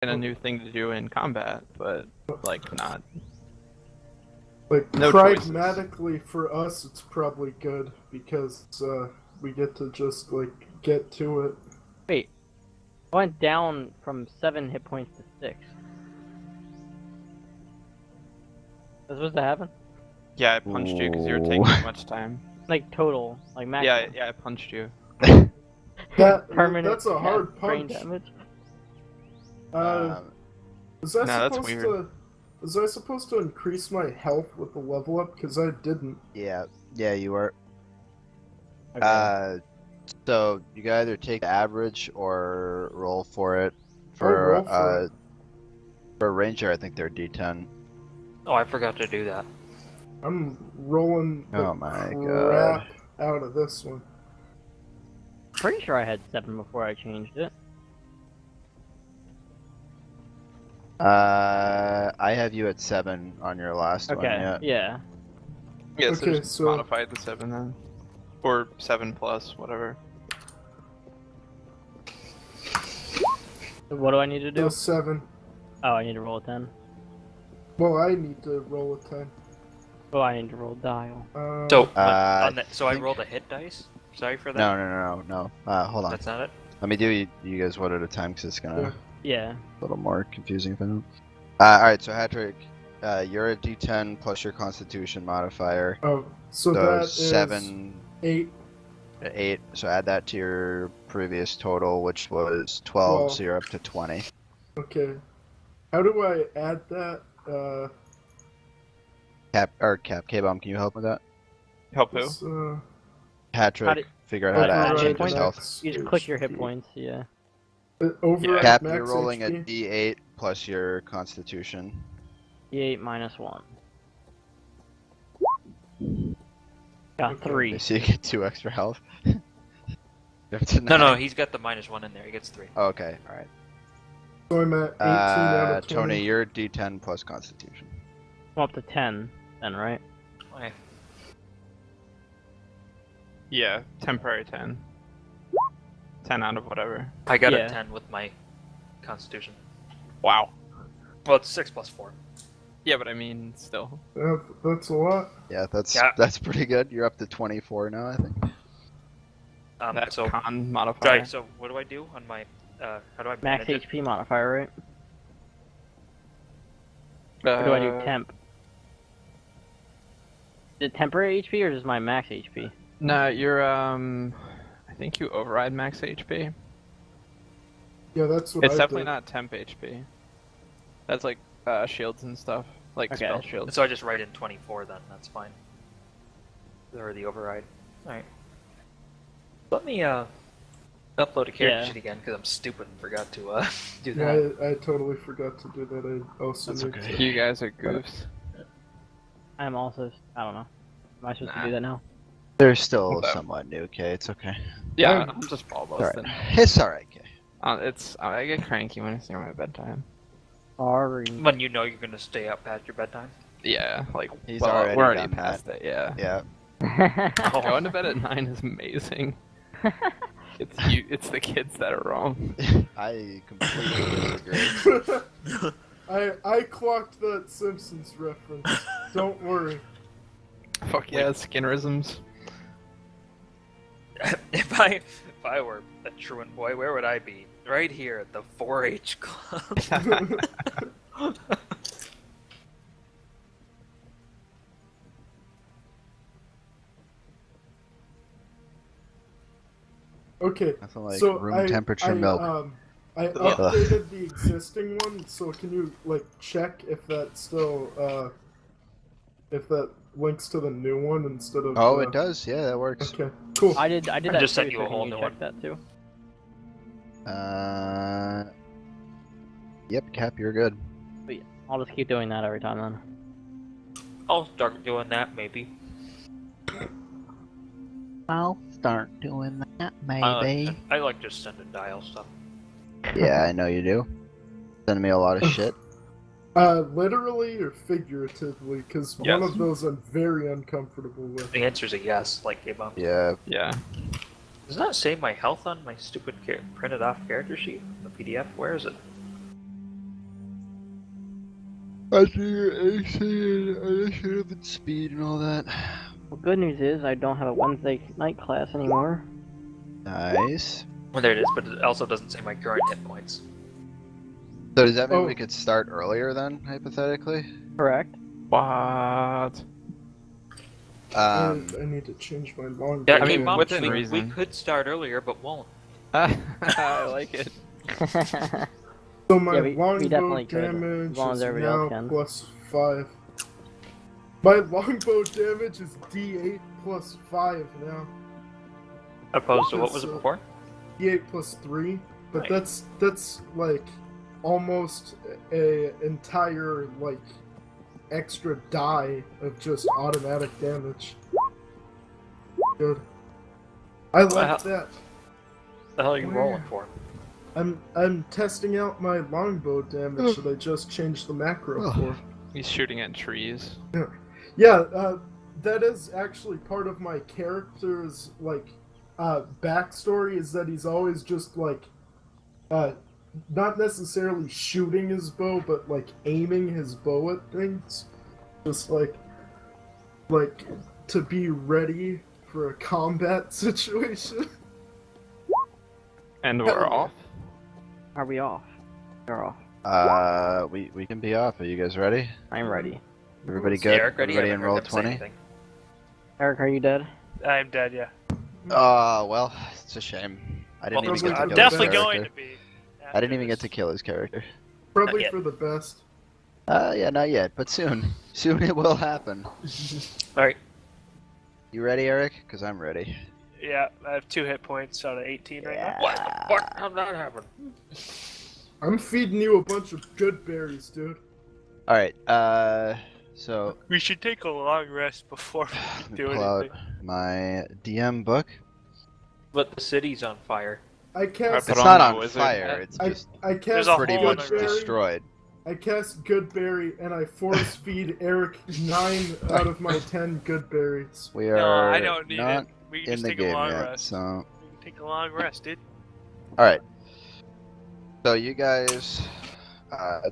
and a new thing to do in combat, but like not. Like, No pragmatically for us, it's probably good because we get to just like get to it. Wait, I went down from 7 hit points to 6. That's supposed to happen? Yeah, I punched you because you were taking too much time. Like total, like maximum. Yeah, I punched you. Permanent. That's a hard brain punch. damage. Was I No, that's supposed weird. to? Was I supposed to increase my health with the level up? Because I didn't. Yeah, you are. Okay. So you can either take the average or roll for it. Roll for it. For a ranger, I think they're D10. Oh, I forgot to do that. I'm rolling the Oh my crap out of this one. Pretty sure I had 7 before I changed it. I have you at 7 on your last one. Okay, yeah. Yeah, Okay, just so- modified the 7 then, or 7 plus whatever. What do I need to do? The 7. Oh, I need to roll a 10. Well, I need to roll a 10. Oh, I need to roll dial. So, I I rolled a hit dice? Sorry for that? No. Hold on. That's not it? Let me do you guys one at a time because it's gonna Yeah. a little more confusing if I don't. Alright, so Hatrick, you're a D10 plus your Constitution modifier. Oh, so So that is 7, 8. 8. So add that to your previous total, which was 12. So you're up to 20. Okay. How do I add that? K-Bomb, can you help with that? Help who? It's, Hatrick, figure out how to Override add change his points? health. You just click your hit points, yeah. Override Cap, max you're rolling a HP? D8 plus your Constitution. D8 minus 1. Got Okay. 3. So you get 2 extra health. You're up to No, 9. he's got the -1 in there. He gets 3. Oh, okay, alright. So I'm at 18 out of 20. Tony, you're D10 plus Constitution. I'm up to 10 then, right? Okay. Yeah, temporary 10. 10 out of whatever. I got Yeah. a 10 with my Constitution. Wow. Well, it's 6 plus 4. Yeah, but I mean, still. That's a lot. Yeah, that's pretty good. You're up to 24 now, I think. That's So, con modifier. right, so what do I do on my, how do I Max manage it? HP modifier, right? Or do I do temp? Is it temporary HP or just my max HP? No, you're I think you override max HP. Yeah, that's what It's I definitely did. not temp HP. That's like shields and stuff, like Okay. spell shields. So I just write in 24 then, that's fine. Or the override. Alright. Let me, upload a character Yeah. sheet again, because I'm stupid and forgot to, do Yeah, that. I totally forgot to do that. I also That's need okay. to. You guys are goofs. I'm also, I don't know. Am I supposed to Nah. do that now? They're still Okay. somewhat new, okay? It's okay. Yeah, I'm just ball Alright. busting. It's alright, okay. I get cranky when it's near my bedtime. Sorry. When you know you're gonna stay up past your bedtime. Yeah, like He's well, already we're already done past it. Yeah. Yeah. Going to bed at 9 is amazing. It's the kids that are wrong. I completely disagree. I clocked that Simpsons reference. Don't worry. Fuck yeah, Skinnerisms. If I were a truant boy, where would I be? Right here at the 4-H club. Okay. Nothing like so room temperature milk. I updated the existing one, so can you like check if that still if that links to the new one instead of? Oh, it does. Yeah, that works. Okay, cool. I did I that just too, sent you so a can whole you new check one. that too? Yep, Cap, you're good. I'll just keep doing that every time then. I'll start doing that, maybe. I'll start doing that, I like just sending dial stuff. Yeah, I know you do. Sending me a lot of shit. Literally or figuratively, because one Yes. of those I'm very uncomfortable with. The answer's a yes, like K-Bomb. Yeah. Yeah. Does not say my health on my stupid printed off character sheet? The PDF? Where is it? Under your AC and initiative and speed and all that. Well, good news is I don't have a Wednesday night class anymore. Nice. Well, there it is, but it also doesn't say my current hit points. So does that mean Oh. we could start earlier then, hypothetically? Correct. What? I need to change my long. Yeah, I mean, Mom, within we reason. could start earlier, but won't. I like it. So my Yeah, we longbow definitely could, as damage long as is everybody else now can. +5. My longbow damage is D8 +5 now. Opposed to what was it So- before? D8 +3, but Right. that's like almost a entire like extra die of just automatic damage. Good. I like Wow. that. The hell are you rolling for? I'm testing out my longbow damage that I just changed the macro for. He's shooting at trees. Yeah, that is actually part of my character's like backstory is that he's always just like not necessarily shooting his bow, but like aiming his bow at things. Just like to be ready for a combat situation. And we're off. Are we off? We're off. We can be off. Are you guys ready? I'm ready. Everybody Is good? Eric ready? Everybody I in haven't heard roll him say 20? anything. Eric, are you dead? I'm dead, yeah. Well, it's a shame. I didn't Well, even get to I'm kill definitely his going character. to be. I didn't even get to kill his character. Probably yet. for the best. Yeah, not yet, but soon. Soon it will happen. Alright. You ready, Eric? Because I'm ready. Yeah, I have 2 hit points out of 18 right now. What the fuck? How'd that happen? I'm feeding you a bunch of good berries, dude. Alright, so We should take a long rest before let we me do pull out anything. my DM book. But the city's on fire. I cast Put It's on not my on wizard fire, hat. it's I, just I cast There's a pretty hole in much the ground. destroyed. I cast Goodberry and I force feed Eric 9 out of my 10 good berries. We No, are I don't need not it. We can in just the take a game long yet, rest. so... We can take a long rest, dude. Alright. So you guys,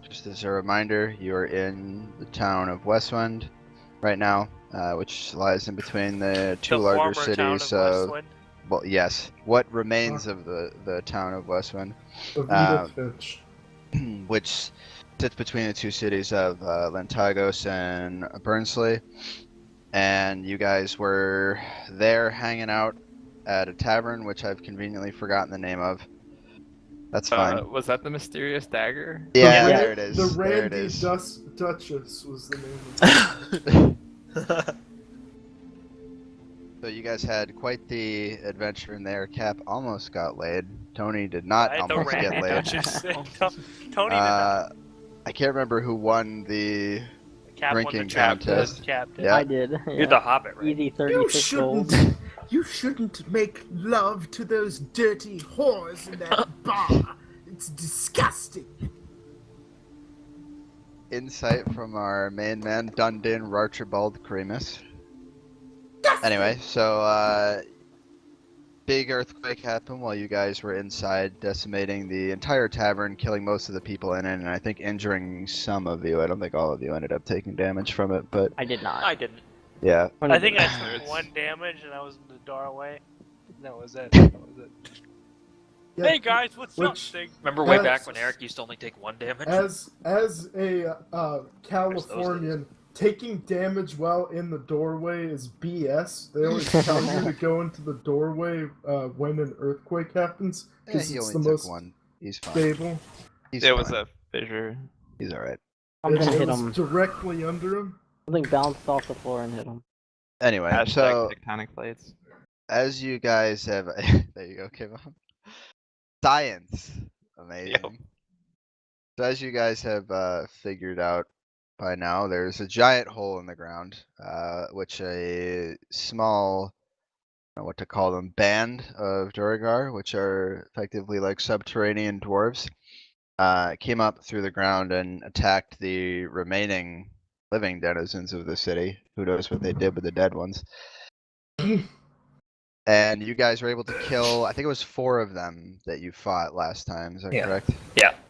just as a reminder, you are in the town of Westwind right now, which lies in between the two The larger former town cities of of... Westwind. Well, yes, what remains of the town of Westwind, Of Um, Edith Finch. which sits between the two cities of Lentagos and Burnsley. And you guys were there hanging out at a tavern, which I've conveniently forgotten the name of. That's fine. Was that the mysterious dagger? Yeah, the there it is. The There it Randy is. Duchess was the name of it. So you guys had quite the adventure in there. Cap almost got laid. Tony did not I had the almost get Randy laid. Duchess. Tony did not. I can't remember who won the. Cap won the drinking chapter. contest. Cap did. Yeah. I did. You're Yeah. the Hobbit, right? Easy You 36 gold. shouldn't. You shouldn't make love to those dirty whores in that bar. It's disgusting. Insight from our main man, Dundin Archibald Cremus. Anyway, so big earthquake happened while you guys were inside, decimating the entire tavern, killing most of the people in it, and I think injuring some of you. I don't think all of you ended up taking damage from it, but I did not. I didn't. yeah. I think I It's- took 1 damage and I was in the doorway. That was it. That was it. Yeah, Hey guys, what's up, which- Stig? Remember way As- back when Eric used to only take 1 damage? As a Californian, taking damage while in the doorway is BS. They always tell you to go into the doorway when an earthquake happens Yeah, because he it's only the took most one. He's fine. stable. He's It was fine. a fissure. He's alright. I'm gonna It hit was him. directly under him. Something bounced off the floor and hit him. Anyway, Hashtag so tectonic plates. as you guys have, there you go, Kim. Science, amazing. Yep. So as you guys have figured out by now, there's a giant hole in the ground, which a small, I don't know what to call them, band of Duragar, which are effectively like subterranean dwarves, came up through the ground and attacked the remaining living denizens of the city. Who knows what they did with the dead ones? And you guys were able to kill, I think it was 4 of them that you fought last time, is that Yeah. correct?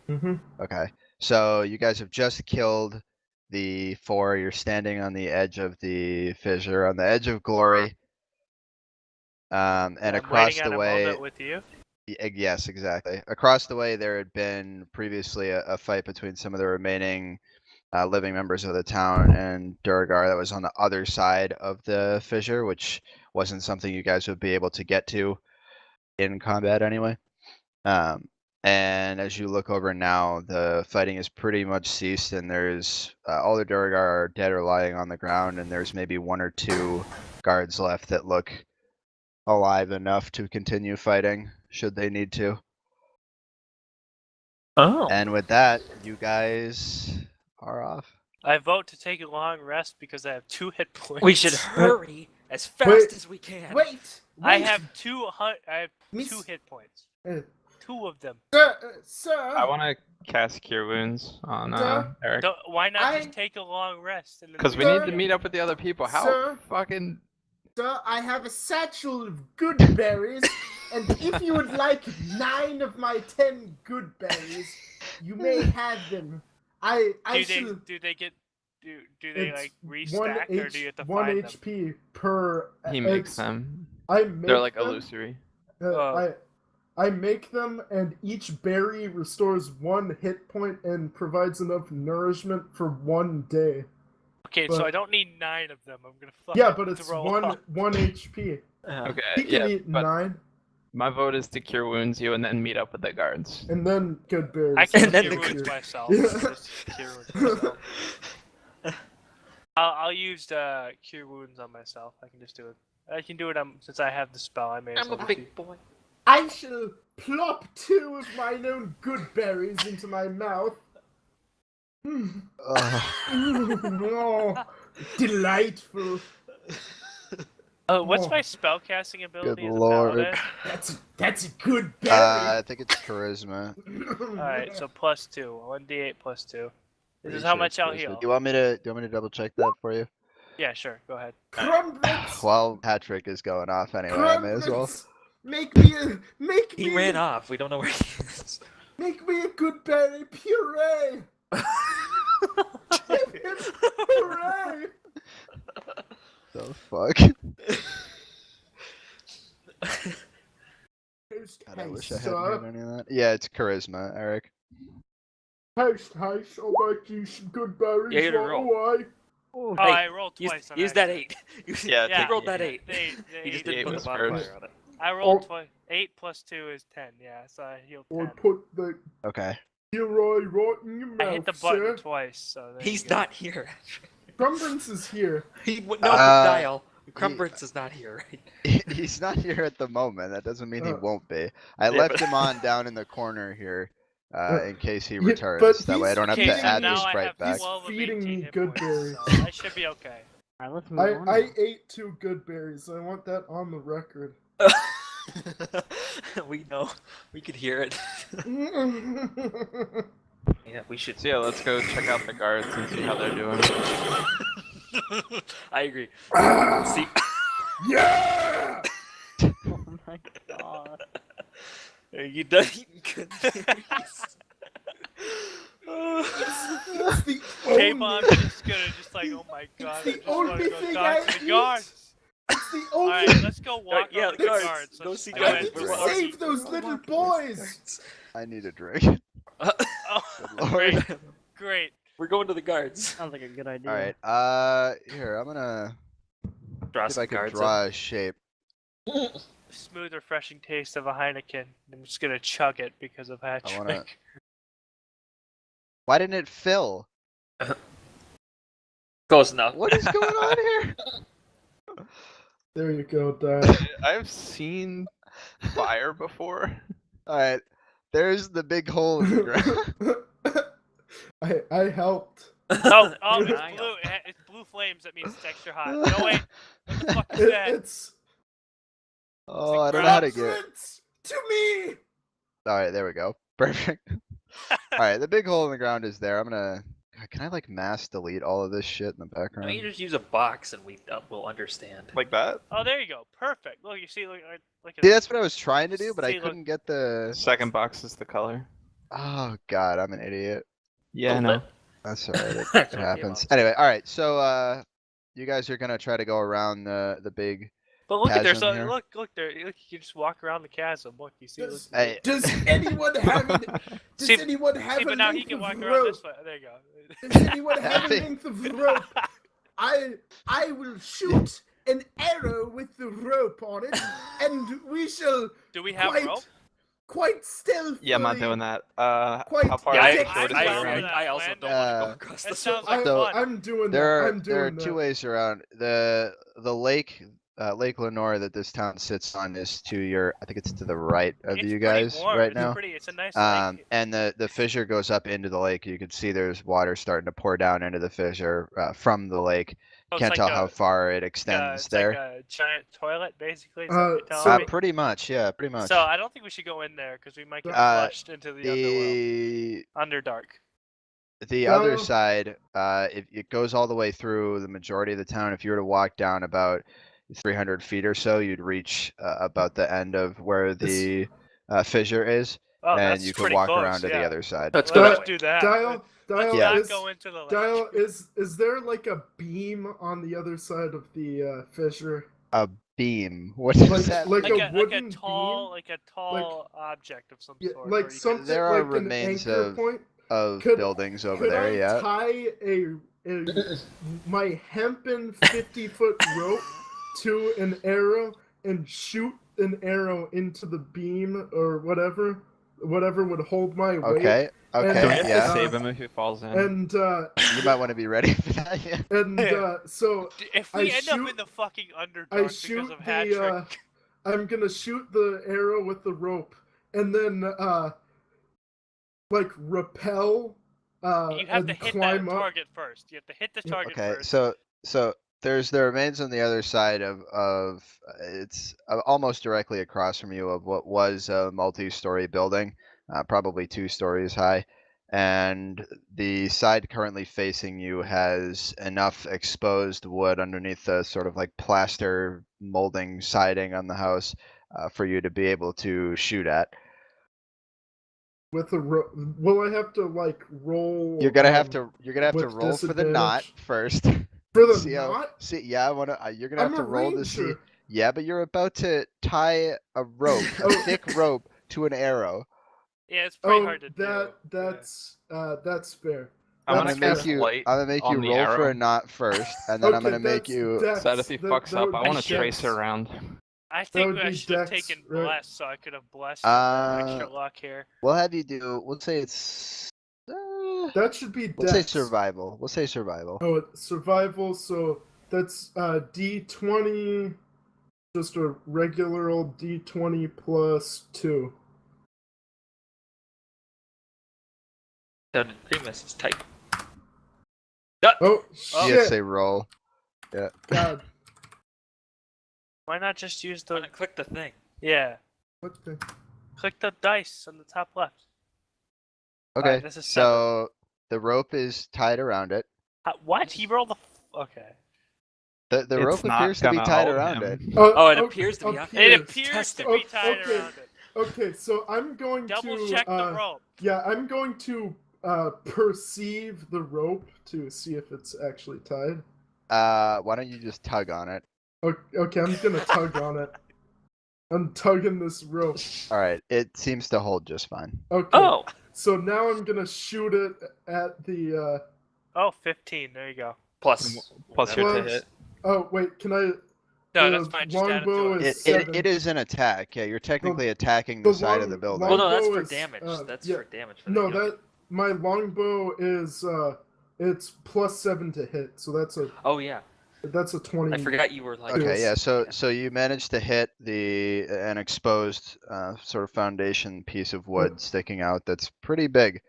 Mm-hmm. Okay. So you guys have just killed the 4, you're standing on the edge of the fissure, on the edge of glory. And I'm across waiting the at a way, moment with you. yes, exactly. Across the way, there had been previously a fight between some of the remaining living members of the town and Durgar that was on the other side of the fissure, which wasn't something you guys would be able to get to in combat anyway. And as you look over now, the fighting has pretty much ceased, and there's all the Durgar are dead or lying on the ground, and there's maybe 1 or 2 guards left that look alive enough to continue fighting should they need to. Oh. And with that, you guys are off. I vote to take a long rest because I have 2 hit points. We should hurry as fast Wait, as we can. Wait! I have 2 Miss- hit points. Uh, 2 of them. sir! I want to cast Cure Wounds on Sir? Eric. Why not I- just take a long rest? Because we need to meet up with the other people. How Sir? fucking... Sir, I have a satchel of good berries, and if you would like 9 of my 10 good berries, you may have them. I shall... Do they It's like restack or do you have to 1 find them? HP per... He makes them. I make They're like them, illusory. I make them, and each berry restores 1 hit point and provides enough nourishment for 1 day. Okay, so but- I don't need 9 of them. I'm gonna fucking Yeah, but it's throw 1 up. 1 HP. Okay, He can yeah, eat but 9, my vote is to Cure Wounds you and then meet up with the guards. and then good berries. I can And then cure the wounds good- myself. Yeah. Just cure wounds myself. I'll use cure wounds on myself. I can just do it. I can do it since I have the spell. I may as I'm well a just big do- boy. I shall plop 2 of mine own good berries into my mouth. Oh, delightful. Oh, what's Oh. my spell casting ability? Good as a lord. paladin? That's a good berry. I think it's charisma. Alright, so +2. 1d8 +2. This Pretty is how sure much it's I'll charisma. heal. Do you want me to double check that for you? Yeah, sure. Go ahead. Crumblets. While Patrick is going off anyway, I may as well. Crumblets. Make me a He ran off. We don't know where he is. Make me a good berry puree. Give him puree. The fuck? Haste, God, I wish I haste, hadn't heard sir. any of that. Yeah, it's charisma, Eric. Haste, haste. I'll make you some good berries Yeah, you right roll. away. Oh, Hey, I rolled twice. on Use that accident. 8. Use- Yeah, Yeah. he rolled that 8. The He just eight- didn't put was the first. modifier on it. I rolled twice. 8 + 2 is 10. Yeah, so I healed Or 10. put the Okay. puree right in your mouth, I hit the button sir. twice, so there He's you go. not here. Crumblets is here. No, Uh, Dial. Crumbrits is not here, right? He's not here at the moment. That doesn't mean he Uh, won't be. I yeah, left but- him on down in the corner here, in case he Yeah, returns. but That way I he's don't have Okay, to so add the now I sprite have back. 12 of feeding 18 me hit good points, berries. so I should be okay. Alright, let's move on. I ate 2 good berries. I want that on the record. We know. We could hear it. Yeah, we should. So yeah, let's go check out the guards and see how they're doing. I agree. Ah, See, yeah! Oh my god. are you done eating good berries? It's the K-Bom's only, just gonna oh my god, I the just wanna only go thing talk to I the eat. guards. it's the only. Alright, let's go walk yeah, on the the guards. guards. Go Let's see do I guards. it. need to Right. save those little boys. I need a drink. Oh, Lord. great, great. We're going to the guards. Sounds like a good idea. Alright, here, I'm gonna Draw see if some I can cards. draw a shape. Smooth, refreshing taste of a Heineken. I'm just gonna chug it because of Patrick. wanna- Why didn't it fill? Close enough. What is going on here? There you go, Dad. I've seen fire before. Alright, there's the big hole in the ground. I helped. Oh, it's Denial. blue. It's blue flames. That means it's extra hot. No wait. What the fuck is that? It's Oh, I don't know how to get. Crumblets to me. Alright, there we go. Perfect. Alright, the big hole in the ground is there. I'm gonna. God, can I like mass delete all of this shit in the Why background? don't you just use a box and we'll understand. Like that? Oh, there you go. Perfect. Look, you see, look at See, that's what I was trying to do, but I See, look. couldn't get the. Second box is the color. Oh god, I'm an idiot. Yeah, I Oh, know. That's alright. It That's okay, happens. Monster. Anyway, all right. So you guys are gonna try to go around the big. But look at there. Chasm So here. look there. Look, you can just walk around the chasm. Look, you see. Look, Hey. Does anyone have an, does See- anyone have see, a but now he length can of walk around rope? this way. There you go. Does anyone have a Happy. length of rope? I will shoot an arrow with the rope on it, and we shall Do we have quite rope? quite stealthily. Yeah, I'm not doing that. Quite How far Yeah, is the I- shortest I way also- around? that, I also don't Landon. want to Uh, go across That the sounds swamp. like So- fun. I'm doing that. There I'm doing are that. two ways around. The lake, Lake Lenore that this town sits on is to your. I think it's to the right of It's you pretty guys warm. right It's now. It's a nice lake. And the fissure goes up into the lake. You can see there's water starting to pour down into the fissure from the lake. So it's Can't like tell a- how far it It's extends like there. a giant toilet, basically. Is that what you're telling so- me? Pretty much, yeah, pretty much. So I don't think we should go in there because we might get Uh, flushed into the underworld. the Underdark. the other side, it goes all the way through the majority of the town. If you were to walk down about 300 feet or so, you'd reach about the end of where the fissure is, Oh, and that's you could pretty walk close, around to the yeah. other side. Let's Let's go Dial- that way. do that. Dial, Let's Dial, Yeah. not is, go into the lake. Dial, is there like a beam on the other side of the fissure? A beam. What does Like- that like mean? a wooden tall, beam? like a tall object of some Yeah, sort. like where you can- something There are like remains an anchor of- point. Of Could- buildings over Could there, I yeah. tie my hempen 50-foot rope to an arrow and shoot an arrow into the beam or whatever would hold my weight? Okay. Okay. And- Do we have Yeah. to save him if he falls in? And You might want to be ready for that. Yeah. so If I we end up shoot- in the fucking Underdark I because shoot of Hattrick, I'm gonna shoot the arrow with the rope and then like rappel you have and to hit that climb up. target first. You have to hit the target Okay. first. So there's the remains on the other side of it's almost directly across from you of what was a multi-story building, probably 2 stories high. And the side currently facing you has enough exposed wood underneath the sort of like plaster molding siding on the house for you to be able to shoot at. With a will I have to like roll? You're gonna have to with roll for the knot disadvantage? first. For the See how- knot? See, yeah, I wanna. You're gonna have I'm to a roll to ranger. see. Yeah, but you're about to tie a rope, a Oh. thick rope, to an arrow. Yeah, it's pretty Oh, hard to do. that's fair. I'm I'm gonna gonna That's make fair. you. light I'm gonna make you on the roll for arrow. a knot first, and then I'm Okay, gonna make that's you. dex. So that if he fucks that up, would I be want to trace dex. around. I think would I be should have dex, taken right? bless, so I could have blessed him for extra Uh, luck here. We'll have you do. We'll say it's. That should be We'll say dex. survival. We'll say survival. Oh, it's survival. So that's D20, just a regular old D20 plus 2. Sounded famous. It's tight. Oh Oh. Yes, shit! say roll. God, Why not just use I'm the? gonna click the thing. Yeah, what the? click the dice on the top left. Okay. Alright, this is So the rope is tied around it. What? He rolled the. Okay. The rope It's not appears to be gonna tied hold around him. it. Oh, it appears to be. It appears. appears to Oh, be tied okay. around it. Okay, so I'm going Double to check the rope. Yeah, I'm going to perceive the rope to see if it's actually tied. Why don't you just tug on it? Okay, I'm gonna tug on it. I'm tugging this rope. All right. It seems to hold just fine. Okay. Oh, So now I'm gonna shoot it at the. Oh, 15. There you go. plus. Plus your to Plus- hit. Oh wait, can I? No, The that's fine. Just add it to longbow it. is- It 7. is an attack. Yeah, you're technically attacking the side of the building. Well, no, that's longbow for is, damage. That's yeah. for damage. For No, the that my longbow is it's plus 7 to hit, so that's a Oh yeah, 20. I forgot you were like. Okay, yeah. So Yeah. so you managed to hit an exposed sort of foundation piece of wood sticking out that's pretty big.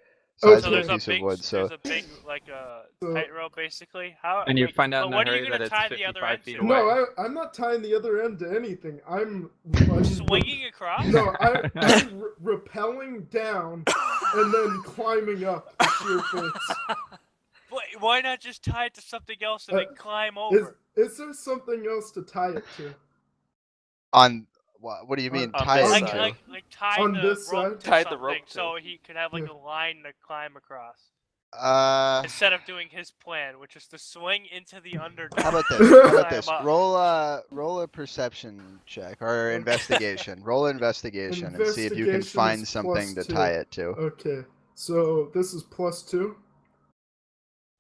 Oh, Size So of a there's a piece big, of wood. So there's a big like So- tightrope basically. How? And you wait, find out but in a what are you hurry gonna that it's tie the other 55 end feet to? away. No, I'm not tying the other end to anything. I'm Swinging across? No, I'm rappelling down and then climbing up the sheer face. Why not just tie it to something else and Uh, then climb Is, over? is there something else to tie it to? on what do you mean On tie this it Like, side. to? like tie On the this rope side? to Tie the something rope to. so he could have like Yeah. a line to climb across. instead of doing his plan, which is to swing into the underdark. How about this? How about Climb this? up. Roll a perception check or investigation. Roll investigation and see if you can Investigation find is something to +2. tie it to. Okay, so this is +2.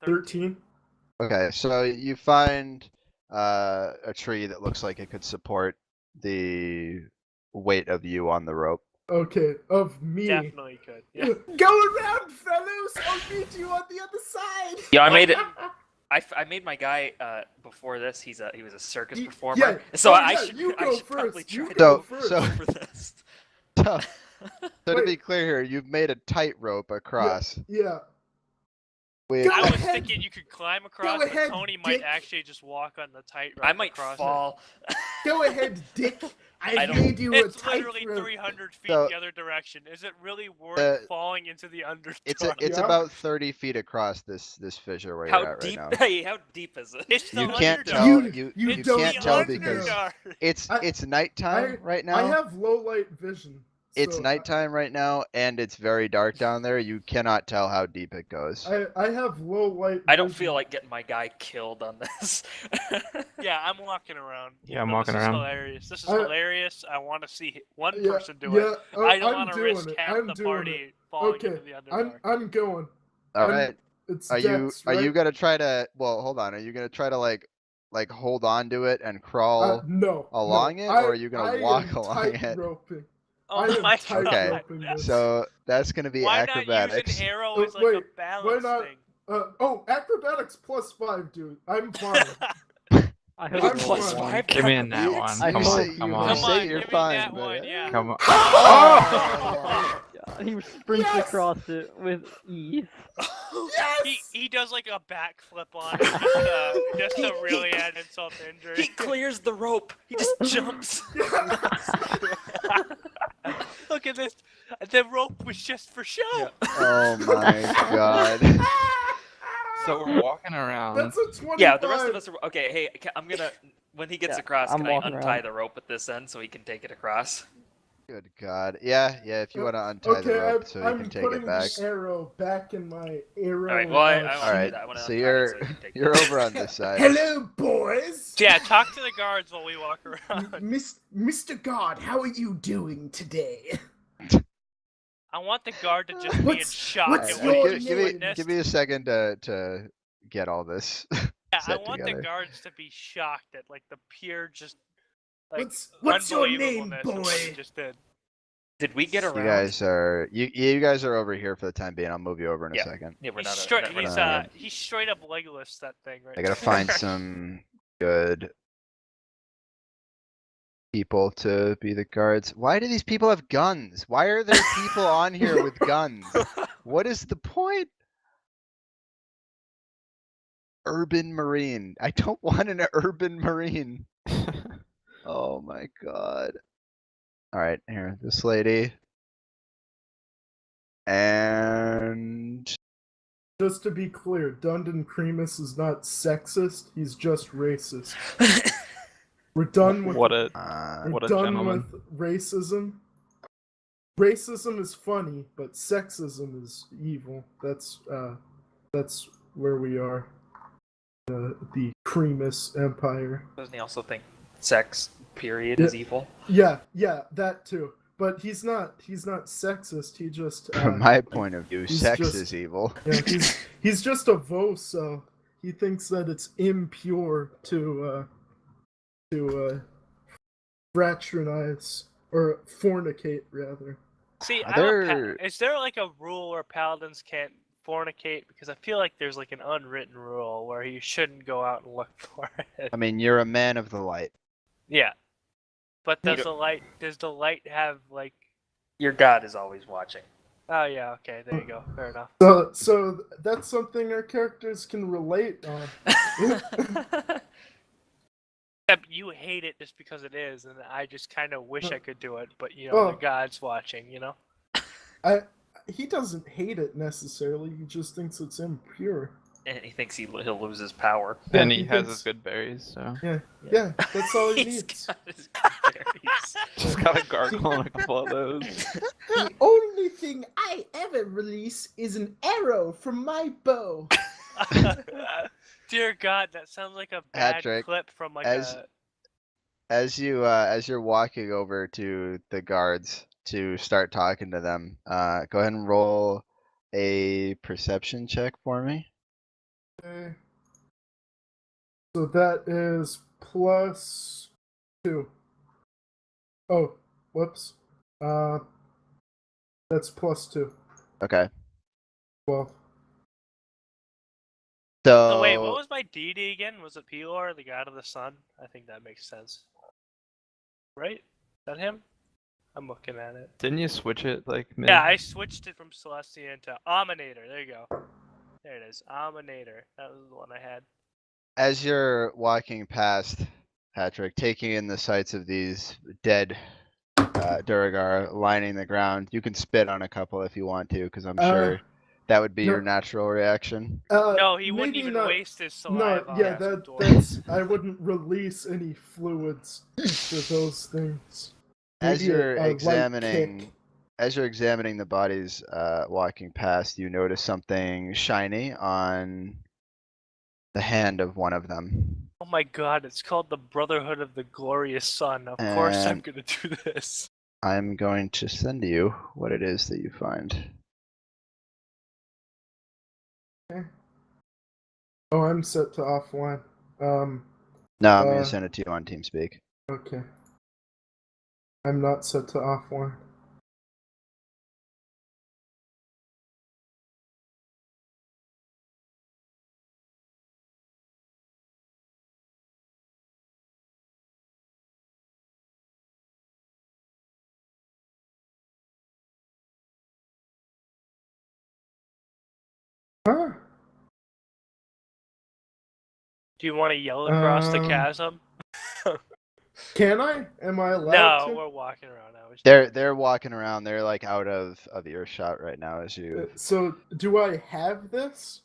13. Okay, so you find a tree that looks like it could support the weight of you on the rope. Okay, of me. Definitely could. Yeah. Go around, fellows! I'll meet you on the other side! Yeah, I made it. I made my guy before this. He was a circus performer. Yeah. So Oh, I yeah, should you I go should probably first. You try go to first. So- for this. So, so to Wait. be clear here, you've made a tightrope across. Yeah. Which, Go I was ahead. thinking you could climb across, Go but ahead, Tony might Dick. actually just walk on the tightrope. I might across fall. Go ahead, Dick. I I've don't- made you a It's literally tightrope. 300 feet So- the other direction. Is it really worth Uh, falling into the underdark? it's Yeah. about 30 feet across this fissure where How you're at deep? right now. Hey, how deep is it? It's the You can't Underdark. tell. You You It's don't can't the tell want to because know. Underdark. it's nighttime right now. I have low light vision. It's so nighttime right now, and it's very dark down there. You cannot tell how deep it goes. I have low light. I don't vision. feel like getting my guy killed on this. Yeah, I'm walking around. Yeah, I'm No, walking this around. Is hilarious. This is I- hilarious. I want to see one Yeah, person do yeah, it. oh, I don't I'm want to doing risk it. half I'm the doing party it. falling Okay, into the Underdark. I'm going. All I'm- right. It's Are you Dex, are you right? gonna try to? Well, hold on. Are you gonna try to like hold on to it and crawl? No. along no. it, or are you gonna I walk am along it? tight-roping. Oh I am my tight god. roping this. So that's gonna be Why not acrobatics. use an arrow Oh, as like wait, a balance not- thing? Acrobatics +5, dude. I'm fine. I hope I'm it's plus one. five. Give me a nat You- one. I Come hope on, you- come you on. Come say on, you're give me fine, that but, one, yeah. Come on. Oh! God, he sprints Yes! across it with ease. Yes! He does like a backflip on it just to really add insult to injury. He clears the rope. He just jumps. Look at this. The rope was just for show. Yeah. Oh my god. So we're walking around. That's a 25. Yeah, the rest of us are okay. Hey, I'm gonna when he gets Yeah, across, I'm can I walking untie around. the rope at this end so he can take it across? Good god. Yeah. If you want to untie the Okay, rope so you I'm can take putting it back. the arrow back in my arrow. All right. Well, I uh, want All to right. do that. I wanna So untie it you're he can take you're it. over on this side. Hello, boys. Yeah, talk to the guards while we walk around. Mr. Guard, how are you doing today? I want the guard to just be in What's- shock what's at All what your he right, just give me witnessed. give me a second to get all this. Yeah, I set want together. the guards to be shocked at like the pure just like What's your name, unbelievableness of what he boy? just did. Did we get around? You guys are over here for the time being. I'll move you over in a Yeah. second. Yeah, we're He's not. straight. We're He's not- he's straight up legless. That thing right I gotta there. find some good people to be the guards. Why do these people have guns? Why are there people on here with guns? What is the point? Urban Marine. I don't want an urban Marine. Oh my god. Alright, here, this lady. And Just to be clear, Dundon Cremus is not sexist. He's just racist. We're done with What a we're what a done gentleman. with racism. Racism is funny, but sexism is evil. That's where we are. The Cremus Empire. Doesn't he also think sex, period, Yeah. is evil? Yeah, that too. But he's not sexist. He just from my point of view, he's sex just- is evil. yeah, he's just a voso. He thinks that it's impure to fraternize or fornicate rather. See, Are is there like a rule where paladins can't fornicate? Because I feel like there's like an unwritten rule where you shouldn't go out and look for it. I mean, you're a man of the light. Yeah, but You does the light have like? Your god is always watching. Oh yeah, okay, there you go. Fair enough. So that's something our characters can relate on. Except you hate it just because it is, and I just kind of wish I could do it, but you know, Oh. the God's watching, you know? He doesn't hate it necessarily. He just thinks it's impure. And he thinks he'll lose his power. And Yeah, he he has thinks- his good berries, so Yeah, that's all he He's needs. got his good berries. Just gotta gargle on a couple of those. The only thing I ever release is an arrow from my bow. Dear God, that sounds like a bad Patrick, clip from like as- a. As you're walking over to the guards to start talking to them, go ahead and roll a perception check for me. Okay. So that is +2. Oh, whoops. That's +2. Okay. 12. So No, wait, what was my DD again? Was it Pelor, the god of the sun? I think that makes sense. Right? Is that him? I'm looking at it. Didn't you switch it like mid? Yeah, I switched it from Celestian to Ominator. There you go. There it is. Ominator. That was the one I had. as you're walking past, Patrick, taking in the sights of these dead Duragar lining the ground, you can spit on a couple if you want to, because I'm sure that would be no. your natural reaction. No, he wouldn't maybe even not. waste his No, saliva. yeah, on some that's. dwarves. I wouldn't release any fluids for those things. As Maybe you're a light examining, kick. as you're examining the bodies, walking past, you notice something shiny on the hand of one of them. Oh my God! It's called the Brotherhood of the Glorious Sun. Of course, I'm And- gonna do this. I'm going to send you what it is that you find. Oh, I'm set to offline. No, I'm going Uh, to send it to you on TeamSpeak. Okay. I'm not set to offline. Huh? Do you want to yell across the Um, chasm? Can I? Am I No, allowed to? we're walking around now. They're walking around. They're like out of earshot right now as you. So, do I have this?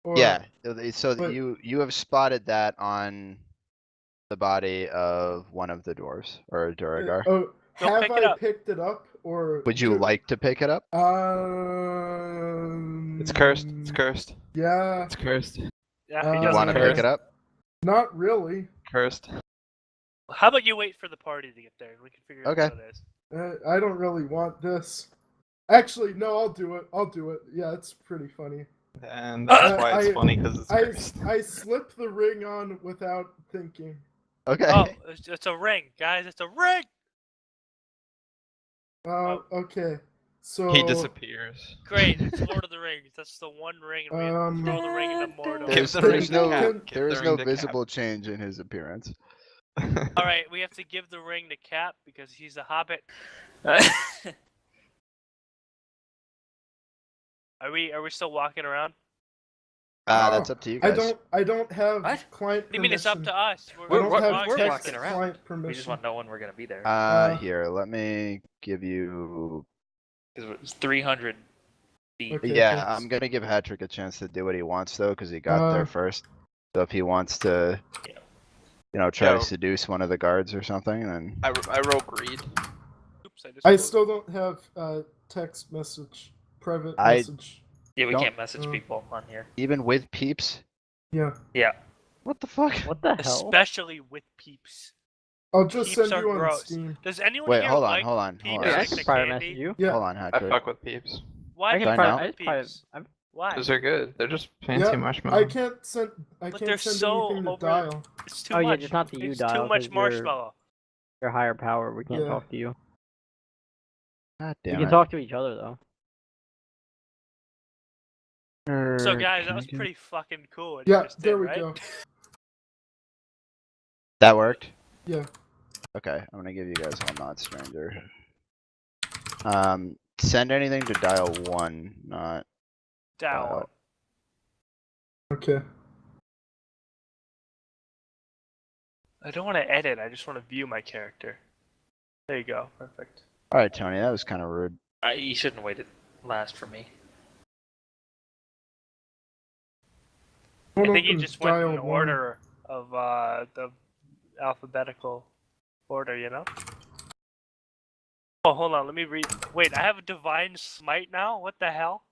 Or, Yeah. So but- you have spotted that on the body of one of the dwarves or Duragar. Oh, Go have pick it I up. picked it up? Or Would you like to pick it up? It's cursed. It's cursed. Yeah, It's cursed. Yeah, he You You doesn't want to care. pick it up? not really. Cursed. How about you wait for the party to get there and we can figure Okay. out what it is. I don't really want this. Actually, no, I'll do it. I'll do it. Yeah, it's pretty funny. And that's why it's I- funny, because it's cursed. I slip the ring on without thinking. Okay. Oh, it's a ring, guys. It's a ring. Okay. So He disappears. Great. It's Lord of the Rings. That's the one ring. And we throw the ring into Mordor. Give the Can- ring There's to no Cap. Give there the is ring no to Cap. visible change in his appearance. All right, we have to give the ring to Cap because he's a hobbit. Are we still walking around? That's up to you guys. I don't have What? client What do you mean it's up permission. to us? I don't We're- have we're text walking around. client We permission. just want to know when we're gonna be there. Here, let me give you. Because it's 300 feet. Okay, Yeah, thanks. I'm gonna give Patrick a chance to do what he wants though, because he got there first. So if he wants to, try Yo. to seduce one of the guards or something, then I wrote read. Oops, I closed- still don't have text message, private I- message. Yeah, we Don't- can't message people on here. even with peeps, Yeah, Yeah. what the fuck? What the hell? Especially with peeps. I'll just Peeps send are you on gross. Steam. Does anyone Wait, here hold on, like hold on, peeps hold Yeah, on. I like can the private candy? message you. Yeah. Hold on, I Patrick. fuck with peeps. Why I do can you Sorry, like now? I just private. peeps? I'm- Why? Because they're good. They're just fancy Yeah, marshmallow. I can't send But they're so anything to over- dial. It's too Oh, much. yeah, just not the you it's dial, too much 'cause you're- marshmallow. You're higher power. We can't Yeah. talk to you. God We damn can it. talk to each other though. So guys, Can that I was get- pretty fucking cool. What you Yeah, just did, there we right? go. That worked? Yeah. Okay, I'm gonna give you guys all not stranger. Send anything to dial 1, not Down. Okay. I don't want to edit. I just want to view my character. There you go. Perfect. Alright, Tony, that was kind of rude. You shouldn't wait it last for me. I Won't think you open just went dial in one. order of the alphabetical order. You know. Oh, hold on. Let me read. Wait, I have a divine smite now. What the hell?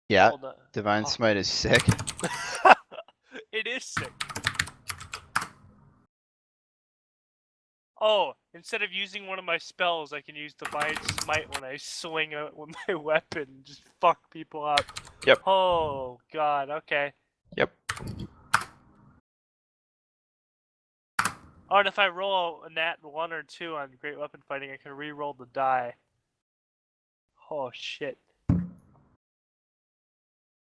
Yeah, Hold on. Divine Oh. Smite is sick. It is sick. Oh, instead of using one of my spells, I can use Divine Smite when I swing with my weapon and just fuck people up. Yep. Oh, God, okay. Yep. Oh, and if I roll a nat 1 or 2 on Great Weapon Fighting, I can re-roll the die. Oh, shit.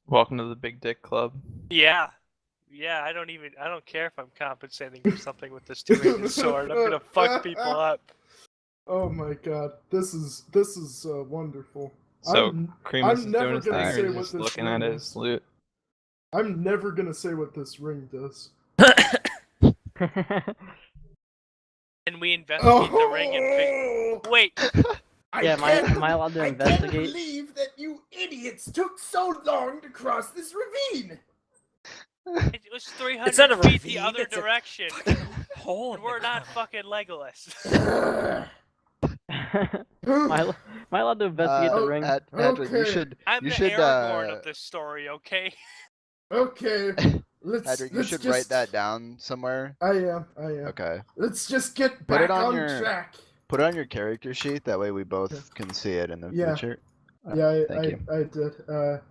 Welcome to the Big Dick Club. Yeah. Yeah, I don't care if I'm compensating for something with this two-handed sword. I'm gonna fuck people up. Oh my god, this is wonderful. So I'm Cremus is never doing his gonna thing, say or what just this looking ring at is. his loot. I'm never gonna say what this ring does. And we investigate the ring and wait. Yeah, am I allowed to I investigate? can't believe that you idiots took so long to cross this ravine. It was 300 It's not a feet the ravine, other it's a direction. Hole in And the we're not ground. fucking Legolas. am I allowed to investigate the ring? Patrick, you Okay. should I'm you the should Aragorn of this story, okay? Okay, let's Patrick, you let's should just. write that down somewhere. I am. Okay. Let's just get Put it back on on your- track. Put it on your character sheet. That way we both can see it in the Yeah. future. Yeah, Thank you. I did.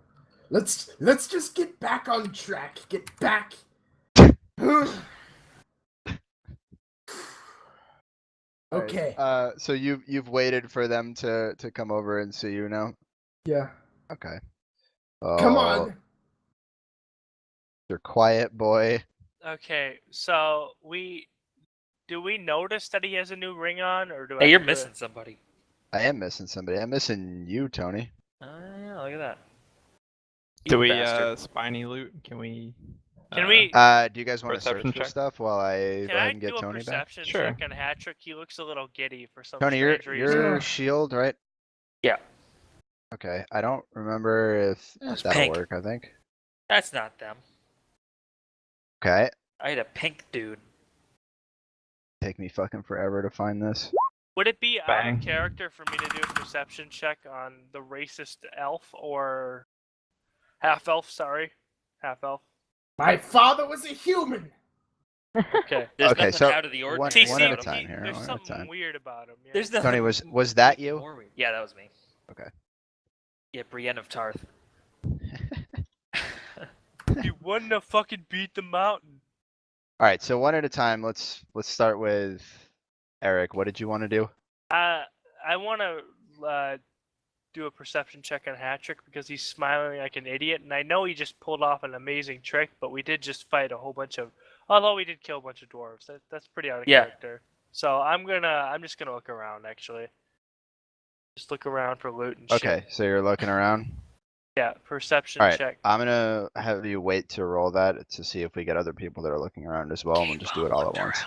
Let's just get back on track. Get back. Okay. So you've waited for them to come over and see you now. Yeah. Okay. Come Oh, on. you're quiet, boy. Okay, so do we notice that he has a new ring on, or do I? Hey, you're have to- missing somebody. I am missing somebody. I'm missing you, Tony. Yeah, look at that. Do You we bastard. spiny loot? Can we? Can we? Do you guys want to search Perception for check? stuff while I Can go ahead I and get do a Tony back? perception Sure. check on Hatrick? He looks a little giddy for some Tony, strange reason. you're shield, right? Yeah. Okay. I don't remember if That's that'll pink. work. I think. That's not them. Okay. I had a pink dude. Take me fucking forever to find this. Would it be out Bang. of character for me to do a perception check on the racist elf or half elf? Sorry, half elf. My father was a human. Okay. There's Okay, nothing so out of the ordinary. See, one see, at a about him. time here. there's One at a something time. weird about him. Yeah. There's nothing. Tony, was that you? more weird. Yeah, that was me. Okay. Yeah, Brienne of Tarth. You wouldn't have fucking beat the mountain. All right. So one at a time. Let's start with Eric. What did you want to do? I want to do a perception check on Hatrick because he's smiling like an idiot, and I know he just pulled off an amazing trick, but we did just fight a whole bunch of. Although we did kill a bunch of dwarves, that's pretty out of character. So I'm just gonna look around actually. Just look around for loot and shit. Okay. So you're looking around. Yeah, perception All right. check. I'm gonna have you wait to roll that to see if we get other people that are looking around as well, and we'll just do it all at once.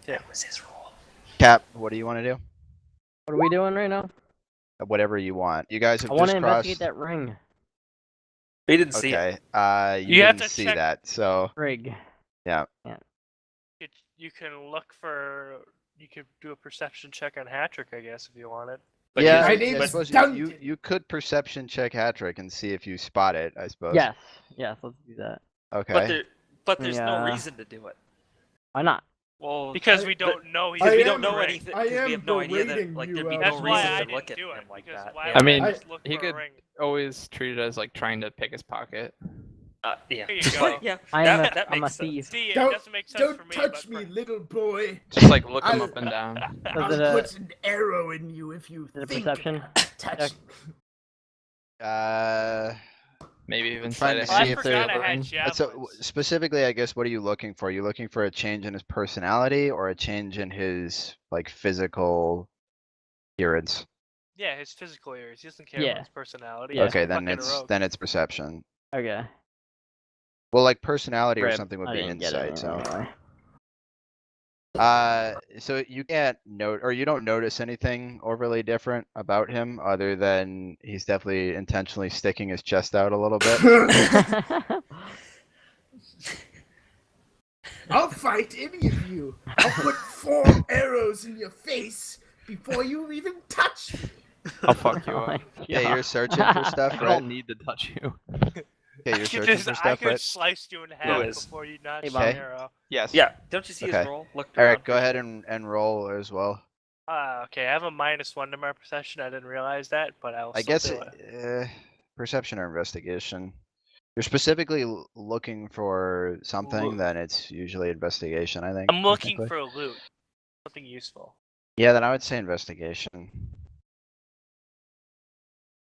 Yeah. That was his role. Cap, what do you want to do? What are we doing right now? Whatever you want. You guys have I want just to crossed. investigate that ring. We didn't see it. Okay. You You have didn't to see check- that, so Rig. You can look for. You could do a perception check on Hatrick, I guess, if you wanted. But yeah. My he's- name I is suppose Duncan. you could perception check Hatrick and see if you spot it. I suppose. Yes. Yes. Let's do that. Okay. But there's no Yeah. reason to do it. Why not? Well, Because I- we don't know he's I because we am don't know right. anything. I Because we am have no idea that berating like you, there'd be uh, no That's why reason I to didn't look at do it. him like Because that. why Yeah. would I mean, just look he for a could- ring? Always treat it as like trying to pick his pocket. Yeah. There you go. But, yeah. I'm that a makes sense. thief. See, it Don't- doesn't make sense Don't for me. touch but me, for- little boy. Just like look him I'll- up and down. Does I'll it put an arrow in you if you is it a think perception? touch check? Maybe even trying to sight Oh, I see if ahead. forgot they're- I had ring. javelins. So specifically, I guess, what are you looking for? Are you looking for a change in his personality or a change in his like physical appearance? Yeah, his physical areas. He doesn't care Yeah. about his personality. Yeah. He's Okay, a then fucking it's rogue. then it's perception. Okay. Well, like personality or Rip. something would I be didn't get insight. it So. anyway. So you can't note or you don't notice anything overly different about him other than he's definitely intentionally sticking his chest out a little bit. I'll fight any of you. I'll put 4 arrows in your face before you even touch me. I'll fuck you Oh my up. Yeah, God. you're searching for I stuff, right? don't need to touch you. Okay, you're searching for I stuff, could right? slice you in Who half is? before you notch Hey, the Bob. Okay. arrow. Yes. Yeah, don't you see his Okay. roll? Look Eric, around, go ahead visual. and roll as well. Okay, I have a -1 to my perception. I didn't realize that, but I'll I still guess do it. perception or investigation. You're specifically looking for something, then it's usually investigation, I think. I'm looking technically. for loot, something useful. Yeah, then I would say investigation.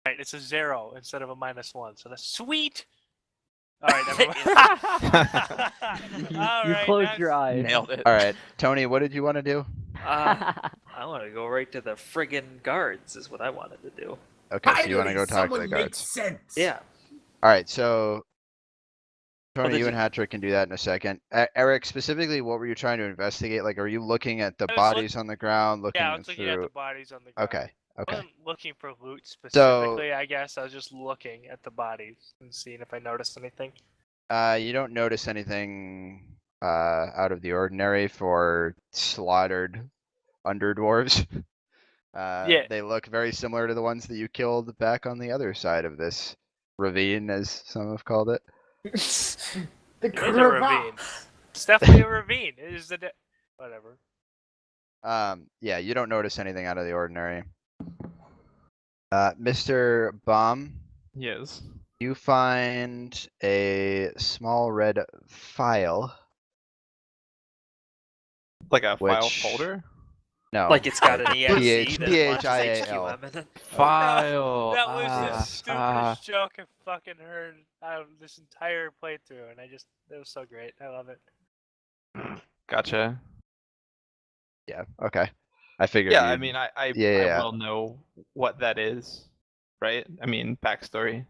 Right, it's a 0 instead of a -1, so that's sweet. All right, never mind. You, All you right, closed your next. eyes. Nailed it. All right, Tony, what did you want to do? I want to go right to the friggin' guards, is what I wanted to do. Okay, so you want to Finally, go talk to someone the makes guards. sense. Yeah. All right, so Tony, did you and you- Hatrick can do that in a second. Eric, specifically, what were you trying to investigate? Like, are you looking at the I was bodies on the ground, looking Yeah, I was looking at through? the bodies on the ground. Okay, I okay. wasn't looking for loot specifically, I guess. I was just looking at the bodies and seeing if I noticed anything. You don't notice anything out of the ordinary for slaughtered underdwarves. Yeah. They look very similar to the ones that you killed back on the other side of this ravine, as some have called it. The It is a ravine. crevasse. It's definitely a ravine. It is the whatever. Yeah, you don't notice anything out of the ordinary. Mr. Baum, Yes. you find a small red file. Like a file Which- folder? No. Like it's got an EXE that launches PHIAL. HQM in it. File. That was the ah, stupidest joke I fucking heard out of this entire playthrough, and it was so great. I love it. Gotcha. Yeah, okay. I figured Yeah, I you'd- mean, I Yeah. will know what that is, right? I mean, backstory.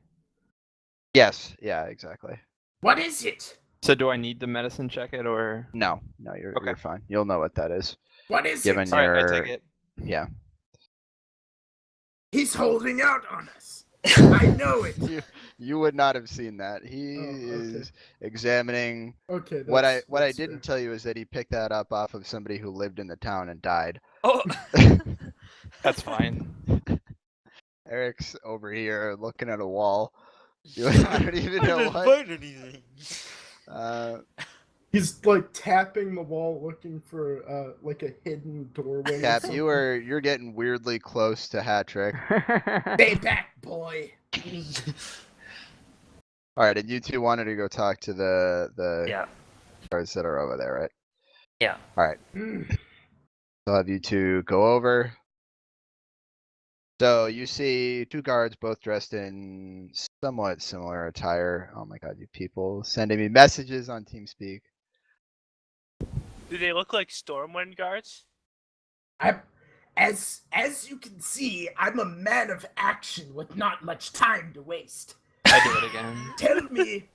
Yes, yeah, exactly. What is it? So do I need to medicine check it or? No, you're Okay. fine. You'll know what that is. What is Given it? All right, I your take it. yeah. He's holding out on us. I know it. You would not have seen that. He Oh, okay. is examining Okay. what I that's didn't fair. tell you is that he picked that up off of somebody who lived in the town and died. Oh, That's fine. Eric's over here looking at a wall. I don't even know what. find anything. He's like tapping the wall, looking for like a hidden doorway. or Cap, something. you're getting weirdly close to Hatrick. Stay back, boy. All right, and you two wanted to go talk to the Yeah. guards that are over there, right? Yeah. All right. I'll have you two go over. So you see two guards both dressed in somewhat similar attire. Oh my god, you people sending me messages on TeamSpeak. Do they look like Stormwind guards? As you can see, I'm a man of action with not much time to waste. I do it again. Tell me,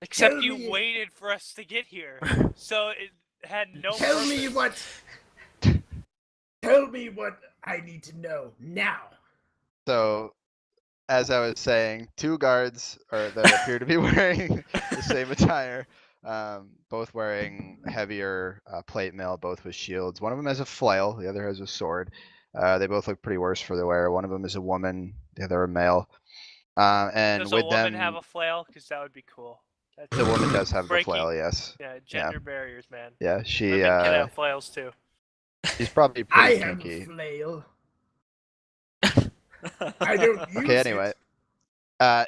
Except Tell you me- waited for us to get here, so it had no. tell me purpose. what. Tell me what I need to know now. So, as I was saying, two guards that appear to be wearing the same attire, both wearing heavier plate mail, both with shields. One of them has a flail, the other has a sword. They both look pretty worse for the wear. One of them is a woman, the other a male. And Does with a woman them, have a flail? Because that would be cool. That's the woman does have the breaking- flail. Yes. Yeah, gender barriers, man. Yeah, she Women can have flails too. she's probably I pretty have kinky. a flail. I don't use Okay, it. anyway.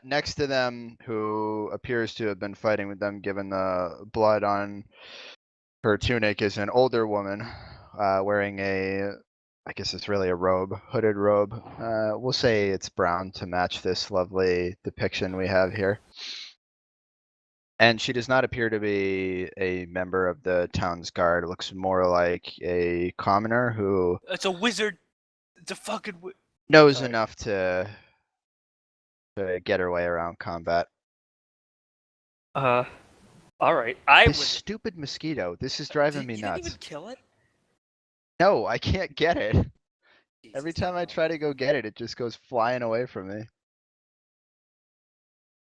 Next to them, who appears to have been fighting with them, given the blood on her tunic, is an older woman wearing I guess it's really a robe, hooded robe. We'll say it's brown to match this lovely depiction we have here. And she does not appear to be a member of the town's guard. It looks more like a commoner who It's a wizard. It's a fucking. knows Sorry. enough to get her way around combat. All right. I This would. stupid mosquito. This is driving me You didn't nuts. even kill it. No, I can't get it. Every Jesus, time I try to go get it, it just goes flying away from me.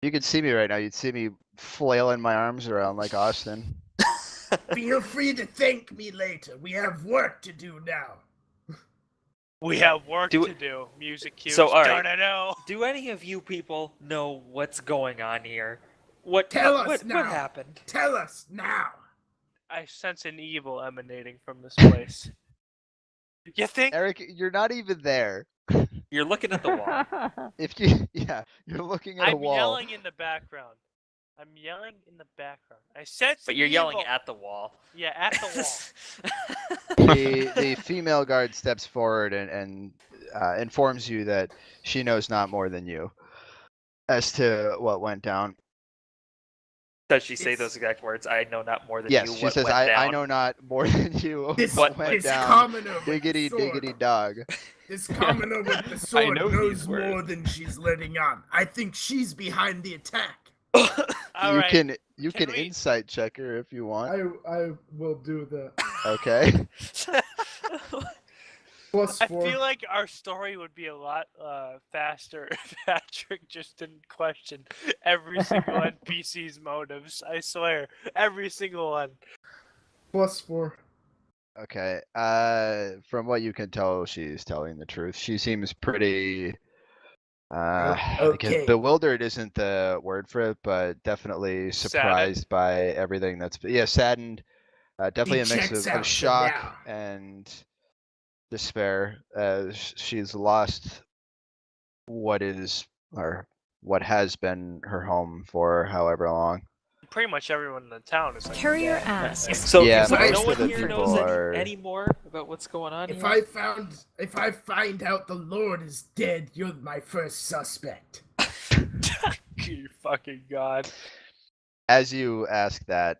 You could see me right now. You'd see me flailing my arms around like Austin. Feel free to thank me later. We have work to do now. We have work Do to it- do. Music cues. So, all right. Don't Do any of you people know what's going on here? What What happened? Tell us now. I sense an evil emanating from this place. You think? Eric, you're not even there. You're looking at the wall. If you, yeah, you're looking at a I'm wall. yelling in the background. I'm yelling in the background. I sense But an you're yelling evil. at the wall. Yeah, at the wall. The female guard steps forward and informs you that she knows not more than you as to what went down. Does she say It's- those exact words? I know not more than Yes, you. she what says, went I down. know not more than you This, what went this down. commoner with the Diggity sword. diggity dog. This commoner with the sword know knows these more words. than she's letting on. I think she's behind the attack. All you right. can Can we- insight check her if you want. I will do that. Okay. Plus I 4. feel like our story would be a lot faster if Patrick just didn't question every single NPC's motives. I swear, every single one. Plus 4. Okay. From what you can tell, she's telling the truth. She seems pretty. I guess Okay. bewildered isn't the word for it, but definitely surprised by everything that's. Yeah, saddened. Definitely a mix checks of out for shock now. and despair as she's lost what is or what has been her home for however long. Pretty much everyone in the town is like. Carry your dead. ass. So, Yeah, so most no of one the here people knows are- any more about what's going on If here? I find out the Lord is dead, you're my first suspect. You fucking god. As you ask that,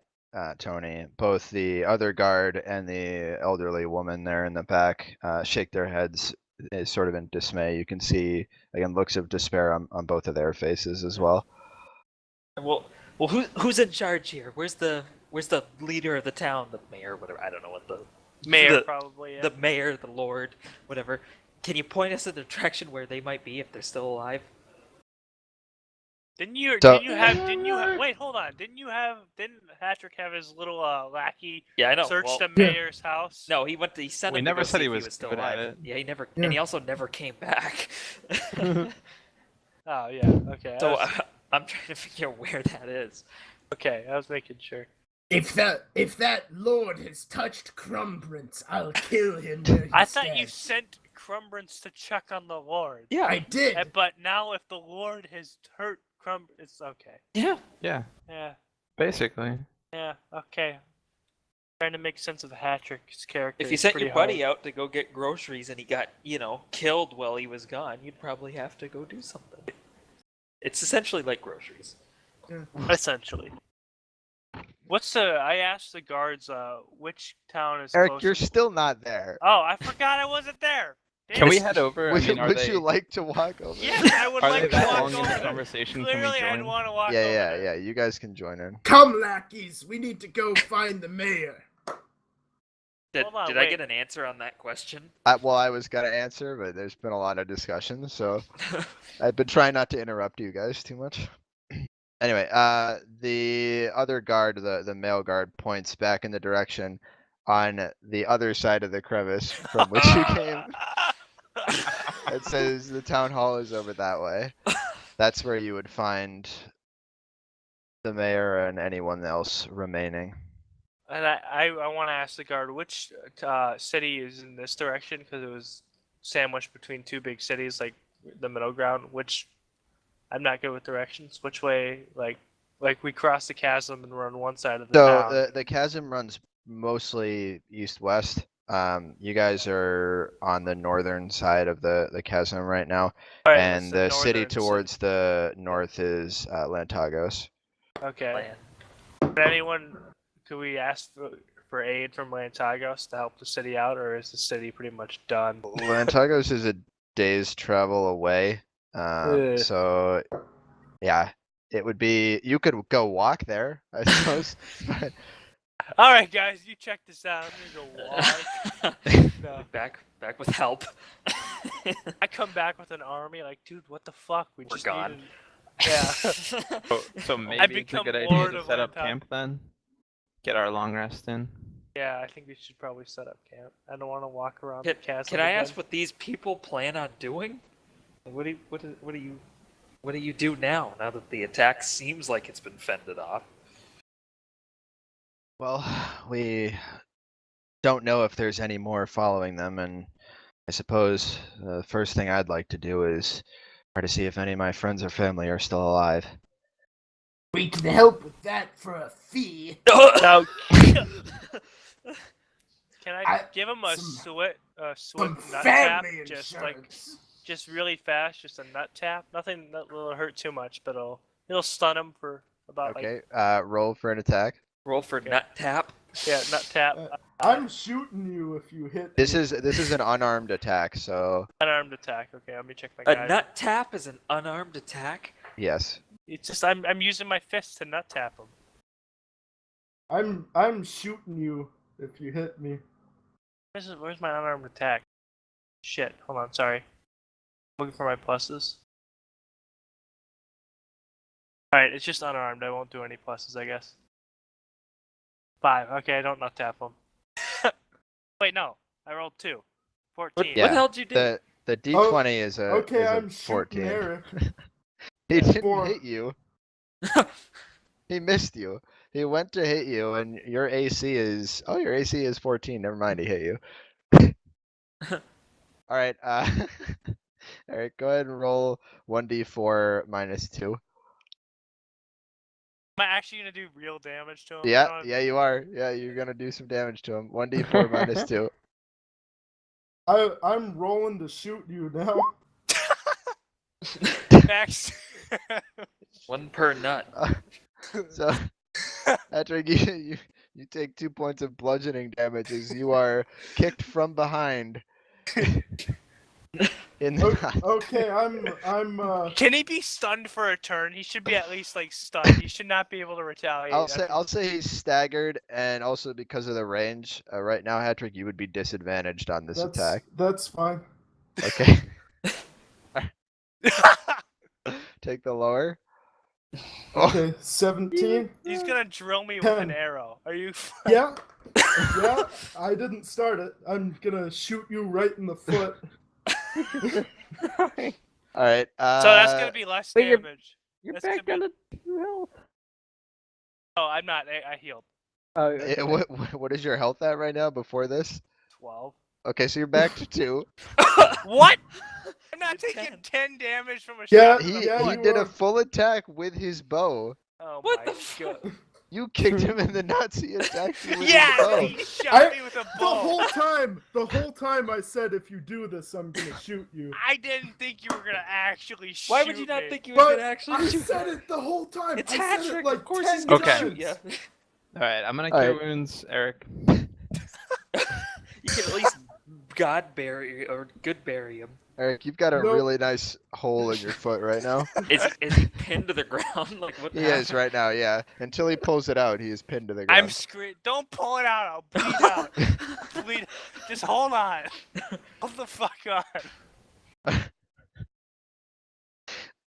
Tony, both the other guard and the elderly woman there in the back shake their heads, sort of in dismay. You can see again looks of despair on both of their faces as well. Well, who's in charge here? Where's the leader of the town? The mayor, whatever. I don't know what the Mayor the, probably. Yeah. the mayor, the lord, whatever. Can you point us in the direction where they might be if they're still alive? Didn't you? So- Didn't you have? Wait, hold on. Didn't Patrick have his little lackey Yeah, I know. search well, the mayor's house? No, he went. He sent We him to never go said see he if was was still good at alive. it. Yeah, he never, Yeah. and he also never came back. Oh yeah. Okay. so I was- I'm trying to figure out where that is. okay. I was making sure. If that Lord has touched Crumbrints, I'll kill him where he I thought you stands. sent Crumbrance to check on the Lord. Yeah, I did. But now if the Lord has hurt it's okay. yeah. Yeah, Yeah. basically. Yeah. Okay. Trying to make sense of Patrick's character. If you is sent pretty your buddy hard. out to go get groceries and he got, killed while he was gone, you'd probably have to go do something. It's essentially like groceries. Essentially. What's the? I asked the guards. Which town is Eric, closest? you're still not there. Oh, I forgot I wasn't there. Can we Damn. head over? Would, I mean, are would they, you like to walk over? Yes, I would are like they to that walk long in over the there. conversation? Clearly, Can I'd we want to walk Yeah, over yeah, there. yeah. You guys can join in. Come, lackeys, we need to go find the mayor. Did, Hold on, did I wait. get an answer on that question? Well, I was gonna answer, but there's been a lot of discussion, so I've been trying not to interrupt you guys too much. Anyway, the other guard, the male guard, points back in the direction on the other side of the crevice from which you came. It says the town hall is over that way. That's where you would find the mayor and anyone else remaining. And I want to ask the guard which city is in this direction because it was sandwiched between two big cities, like the middle ground. Which I'm not good with directions. Which way, like we cross the chasm and we're on one side of the town. So the chasm runs mostly east-west. You guys are on the northern side of the chasm right now, All right, and what's the city northern towards the north is Lantagos. Okay. Plan. Could anyone? Could we ask for aid from Lantagos to help the city out, or is the city pretty much done? Lantagos is a day's travel away. Ugh. So yeah, it would be. You could go walk there, I suppose. But All right, guys, you check this out. I'm gonna go walk. No. back with help. I come back with an army, like, dude, what the fuck? We're just gone. needed- Yeah. So maybe it's a become good idea Lord to of set up Lantown. camp then. Get our long rest in. Yeah, I think we should probably set up camp. I don't want to walk around Can, the castle. can I again. ask what these people plan on doing? Like, what do you do now? Now that the attack seems like it's been fended off. Well, we don't know if there's any more following them, and I suppose the first thing I'd like to do is try to see if any of my friends or family are still alive. We can help with that for a fee. No. Can I I- give him a some- swift Some nut tap? family Just really fast, just a nut tap. Nothing that will hurt too much, but it'll stun him for about Okay, roll for an attack. Roll for nut tap. nut tap. I'm shooting you if you hit This me. is an unarmed attack, so Unarmed attack. Okay, let me check my A guide. nut tap is an unarmed attack. yes. It's just I'm using my fist to nut tap him. I'm shooting you if you hit me. Where's my unarmed attack? Shit. Hold on. Sorry. Looking for my pluses. All right, it's just unarmed. I won't do any pluses, I guess. 5. Okay, I don't nut tap him. Wait, no. I rolled 2. 14. Yeah, What the hell did you do? The D20 is a Okay, is a I'm 14. shooting Eric. He didn't 4. hit you. He missed you. He went to hit you, and your AC is 14. Never mind, he hit you. All right, all right. Go ahead and roll 1d4 minus 2. Am I actually gonna do real damage to him? I Yeah, don't- yeah, you are. Yeah, you're gonna do some damage to him. 1d4 minus 2. I'm rolling to shoot you now. Max. One per nut. So, Patrick, you take 2 points of bludgeoning damage as you are kicked from behind. In the nuts. Okay, I'm Can he be stunned for a turn? He should be at least like stunned. He should not be able to retaliate. I'll say he's staggered, and also because of the range. Right now, Patrick, you would be disadvantaged on this attack. That's fine. Okay. Take the lower. Oh, Okay, 17. He's gonna drill me with an 10. arrow. Are you? Yeah. Yeah, I didn't start it. I'm gonna shoot you right in the foot. all right. So that's gonna be less But you're- damage. You're That's back gonna down to 2 health. Oh, I'm not. I healed. Oh, Eh, what is your health at right now before this? 12. Okay, so you're back to 2. What? I'm not You're taking 10 10. damage from a Yeah, shot. in the He yeah, foot. you did a are. full attack with his bow. Oh What my the god. You kicked him in the nuts. He attacked you with his Yeah, bow. he shot I- me with a The bow. whole time I said if you do this, I'm gonna shoot you. I didn't think you were gonna actually shoot Why would you not me. think you were But gonna actually I shoot said him? it the whole time. It's I said Patrick. it like Of course 10 he's gonna Okay. shoot times. you. All right, I'm gonna All cure right. wounds, Eric. You can at least God bury or good bury him. Eric, you've got a Nope. really nice hole in your foot right now. Is he pinned to the ground? Like what? He is happened? right now, yeah. Until he pulls it out, he is pinned to the ground. I'm screaming. Don't pull it out. I'll bleed out. Bleed. Just hold on. Hold the fuck on. God,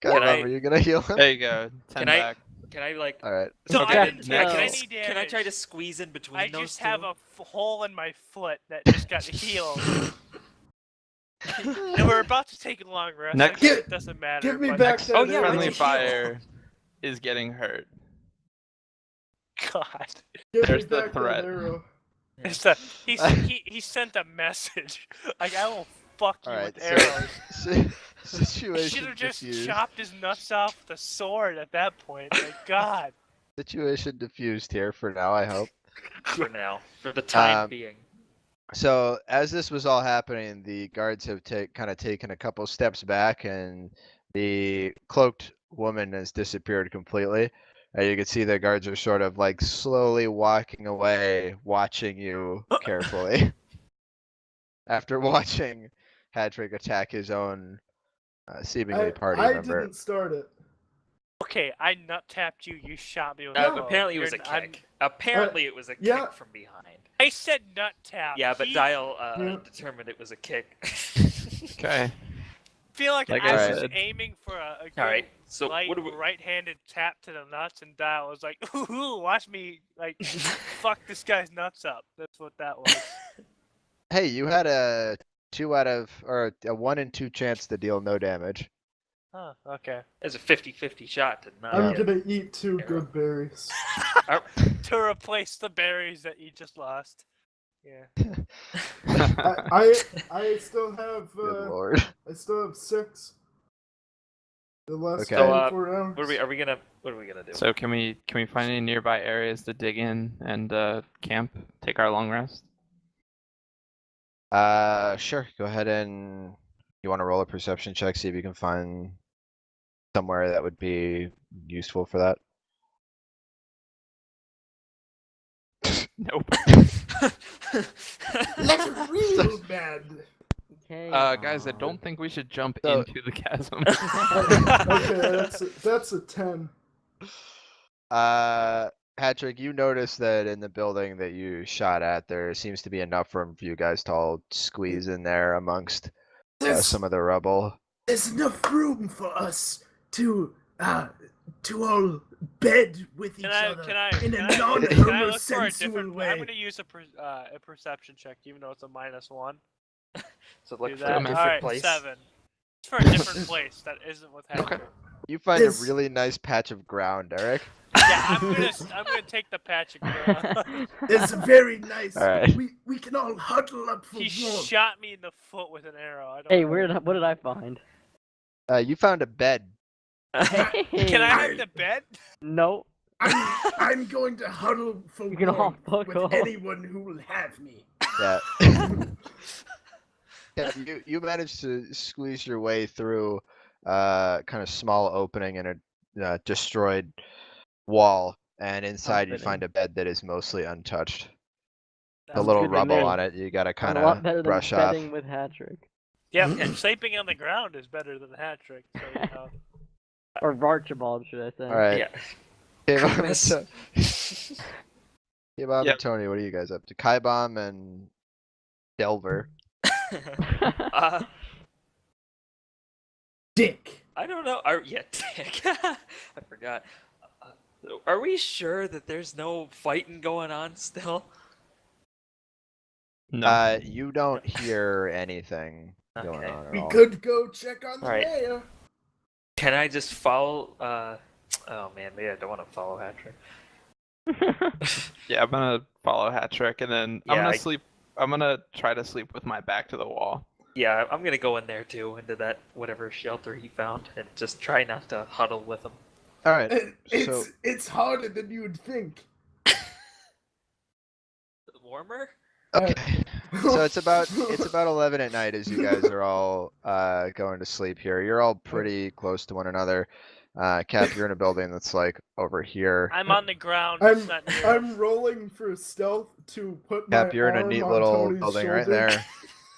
Can I- Rob, are you gonna heal him? There you go. 10 Can I- back. Can I like? All right. So Okay, I didn't take next. any damage. Can I try to squeeze in between I those just two? have a hole in my foot that just got healed. And we're about to take a long rest. Next- I guess it doesn't matter. Give me but- back that Oh, yeah, arrow. Friendly heal? fire is getting hurt. God. Give There's me the back threat. that arrow. Yeah. It's a, he sent a message. Like, I will fuck you All right. with arrows. So, I situation should have just diffused. chopped his nuts off with a sword at that point. Like, God. Situation diffused here for now, I hope. For now, for the time Um, being. So as this was all happening, the guards have kind of taken a couple steps back, and the cloaked woman has disappeared completely. You can see the guards are sort of like slowly walking away, watching you carefully. After watching Hadrick attack his own seemingly party I member. didn't start it. Okay, I nut tapped you. You shot me with Yeah. a bow. Apparently it was a You're- I'm- kick. Apparently it was a yeah. kick from behind. I said nut tap. Yeah, but He Dial Yeah. determined it was a kick. Okay. feel like Like I I was said. aiming for a good Alright, so light what do we... right-handed tap to the nuts and dial. I was like, ooh, watch me like fuck this guy's nuts up. That's what that was. Hey, you had a 1 in 2 chance to deal no damage. Huh, okay. It's a 50-50 shot to not I'm get gonna eat 2 arrow. good berries. To replace the berries that you just lost. Yeah. I still have Good lord. I still have 6. The last Okay. So, 24 rounds. What are we gonna do? So can we find any nearby areas to dig in and camp? Take our long rest. Sure. Go ahead and you want to roll a perception check, see if you can find somewhere that would be useful for that. Nope. That's real bad. Okay. Guys, I don't think we should jump So- into the chasm. Okay, that's a 10. Patrick, you notice that in the building that you shot at, there seems to be enough room for you guys to all squeeze in there amongst some of the rubble. There's enough room for us to all bed with each Can I other can I in can a I, can I look for a non-homosexual different? way. I'm gonna use a perception check, even though it's a -1. So Do look for that. a I'm different Alright, place. 7. It's for a different place that isn't with Hatcher. You find This- a really nice patch of ground, Eric. Yeah, I'm gonna take the patch of ground. It's very nice. All right. We can all huddle up for He warmth. shot me in the foot with an arrow. I don't Hey, know. what did I find? You found a bed. Hey. Can I have the bed? No. I'm going to huddle for You can all warmth fuck with off. anyone who will have me. Yeah. Yeah, you managed to squeeze your way through kind of small opening in a destroyed wall, and inside you find a bed that is mostly untouched. That's A little good to rubble me. on it. You gotta I'm kind a lot of better than brush off. betting with Hattrick. Yeah, sleeping on the ground is better than Hattrick. So, you know. Or Archibald, should I say. All right. Yeah. K-Bomb and Miss. K-Bomb Yep. and Tony, what are you guys up to? Kai-Bomb and Delver. Dick. I don't know. Yeah, Dick. I forgot. Are we sure that there's no fighting going on still? No. You don't hear anything going Okay. on at We all. could go check on the Alright. mayor. Can I just follow? Oh man, maybe I don't want to follow Hatcher. Yeah, I'm gonna follow Hattrick, and then I'm Yeah, gonna I- sleep. I'm gonna try to sleep with my back to the wall. Yeah, I'm gonna go in there too, into that whatever shelter he found, and just try not to huddle with him. All right. It's So it's harder than you would think. Warmer? okay. So it's about 11 at night as you guys are all going to sleep here. You're all pretty close to one another. Cap, you're in a building that's like over here. I'm on the ground. I'm it's not near. I'm rolling for stealth to put my Cap, you're in a arm neat on little Tony's building right shoulder.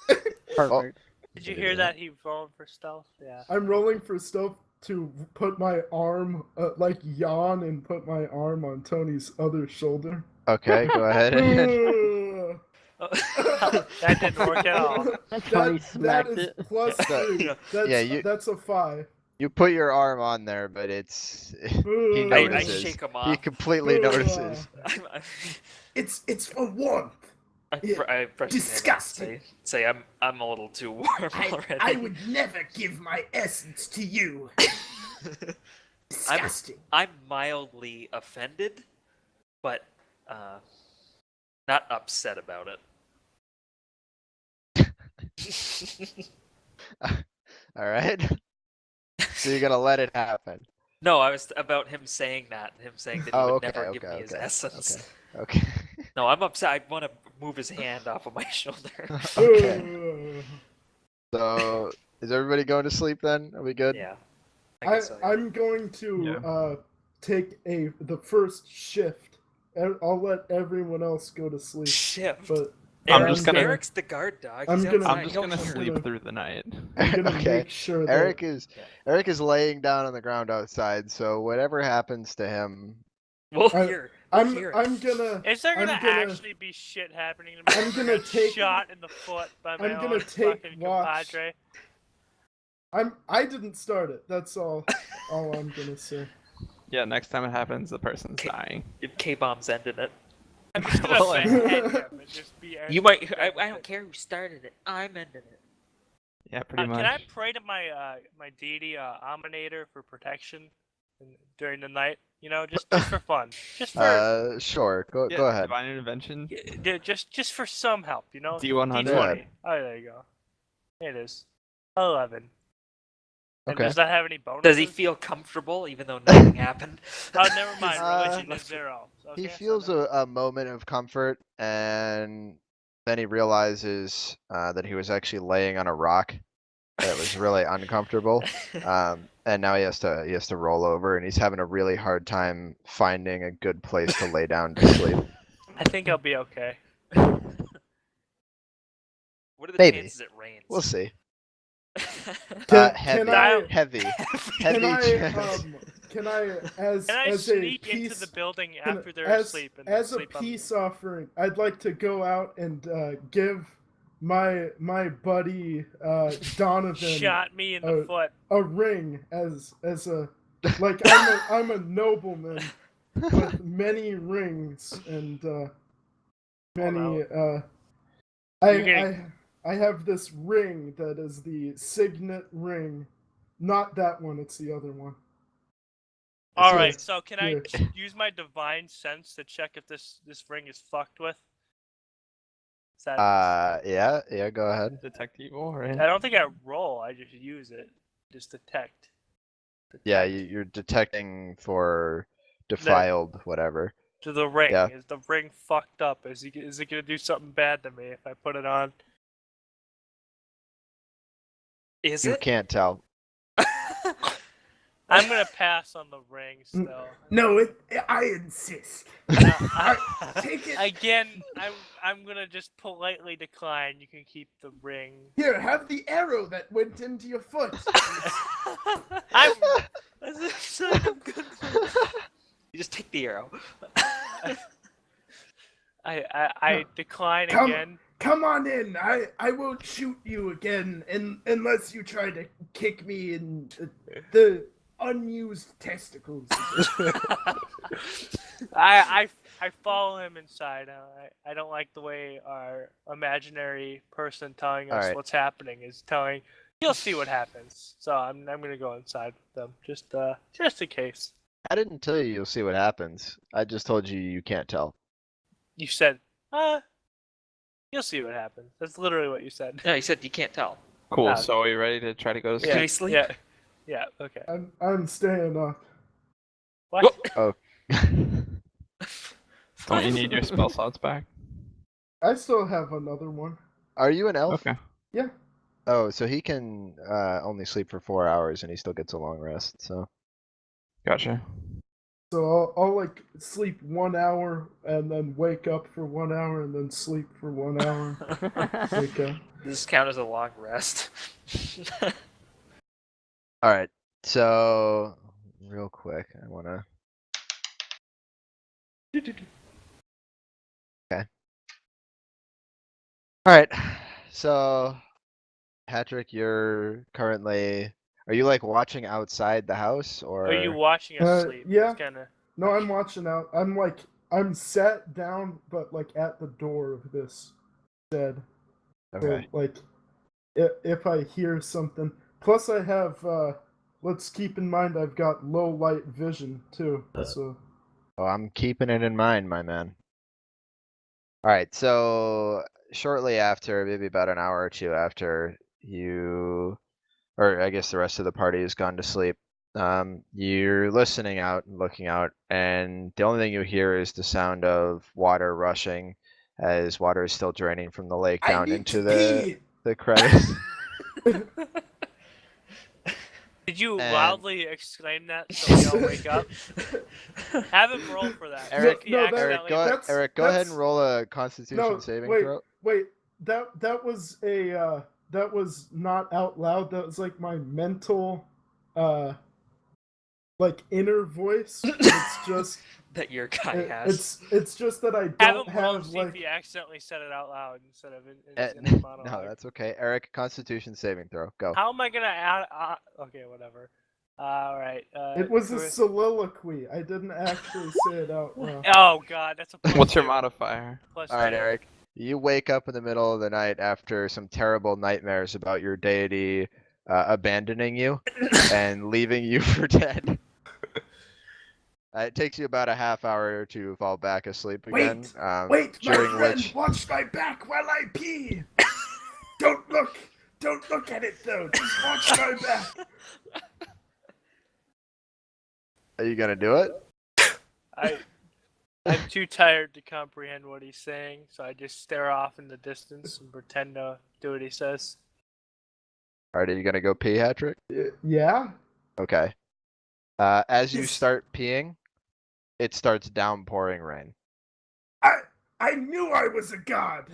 there. Perfect. Did you hear that? He rolling for stealth. Yeah. I'm rolling for stealth to put my arm, like yawn and put my arm on Tony's other shoulder. Okay, go ahead. That didn't work at all. Tony that smacked is it. plus 3. That's, Yeah, you- that's a 5. You put your arm on there, but it's he I I notices. shake him He off. completely notices. It's for warmth. I brush his hand Disgusting. and say I'm a little too warm already. I would never give my essence to you. Disgusting. I'm mildly offended, but not upset about it. All right. So you're gonna let it happen. No, I was about him saying that. Him saying that he Oh, would okay, never give okay, me his okay, essence. Okay. No, I'm upset. I want to move his hand off of my shoulder. Okay. So is everybody going to sleep then? Are we good? Yeah. I guess so, yeah. I'm going to take the first shift. And I'll let everyone else go to sleep. Shift. But I'm just gonna- Eric's the guard dog. I'm He's gonna- I'm outside. just He'll gonna hear it. sleep through the night. I'm gonna Okay. make sure that Eric is laying down on the ground outside, so whatever happens to him, We'll I- hear. I'm hear it. I'm gonna Is there I'm gonna gonna- actually be shit happening to me? I'm gonna take- shot in the foot by my I'm gonna own take fucking watch. compadre. I didn't start it. That's all I'm gonna say. Yeah, next time it happens, the person's dying. If K-bombs ended it. I'm just gonna Well, end him and just be. You might. I don't care who started it. I'm ending it. Yeah, pretty much. Can I pray to my my deity Aminator for protection during the night? You know, just for fun, just for Sure. Go Yeah, go ahead. Divine intervention. just for some help. You know, D100. D20. Oh, there you go. It is 11. And Okay. does that have any bonuses? Does he feel comfortable even though nothing happened? Oh, never mind. Religion is 0. He Okay, so feels never- a moment of comfort, and then he realizes that he was actually laying on a rock. That was really uncomfortable. And now he has to roll over, and he's having a really hard time finding a good place to lay down to sleep. I think I'll be okay. What are the Maybe. chances it rains? We'll see. Can Heavy, I heavy, can heavy I chance. can I as Can I as a sneak peace into the building can- after they're as, asleep and as a sleep on peace offering? I'd like to go out and give my buddy Donovan Shot me in the foot. a ring as a like I'm a nobleman with many rings and many I have this ring that is the signet ring. Not that one, it's the other one. All Yes, right, so can I yes. use my divine sense to check if this ring is fucked with? Is that, Yeah, go ahead. Detect evil, right? I don't think I roll. I just use it. Just detect. Yeah, you're detecting for defiled whatever. To the ring. Yeah. Is the ring fucked up? Is it gonna do something bad to me if I put it on? Is You it? can't tell. I'm gonna pass on the ring still. No, I insist. Take it. Again, I'm gonna just politely decline. You can keep the ring. Here, have the arrow that went into your foot. I'm You just take the arrow. I decline Come. again. Come on in. I won't shoot you again unless you try to kick me in the unused testicles. I follow him inside. I don't like the way our imaginary person telling us Alright. what's happening is telling. You'll see what happens. So I'm gonna go inside with them just in case. I didn't tell you you'll see what happens. I just told you you can't tell. You said, you'll see what happens. That's literally what you said. No, you said you can't tell. Cool. Yeah. So are you ready to try to go to Can sleep? we sleep? Yeah. Okay. I'm staying up. What? Don't you need your spell slots back? I still have another one. Are you an elf? Okay. Yeah. Oh, so he can only sleep for 4 hours and he still gets a long rest, so. Gotcha. So I'll like sleep 1 hour and then wake up for 1 hour and then sleep for 1 hour. Wake up. Does this count as a long rest? Alright, so real quick, I wanna. Okay. Alright, so Patrick, you're currently. Are you like watching outside the house or? Are you watching us sleep? yeah. It's kinda... No, I'm watching out. I'm sat down, but like at the door of this bed. Okay. So, like, if I hear something. Plus, I have. Let's keep in mind I've got low light vision too. So. Oh, I'm keeping it in mind, my man. Alright, so shortly after, maybe about an hour or two after you, or I guess the rest of the party has gone to sleep, you're listening out and looking out, and the only thing you hear is the sound of water rushing as water is still draining from the lake down into the crevice. Did you And- loudly exclaim that so we all wake up? Have him roll for that. Eric, If he No, that- accidentally- Eric, go ahead and that's- roll a Constitution saving throw. Wait. That was a that was not out loud. That was like my mental, like inner voice. It's just that your guy It- has. it's just that I Have don't him roll have to see if like. he accidentally said it out loud instead of in Eh, his no, monologue. that's okay. Eric, Constitution saving throw. Go. How am I gonna add? Okay, whatever. All right. It was a Chris- soliloquy. I didn't actually say it out loud. Oh God, that's a. Plus What's your 2. modifier? Plus All right, 2. Eric. You wake up in the middle of the night after some terrible nightmares about your deity abandoning you and leaving you for dead. It takes you about a half hour to fall back asleep again. Wait, my during friend, which watch my back while I pee. Don't look at it though. Just watch my back. are you gonna do it? I'm too tired to comprehend what he's saying, so I just stare off in the distance and pretend to do what he says. All right, are you gonna go pee, Patrick? Yeah. Okay. As you Yes. start peeing, it starts downpouring rain. I knew I was a god.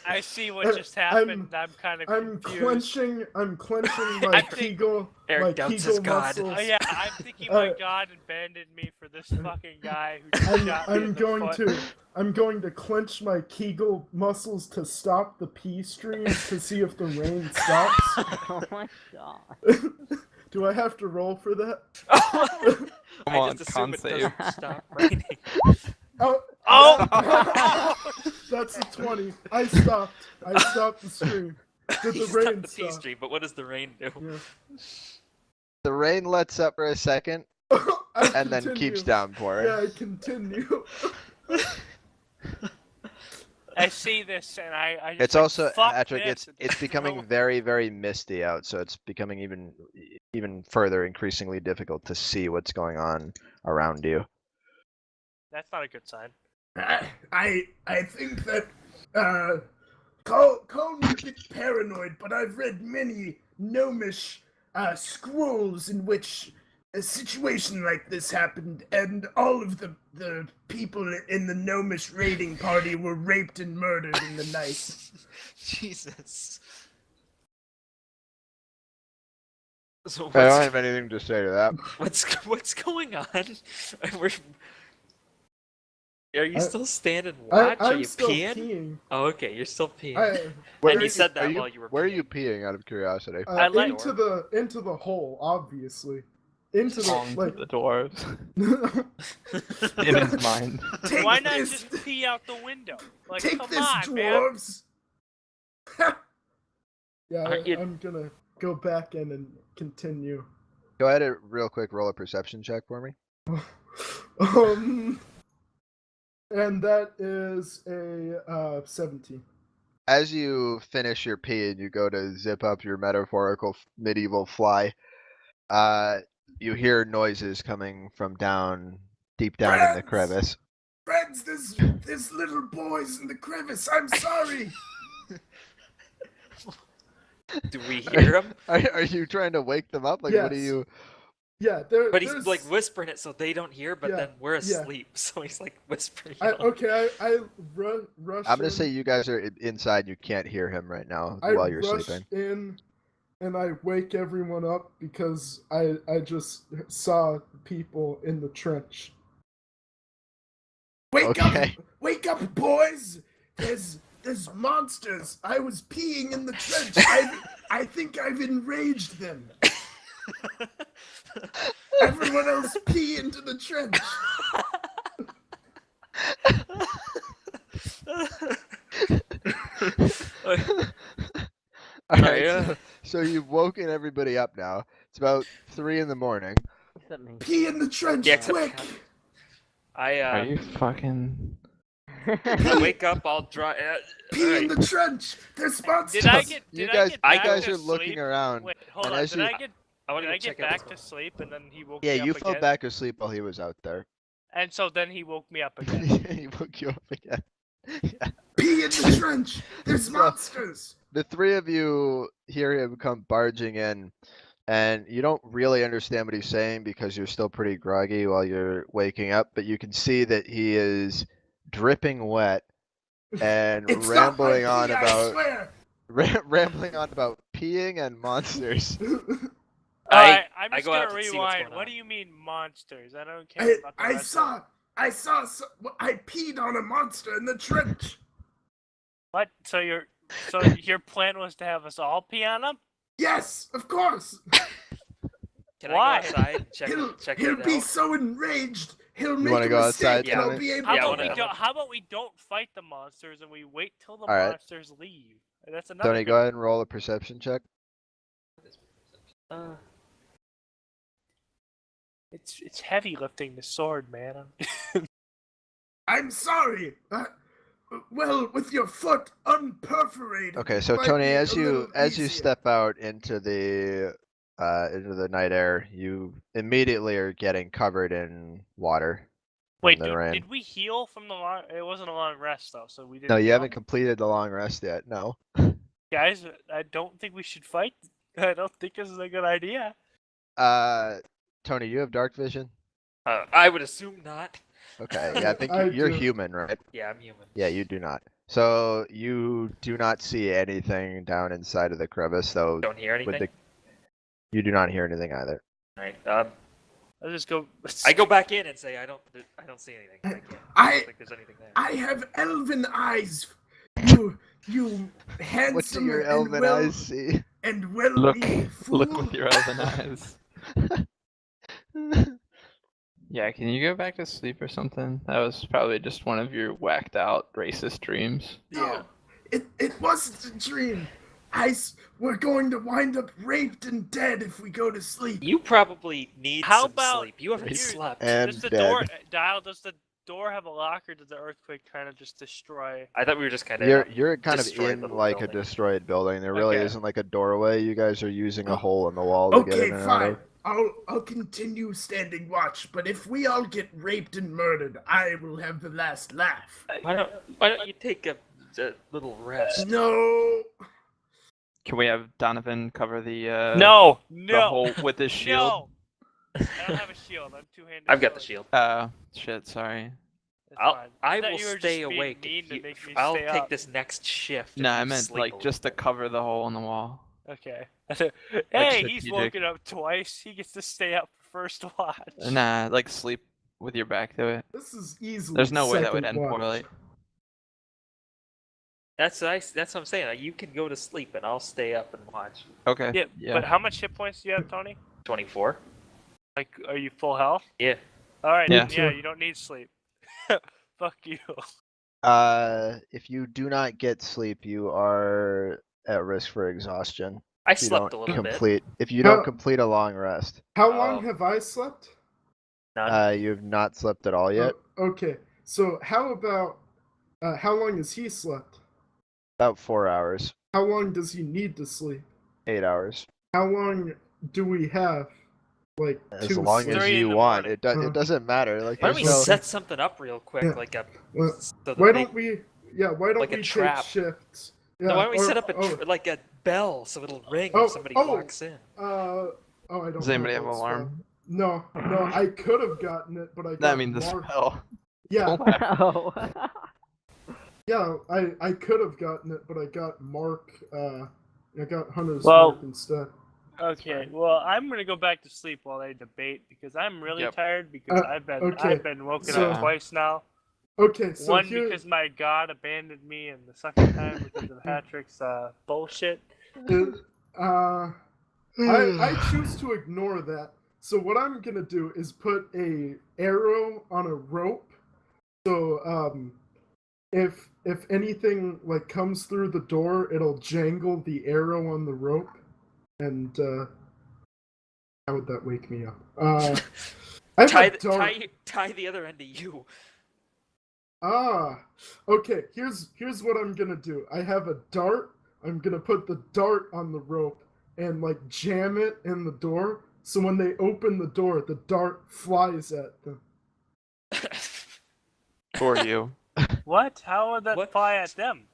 I see what just happened. I'm kind of I'm confused. I'm clenching my I think Kegel, Eric my doubts Kegel his god. muscles. Oh yeah, I'm thinking my God abandoned me for this fucking guy who just shot me in I'm the going foot. I'm going to clench my Kegel muscles to stop the pee stream to see if the rain stops. Oh my god. Do I have to roll for that? Come I on, just assume con it save. doesn't stop raining. Oh, Oh! that's a 20. I stopped the stream. Did You the rain stopped the pee stop? stream, but what does the rain do? Yeah. The rain lets up for a second I and then continue. keeps downpouring. Yeah, I continue. I see this and I just It's like, also, fuck Patrick, this. it's becoming very, very misty out, so it's becoming even further increasingly difficult to see what's going on around you. That's not a good sign. I think that call me a bit paranoid, but I've read many gnomish scrolls in which a situation like this happened, and all of the people in the gnomish raiding party were raped and murdered in the night. Jesus. So I don't have anything to say to that. what's going on? We're- Are you I- still standing watch? Are I'm you still peeing? peeing. Oh, okay, you're still peeing. Where And are you said that are you, while you were Where are peeing. you peeing, out of curiosity? I let- Into the hole, obviously. Into the Onto like. the dwarves. In his mind. Take Why not this, just pee out the window? Like, take come this, on, man. dwarves. Yeah, Aren't you- I'm gonna go back in and continue. Go ahead and real quick roll a perception check for me. And that is a 17. As you finish your pee and you go to zip up your metaphorical medieval fly, you hear noises coming from deep down in the Friends! crevice. Friends, this little boy's in the crevice. I'm sorry. Do we hear him? Are you trying to wake them up? Like, what do Yes. you? Yeah, But he's there's, like whispering it so they don't hear, but Yeah, then we're yeah. asleep, so he's like whispering. I, it. okay, I rush. I'm gonna in, say you guys are inside. You can't hear him right now I while you're rush sleeping. in, and I wake everyone up because I just saw people in the trench. Okay. Wake up, boys! There's monsters. I was peeing in the trench. I think I've enraged them. Everyone else pee into the trench. All right. yeah. So you've woken everybody up now. It's about 3 in the morning. Except me. Pee in the trench, Yeah, except quick! I Are you fucking? wake up. I'll draw. Pee in the trench. There's monsters. Did I get? You Did guys, I you get back guys to are looking sleep? around. Wait, hold and on. as Did you- I get? I want Did to I get check out back what's to sleep and then he woke Yeah, me up you fell again? back asleep while he was out there. And so then he woke me up again. He woke you up again. Yeah. Pee in the trench. There's monsters. The three of you hear him come barging in, and you don't really understand what he's saying because you're still pretty groggy while you're waking up, but you can see that he is dripping wet and It's rambling not my on pee, I about swear. rambling on about peeing and monsters. Alright, I'm I just go out gonna to see what's rewind. going What on. do you mean monsters? I don't care about the I rest of it. saw, I peed on a monster in the trench. What? So your plan was to have us all pee on him? Yes, of course. Can Why? I go outside and check He'll that be out? so enraged. He'll You make wanna a go mistake, outside, and I'll Tony? be able How Yeah, I about wanna- how about we don't fight the monsters and we wait till the Alright. monsters leave? That's another Tony, good... go ahead and roll a perception check. It's heavy lifting the sword, man. I'm sorry. Well, with your foot unperforated. Okay, it so might Tony, be a as you little easier. step out into the night air, you immediately are getting covered in water from Wait, the rain. did we heal from the long? It wasn't a long rest though, so we didn't. No, you heal? haven't completed the long rest yet. No. Guys, I don't think we should fight. I don't think this is a good idea. Tony, you have dark vision. I would assume not. Okay, yeah, I think I you're do. human, right? Yeah, I'm human. Yeah, you do not. So you do not see anything down inside of the crevice, though. Don't hear With anything. you do not hear anything either. Right. I'll just go. I go back in and say I don't see anything. I don't think there's anything there. I have elven eyes. You handsome What do your and elven well eyes see? and well Look fool. with your elven eyes. Yeah, can you go back to sleep or something? That was probably just one of your whacked out racist dreams. No, it wasn't a dream. We're going to wind up raped and dead if we go to sleep. You probably need How some about- sleep. You haven't Here- slept. And Does the dead. door does the door have a lock, or does the earthquake kind of just destroy? I thought we were just kind of. You're kind of destroyed in little like a building. destroyed building. There really Okay. isn't like a doorway. You guys are using a hole in the wall to get Okay, in and out fine. of. I'll continue standing watch, but if we all get raped and murdered, I will have the last laugh. Why don't you take a little rest? No. Can we have Donovan cover the No, the hole with his shield? No. I don't have a shield. I'm two-handed. I've got the sword. shield. Shit, sorry. It's I fine. thought will you were stay just being awake. mean if to you- make me I'll stay take up. this next shift. if No, I you meant sleep a like just to little bit. cover the hole in the wall. Okay. Hey, he's strategic. woken up twice. He gets to stay up for first watch. Nah, like sleep with your back to it. This is easily. There's no way that would second end watch. poorly. That's what I'm saying. Like, you can go to sleep and I'll stay up and watch. Okay. Yeah, Yeah. but how much hit points do you have, Tony? 24. Like, are you full health? Yeah. All right. Yeah. Then, yeah, you don't need sleep. Fuck you. If you do not get sleep, you are at risk for exhaustion. I If you slept a don't little bit. complete, if you How- don't complete a long rest, How long Oh. have I slept? None. you have not slept at all yet. Okay, so how about how long has he slept? About 4 hours, How long does he need to sleep? 8 hours, How long do we have? Like as two long sleep- as 3 in you the want. morning. It doesn't matter. Like Why don't we there's no. set something up real quick, Yeah. like a Well, so that Why they- don't we? Yeah, why don't like a we trap. take shifts? Yeah, No, why don't we or- set up like a bell so it'll ring if somebody walks in? I don't. Does anybody know have an that alarm? spell. No, I could have gotten it, but I got No, I mean the Mark. spell. Yeah, Oh. yeah, I could have gotten it, but I got Mark. I got Hunter's Well- Mark instead. Okay. Well, I'm gonna go back to sleep while they debate because I'm really Yep. tired because okay, I've been woken so- up twice now. Okay, so One here, because my god abandoned me, and the second time because of Patrick's bullshit. I choose to ignore that. So what I'm gonna do is put a arrow on a rope. So if anything like comes through the door, it'll jangle the arrow on the rope. And how would that wake me up? I have Tie, a dart. tie the other end to you. Okay. Here's what I'm gonna do. I have a dart. I'm gonna put the dart on the rope and like jam it in the door. So when they open the door, the dart flies at them. For you. What? How would that What? fly at them?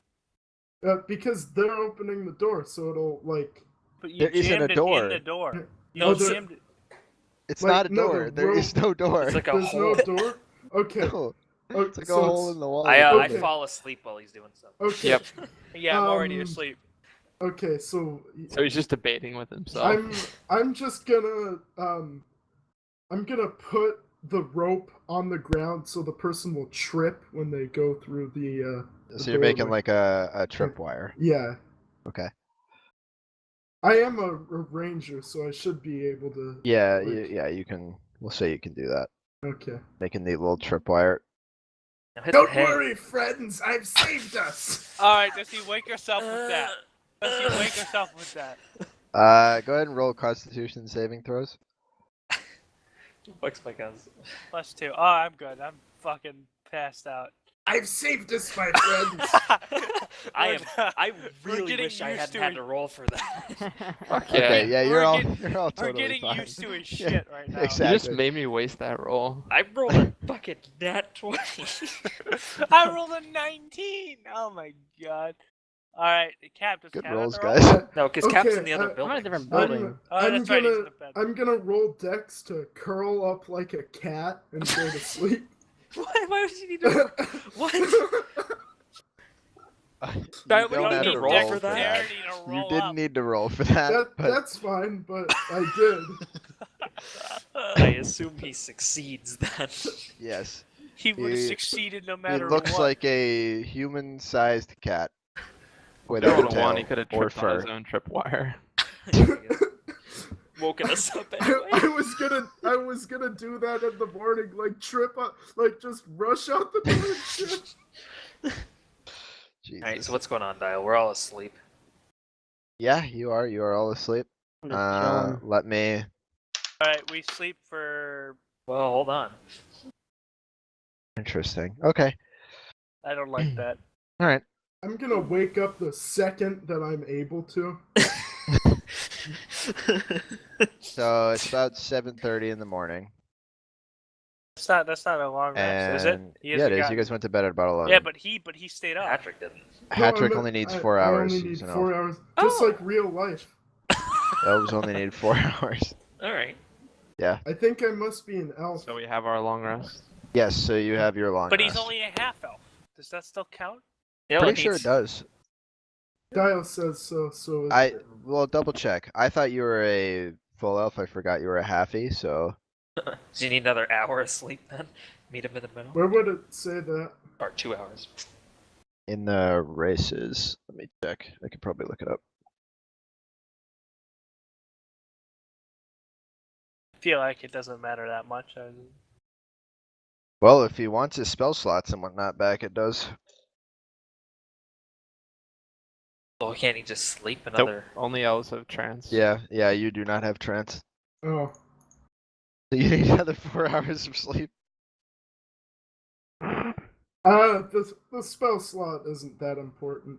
Because they're opening the door, so it'll like. But you There isn't jammed a it in door. the door. No, Oh, You there- jammed it. It's Like, not a no, door. the There is no door. It's like a There's hole. no door. Okay. No, Oh, it's like a so hole it's- in the wall. I Okay. fall asleep while he's doing something. Okay. Yep. Yeah, I'm already Um, asleep. Okay, so So he's just debating with himself. I'm just gonna I'm gonna put the rope on the ground so the person will trip when they go through the So you're making doorway. like a tripwire. Yeah. Okay. I am a ranger, so I should be able to. Yeah, like- yeah, you can. We'll say you can do that. Okay. Make a neat little tripwire. Now hit Don't the hay. worry, friends. I've saved us. All right, does he wake yourself with that? Does he wake yourself with that? Go ahead and roll Constitution saving throws. Flex my guns. +2. Oh, I'm good. I'm fucking passed out. I've saved us, my friends. I We're really getting wish I used hadn't to had it. to roll for that. Fuck yeah. Okay, yeah, We're you're all getting- you're all We're totally getting fine. used to his Yeah, shit right now. exactly. You just made me waste that roll. I rolled a fucking nat 20. I rolled a 19. Oh my god. All right, Cap. Does Good Cap rolls, have to roll? guys. No, because Cap's Okay, in the other I'm I'm in building. a different I'm, building. Oh, I'm that's right, he's in gonna the bed. I'm gonna roll Dex to curl up like a cat and go to sleep. Why would you need to? What? You That would don't need have to to roll roll for for that. that. Dexterity to You roll didn't up. need to roll for that, but That's fine, but I did. I assume he succeeds then. yes, He would have He- succeeded no he matter looks what. like a human-sized cat If without he a would have won, he tail could have or tripped on his fur. own tripwire. Woken us up I anyway. was gonna do that in the morning, like trip up, like just rush out the door and shit. Jesus. Alright, so what's going on, Dial? We're all asleep. Yeah, you are. You are all asleep. I'm just chilling. Let me. All right, we sleep for. Well, hold on. Interesting. Okay. I don't like that. All right. I'm gonna wake up the second that I'm able to. So it's about 7:30 in the morning, That's not a long rest, is it? and He yeah, it hasn't is. got- You guys went to bed at about 11. Yeah, but he stayed up. Patrick didn't. Patrick No, only needs I- 4 I hours. only He's need an 4 elf. hours, just Oh. like real life. Elves only need 4 hours. Alright. I think I must be an elf. So we have our long rest. Yes, so you have your long But rest. he's only a half elf. Does that still count? Yeah, Pretty sure it does. Dial says so. So Well, double check. I thought you were a full elf. I forgot you were a halfie. So Do you need another hour of sleep then? Meet him in the middle? where would it say that? Or 2 hours. in the races, let me check. I could probably look it up. I feel like it doesn't matter that much. Well, if he wants his spell slots and whatnot back, it does. Well, can't he just sleep Nope, another? only elves have trance. Yeah, you do not have trance. Oh, So you need another 4 hours of sleep. the spell slot isn't that important.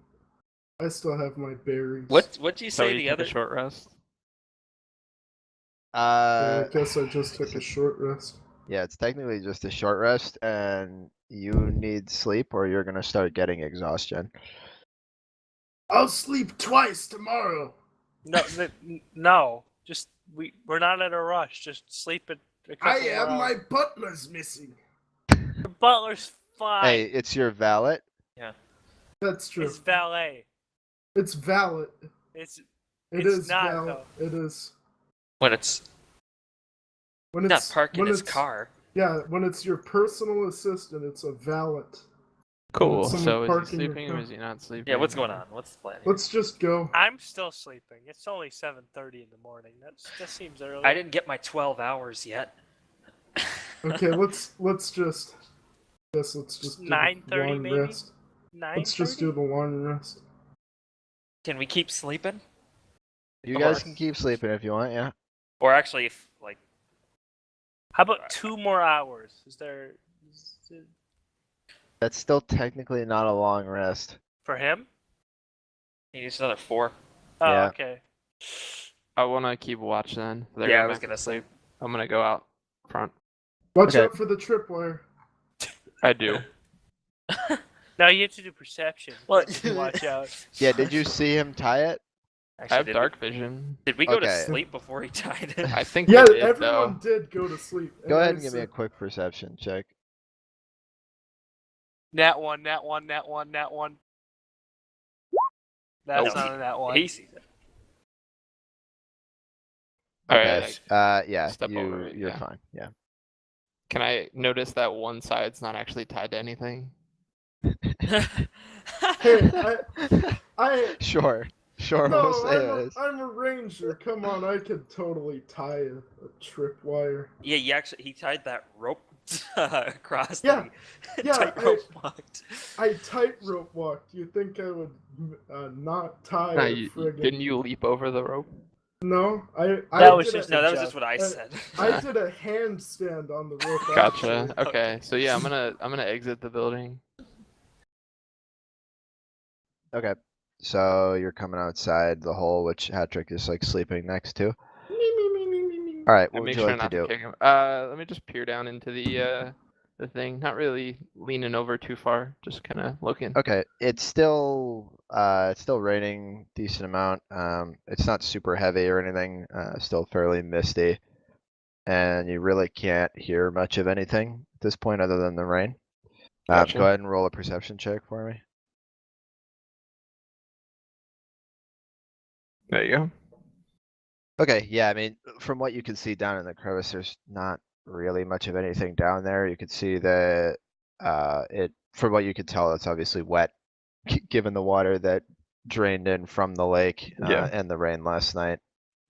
I still have my berries. What'd you So say you the took other? a short rest. I guess I just took a short rest. Yeah, it's technically just a short rest, and you need sleep, or you're gonna start getting exhaustion. I'll sleep twice tomorrow. No. Just we're not in a rush. Just sleep at. A couple I more am. My hours. butler's missing. The butler's fine. Hey, it's your valet. That's true. It's valet. It's valid. It's It It's is not, valid. though. It is. When it's When not it's parking when his it's- car. Yeah, when it's your personal assistant, it's a valet. Cool. someone So is he parking your sleeping or car. is he not sleeping? Yeah, what's going on? What's the plan? Let's just go. I'm still sleeping. It's only 7:30 in the morning. That seems early. I didn't get my 12 hours yet. Okay, let's just. Yes, let's just do the 9:30 long maybe? rest. 9:30? Let's just do the long rest. Can we keep sleeping? You Or- guys can keep sleeping if you want, yeah. Or actually, if like, How about 2 more hours? Is there That's still technically not a long rest. for him? he needs another 4. Oh, Yeah. okay. I want to keep watch then. They're Yeah, going I was back to gonna say. sleep. I'm gonna go out front. Watch Okay. out for the tripwire. I do. Now you have to do perception. What? to watch out. Yeah, did you see him tie it? I have did dark vision. Did we go to Okay. sleep before he died him? I think Yeah, we did, everyone though. did go to sleep. Go and ahead I and give me a said- quick perception check. Nat 1, nat 1, nat 1, nat 1. That's No, not in that one. He sees it. Alright, Okay. Yeah. step over it, You're yeah. fine. Yeah. can I notice that one side's not actually tied to anything? Hey, I Sure. Sure. no, We'll say it is. I'm a ranger. Come on, I could totally tie a tripwire. Yeah, he tied that rope across. Yeah, that he yeah, tightrope walked. I tightrope walked. You think I would not tie a friggin'? Didn't you leap over the rope? No, I That was did just a, No, that was joke. just what I said. I did a handstand on the rope. Gotcha. actually. Okay, so yeah, I'm gonna exit the building. Okay. So you're coming outside the hole, which Hatrick is like sleeping next to. All right. And What would make you sure like to not to do? kick him. Let me just peer down into the thing. Not really leaning over too far, just kind of looking. Okay. It's still raining decent amount. It's not super heavy or anything. Still fairly misty, and you really can't hear much of anything at this point other than the rain. Gotcha. Go ahead and roll a perception check for me. There you go. Okay, yeah, I mean, from what you can see down in the crevice, there's not really much of anything down there. You can see that, from what you can tell, it's obviously wet, given the water that drained in from the lake, Yeah. and the rain last night.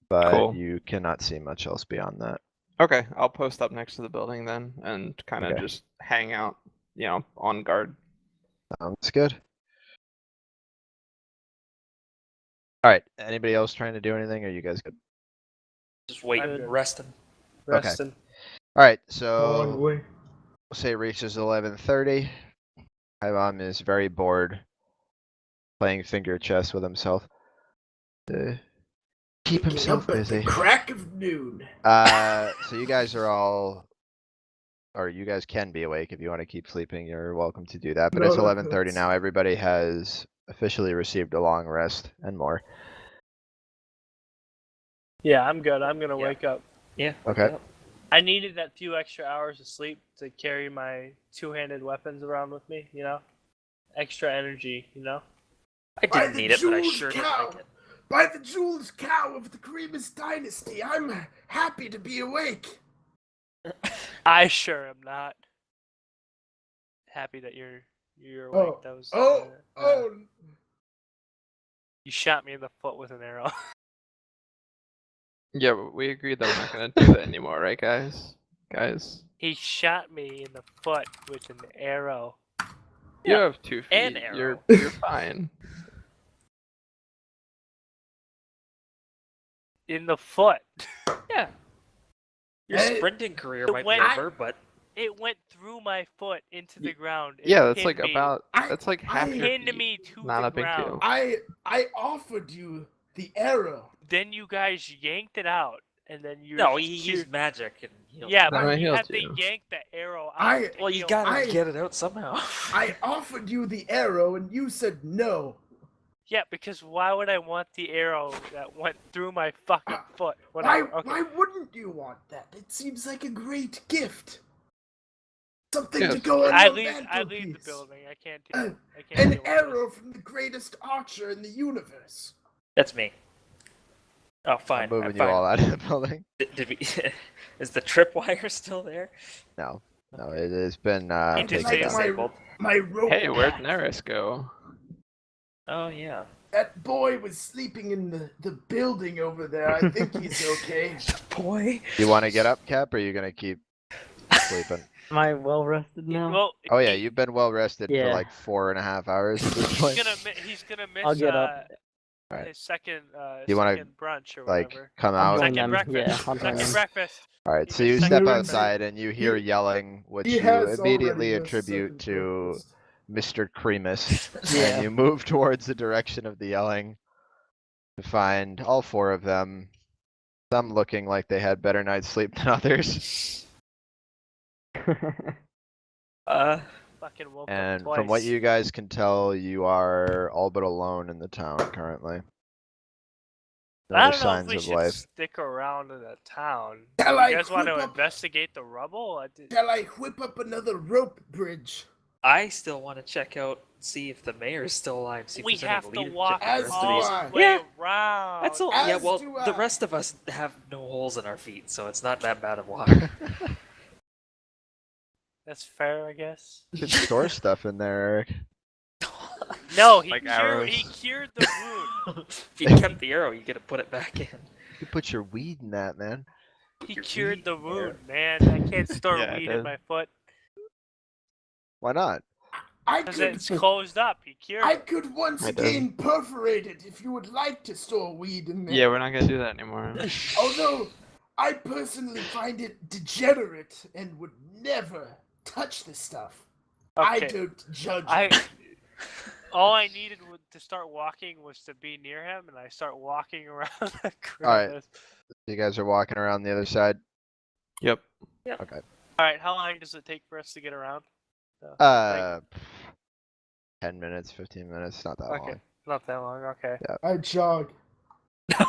But Cool. you cannot see much else beyond that. Okay, I'll post up next to the building then and kind of Okay. just hang out, on guard. Sounds good. All right, anybody else trying to do anything? Or are you guys good? Just waiting, I'm good. resting. Resting. All right, so Knowingly. we'll say it reaches 11:30. Hivam is very bored, playing finger chess with himself. Keep Waking himself up at the busy. crack of noon. So you guys are all, or you guys can be awake if you want to keep sleeping. You're welcome to do that. But No, it's no, 11:30 that's- now. Everybody has officially received a long rest and more. Yeah, I'm good. I'm gonna Yeah. wake up. Yeah. Okay. yep. I needed that few extra hours of sleep to carry my two-handed weapons around with me. Extra energy. I By didn't the need it, but I Jules sure did cow. like it. By the Jules cow of the Grievous dynasty, I'm happy to be awake. I sure am not happy that you're awake. Oh, That was. oh, You shot me in the foot with an arrow. Yeah, but we agreed that we're not gonna do that anymore, right, guys? Guys, He shot me in the foot with an arrow. you Yeah, have 2 feet. an You're arrow. you're fine. In the foot. Yeah. Your Hey, sprinting career the might way- be over, but It went through my foot into the ground. It Yeah, that's pinned like me. that's like half your Pinned feet. me to Not the a big ground. deal. I offered you the arrow. Then you guys yanked it out, and then you. no, he used magic and healed Yeah, you. No, I but you healed had to you. yank the arrow out. I- to Well, you heal gotta me. I- get it out somehow. I offered you the arrow, and you said no. Yeah, because why would I want the arrow that went through my fucking foot? Why? Whatever. Okay. Why wouldn't you want that? It seems like a great gift. Something to Yes. go on I your leave the mantelpiece. building. I can't do it. I can't An deal with arrow from the greatest archer in the universe. That's me. Oh, fine. I'm moving you fine. all out of the building. Did we? Is the tripwire still there? No, it has been It taken just like down. my- disabled. My rope. Hey, where'd pack. Neris go? Oh yeah. That boy was sleeping in the building over there. I think he's okay. Boy. You want to get up, Cap, or are you gonna keep sleeping? Am I well rested now? Well, Oh yeah, you've been well rested for Yeah. like 4.5 hours at this point. he's gonna miss I'll get up. Alright. his second You wanna, second brunch or Like, whatever. come I'll out. join Second them. breakfast. Yeah, I'll join Second them. breakfast. Alright, He so missed you second step breakfast. outside and you hear He- yelling, which He you has immediately already missed attribute second to breakfast. Mr. Creamus, Yeah. and you move towards the direction of the yelling to find all 4 of them, some looking like they had better night's sleep than others. Fucking woke And up twice. from what you guys can tell, you are all but alone in the town currently. No I other don't know if signs we of should life. stick around in the town. Shall You I guys want to whip up- investigate the rubble? Shall I whip up another rope bridge? I still want to check out, see if the mayor's still alive. See if We there's any have to leadership walk in the As rest of do all these. I. the way Yeah, around. That's all. Yeah, As well, do the I. rest of us have no holes in our feet, so it's not that bad of walk. That's fair, I guess. You could store stuff in there, Eric. No, he Like cured. arrows. He cured the wound. If you kept the arrow, you gotta put it back in. You could put your weed in that, man. He Your cured feet the there. wound, man. I can't store Yeah, it weed in did. my foot Why not? I because could. it's closed up. He cured I it. could once I did. again perforate it if you would like to store weed in there. Yeah, we're not gonna do that anymore. Although I personally find it degenerate and would never touch this stuff. I Okay. don't judge. All I needed to start walking was to be near him, and I start walking around the Alright. crevice. You guys are walking around the other side. Yep. Okay. All right, how long does it take for us to get around? Uh, 10 minutes, 15 minutes, not that Okay, long. not that long. Okay. I jog.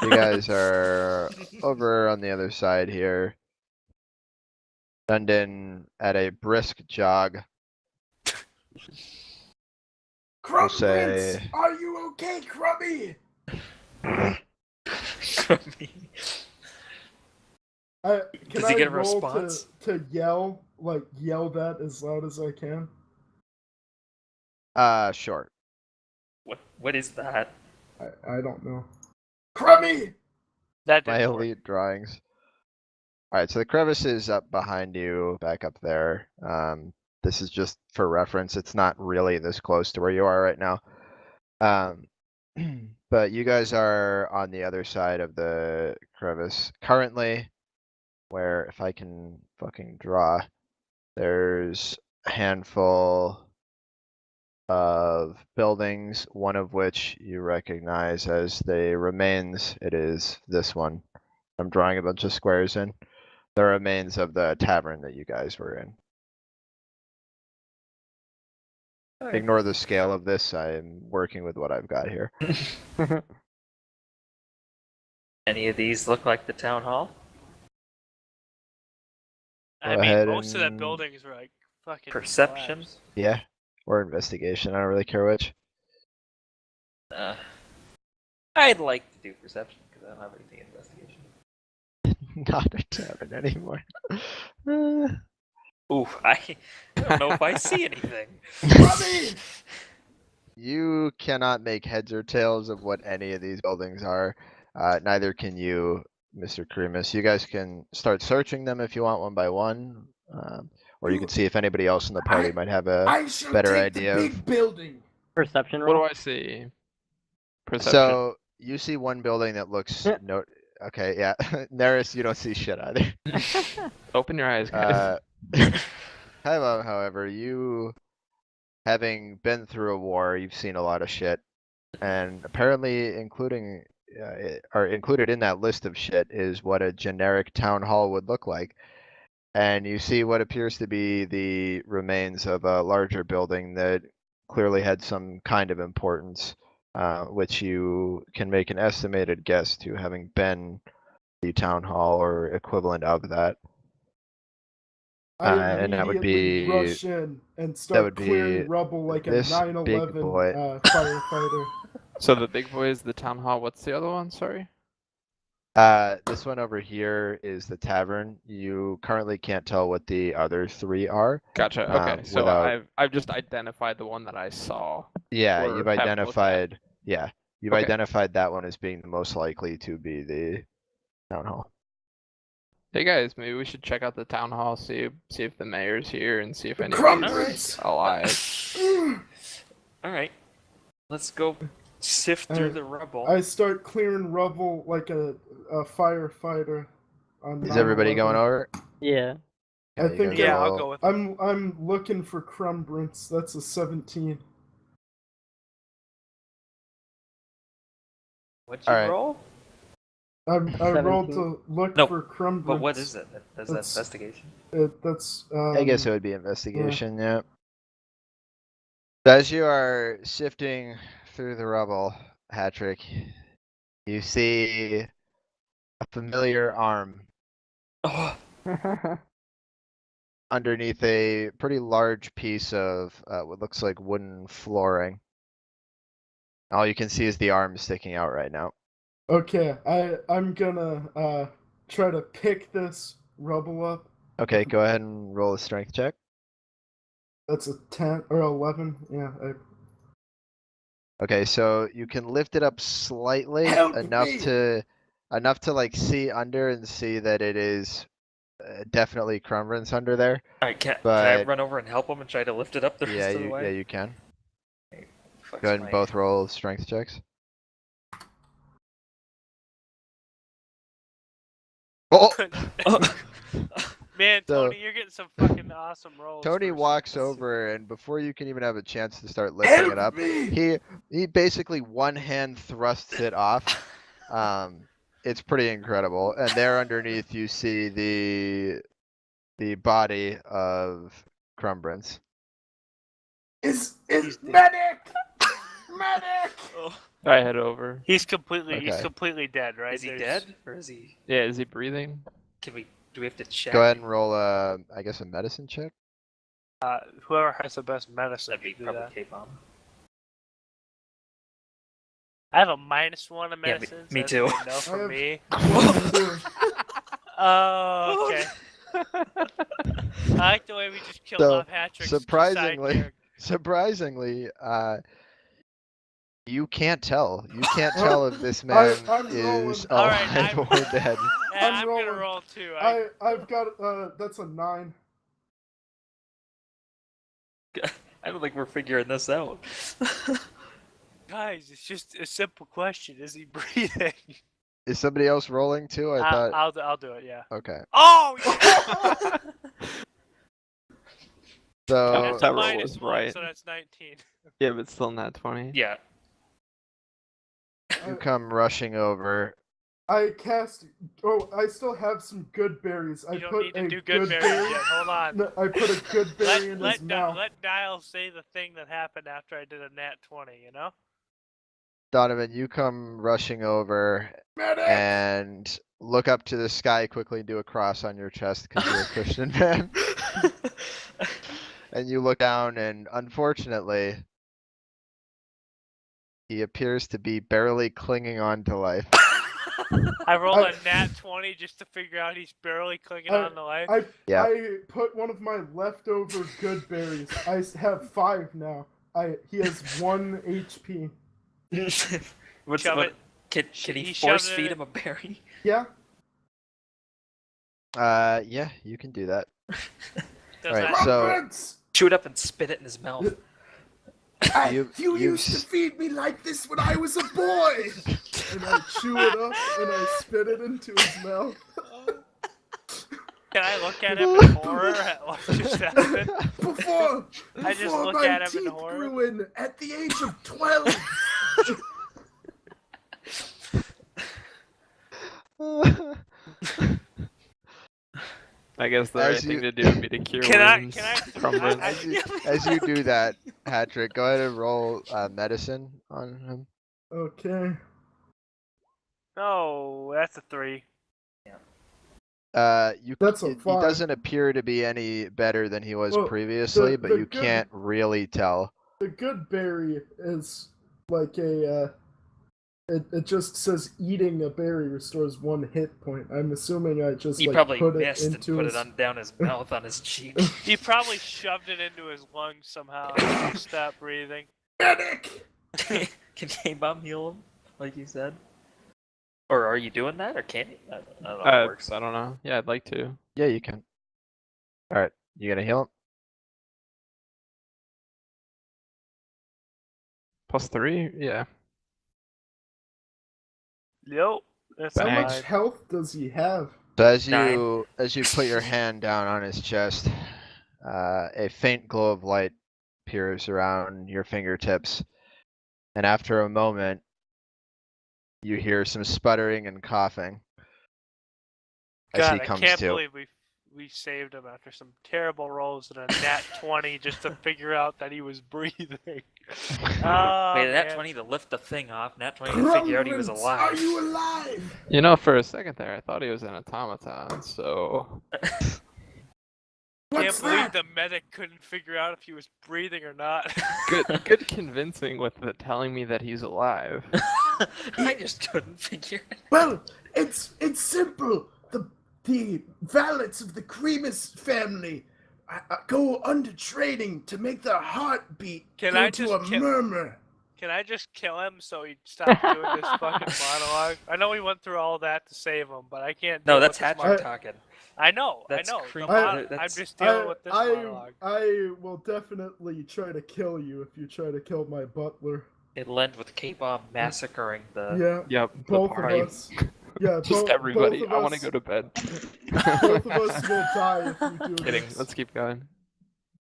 You guys are over on the other side here. Dundon at a brisk jog. Crumb say- Prince, are you okay, Crummy? Can Does I he get a roll response? to yell that as loud as I can? Sure. What is that? I don't know. Crummy! That My didn't work. elite drawings. Alright, so the crevice is up behind you, back up there. This is just for reference. It's not really this close to where you are right now. But you guys are on the other side of the crevice currently, where if I can fucking draw, there's a handful of buildings, one of which you recognize as the remains. It is this one. I'm drawing a bunch of squares in. The remains of the tavern that you guys were in. Alright. Ignore the scale of this. I'm working with what I've got here. Any of these look like the town hall? I Go mean, ahead most of the and- buildings were like fucking Perception? slabs. Yeah, or investigation. I don't really care which. I'd like to do perception because I don't have anything in investigation. Not a tavern anymore. Ooh, I don't know if I see anything. Crummy! You cannot make heads or tails of what any of these buildings are. Neither can you, Mr. Kremus. You guys can start searching them if you want one by one. Or you can see if anybody else in the party might have a I shall better take idea the of- big building. Perception What do roll. I see? Perception. So you see one building that looks no. Okay, yeah. Neris, you don't see shit either. Open your eyes, guys. However, you, having been through a war, you've seen a lot of shit, and apparently, including or included in that list of shit is what a generic town hall would look like. And you see what appears to be the remains of a larger building that clearly had some kind of importance, which you can make an estimated guess to having been the town hall or equivalent of that. I And that would immediately be- rush in and start would be clearing rubble like a this big 9/11 boy. firefighter. So the big boy is the town hall. What's the other one? Sorry. This one over here is the tavern. You currently can't tell what the other three are. Gotcha. Okay. So without- I've just identified the one that I saw. Yeah, Or you've have a look at. identified. Yeah, you've Okay. identified that one as being the most likely to be the town hall. Hey guys, maybe we should check out the town hall, see if the mayor's here, and see if Crumb anybody's Prince! alive. Alright. Let's go sift through the rubble. I start clearing rubble like a firefighter. On Is everybody 9/11. going over? Yeah. I you think guys Yeah, I'll roll- go with. I'm looking for Crumbrance. That's a 17. What'd you Alright. roll? I rolled 17. to look No, for Crumbrance. But what is it? That's That's- investigation. That's. I guess it would be investigation. Yeah. As you are sifting through the rubble, Patrick, you see a familiar arm. Oh, underneath a pretty large piece of what looks like wooden flooring. All you can see is the arm sticking out right now. Okay, I'm gonna try to pick this rubble up. Okay, go ahead and roll a strength check. That's a 10 or 11. Yeah. Okay, so you can lift it up slightly Help enough me! to like see under and see that it is definitely Crumbrance under there. Alright, can I But run over and help him and try to lift it up the yeah, rest of the way? yeah, you can. Flex Go ahead and my- both roll strength checks. Oh, Man, So- Tony, you're getting some fucking awesome rolls. Tony for walks some- over, and before you can even have a chance to start lifting it up, he basically one hand thrusts it off. It's pretty incredible. And there underneath you see the body of Crumbrance. Is He's dead. medic! Medic! I head over. He's completely Okay. dead, right? Is he There's- dead? Or is he... Yeah, is he breathing? Do we have to check? Go ahead and roll I guess a medicine check. Whoever has the best medicine. That'd be do probably that. K-bomb. I have a -1 in Yeah, medicine. me so too. that's a no for have- me. 22. Oh, okay. I like the way we just killed So, off Hattrick's surprisingly- side Surprisingly, you can't tell. You can't tell if this man I'm is rolling. Alright, alive I'm- or dead. Yeah, I'm I'm gonna rolling. roll too. I've got that's a 9. I don't think we're figuring this out. Guys, it's just a simple question. Is he breathing? Is somebody else rolling too? I thought. I'll do it. Yeah. Okay. Oh, yeah! So That's that a roll was -1, right. so that's 19. Yeah, but still not 20. Yeah. you come rushing over. I cast. Oh, I still have some good berries. I You don't put need to a do good berries berry. yet. Hold on. No, I put a good berry in his mouth. Let Dial say the thing that happened after I did a nat 20. You know? Donovan, you come rushing over Medic! and look up to the sky quickly and do a cross on your chest because you're a Christian man. And you look down, and unfortunately, he appears to be barely clinging on to life. I rolled I- a nat 20 just to figure out he's barely clinging I- on to life. Yeah. I put one of my leftover good berries. I have 5 now. He has 1 HP. What's Shove what? it. Can He he shoved force it feed in. him a berry? Yeah. Yeah, you can do that. Does Alright, that- so- Crumbrance! Chew it up and spit it in his mouth. You- you you used to s- feed me like this when I was a boy! And I chew it up and I spit it into his mouth. Can I look at him in horror at what just happened? Before, I just before look my at him in teeth horror. grew in at the age of 12. I guess the right As thing you- to do would be to cure Can I- wounds can I- from wounds. As you do that, Patrick, go ahead and roll medicine on him. Okay. No, that's a 3. That's a he 5. doesn't appear to be any better than he was Well, previously, but the you good- can't really tell. The good berry is like a. It just says eating a berry restores 1 hit point. I'm assuming I just He like probably put it missed and into put his. it on down his mouth on his cheek. He probably shoved it into his lungs somehow. And he stopped breathing. Medic! Can K-bomb heal him, like you said? Or are you doing that, or can you? I don't know how it works. I don't know. Yeah, I'd like to. Yeah, you can. All right, you gonna heal him? +3? Yeah. Yo, that's How Bang. much health does he have? So as Nine. you put your hand down on his chest, a faint glow of light appears around your fingertips, and after a moment, you hear some sputtering and coughing as God, he I comes can't to. believe we saved him after some terrible rolls and a nat 20 just to figure out that he was breathing. Oh, Wait, nat man. 20 to lift the thing off, nat 20 to figure out he was Crumbrance, alive. Are you alive? You know, for a second there, I thought he was an automaton, so Can't What's believe that? the medic couldn't figure out if he was breathing or not. Good convincing with the telling me that he's alive. I just couldn't figure it. Well, it's simple. The valets of the Cremus family go under training to make their heartbeat Can go I to just a kill- murmur. Can I just kill him so he stops doing this fucking monologue? I know we went through all that to save him, but I can't. No, deal that's with this Hatcher I- talking. I know. That's I know. creepy. I'm That's- just dealing with this monologue. I will definitely try to kill you if you try to kill my butler. It'll end with K-Bomb massacring the. Yeah, Yep. the both of party. us. Yeah, Just everybody. Both of I want to us, go to bed. Both of us will die if you do Kidding. this. Let's keep going.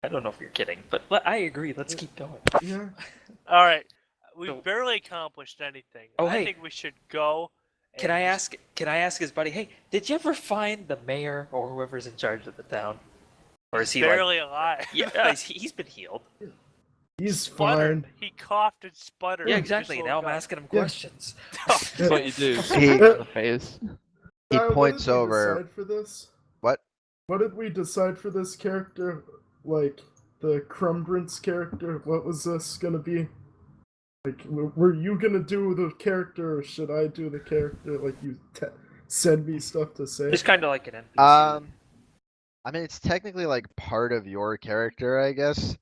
I don't know if you're kidding, but I agree. Let's keep going. Yeah. All right. We've So- barely accomplished anything. Oh, I hey. think we should go. Can and I just- ask? Can I ask his buddy? Hey, did you ever find the mayor or whoever's in charge of the town? Or is he barely alive? like? Yeah, he's been healed. He's Sputtered. fine. He coughed and sputtered. Yeah, and just exactly. woke Now I'm up. asking him Yeah. questions. That's what you do. He- in the face. He What points did we over. decide for this? What? What did we decide for this character? Like the Crumbrance character. What was this gonna be? Like, were you gonna do the character, or should I do the character? Like, you send me stuff to say. Just kind of like an NPC. I mean, it's technically like part of your character, I guess.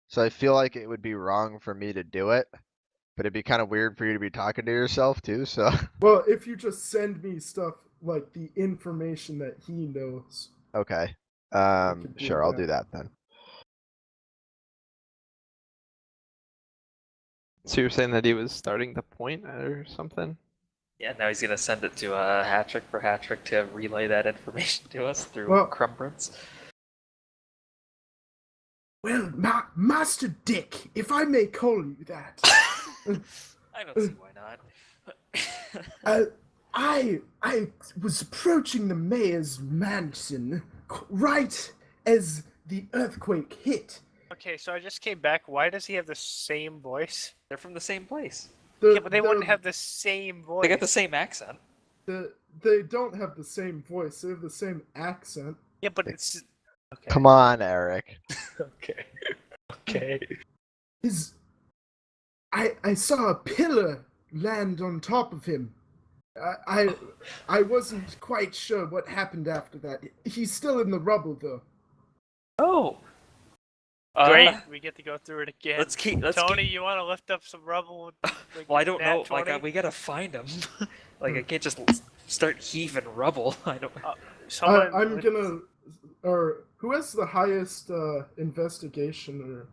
So I feel like it would be wrong for me to do it, but it'd be kind of weird for you to be talking to yourself too. So Well, if you just send me stuff like the information that he knows. okay, could do sure, I'll that. do that then. So you're saying that he was starting the point or something? Yeah, now he's gonna send it to Hattrick for Hattrick to relay that information to us through Well- Crumbrance. Well, Master Dick, if I may call you that. I don't see why not. I was approaching the mayor's mansion right as the earthquake hit. Okay, so I just came back. Why does he have the same voice? They're from the same place. Yeah, but they wouldn't have the same voice. They got the same accent. They don't have the same voice. They have the same accent. Yeah, but it's okay. Come on, Eric. Okay. Okay. I saw a pillar land on top of him. I wasn't quite sure what happened after that. He's still in the rubble though. Oh. Great, we get to go through it again. Let's keep. Tony, you want to lift up some rubble? Like, Well, I don't nat know. 20? Like, we gotta find him. Like, I can't just start heaving rubble. I don't. Someone I'm lift- gonna. Or who has the highest investigation or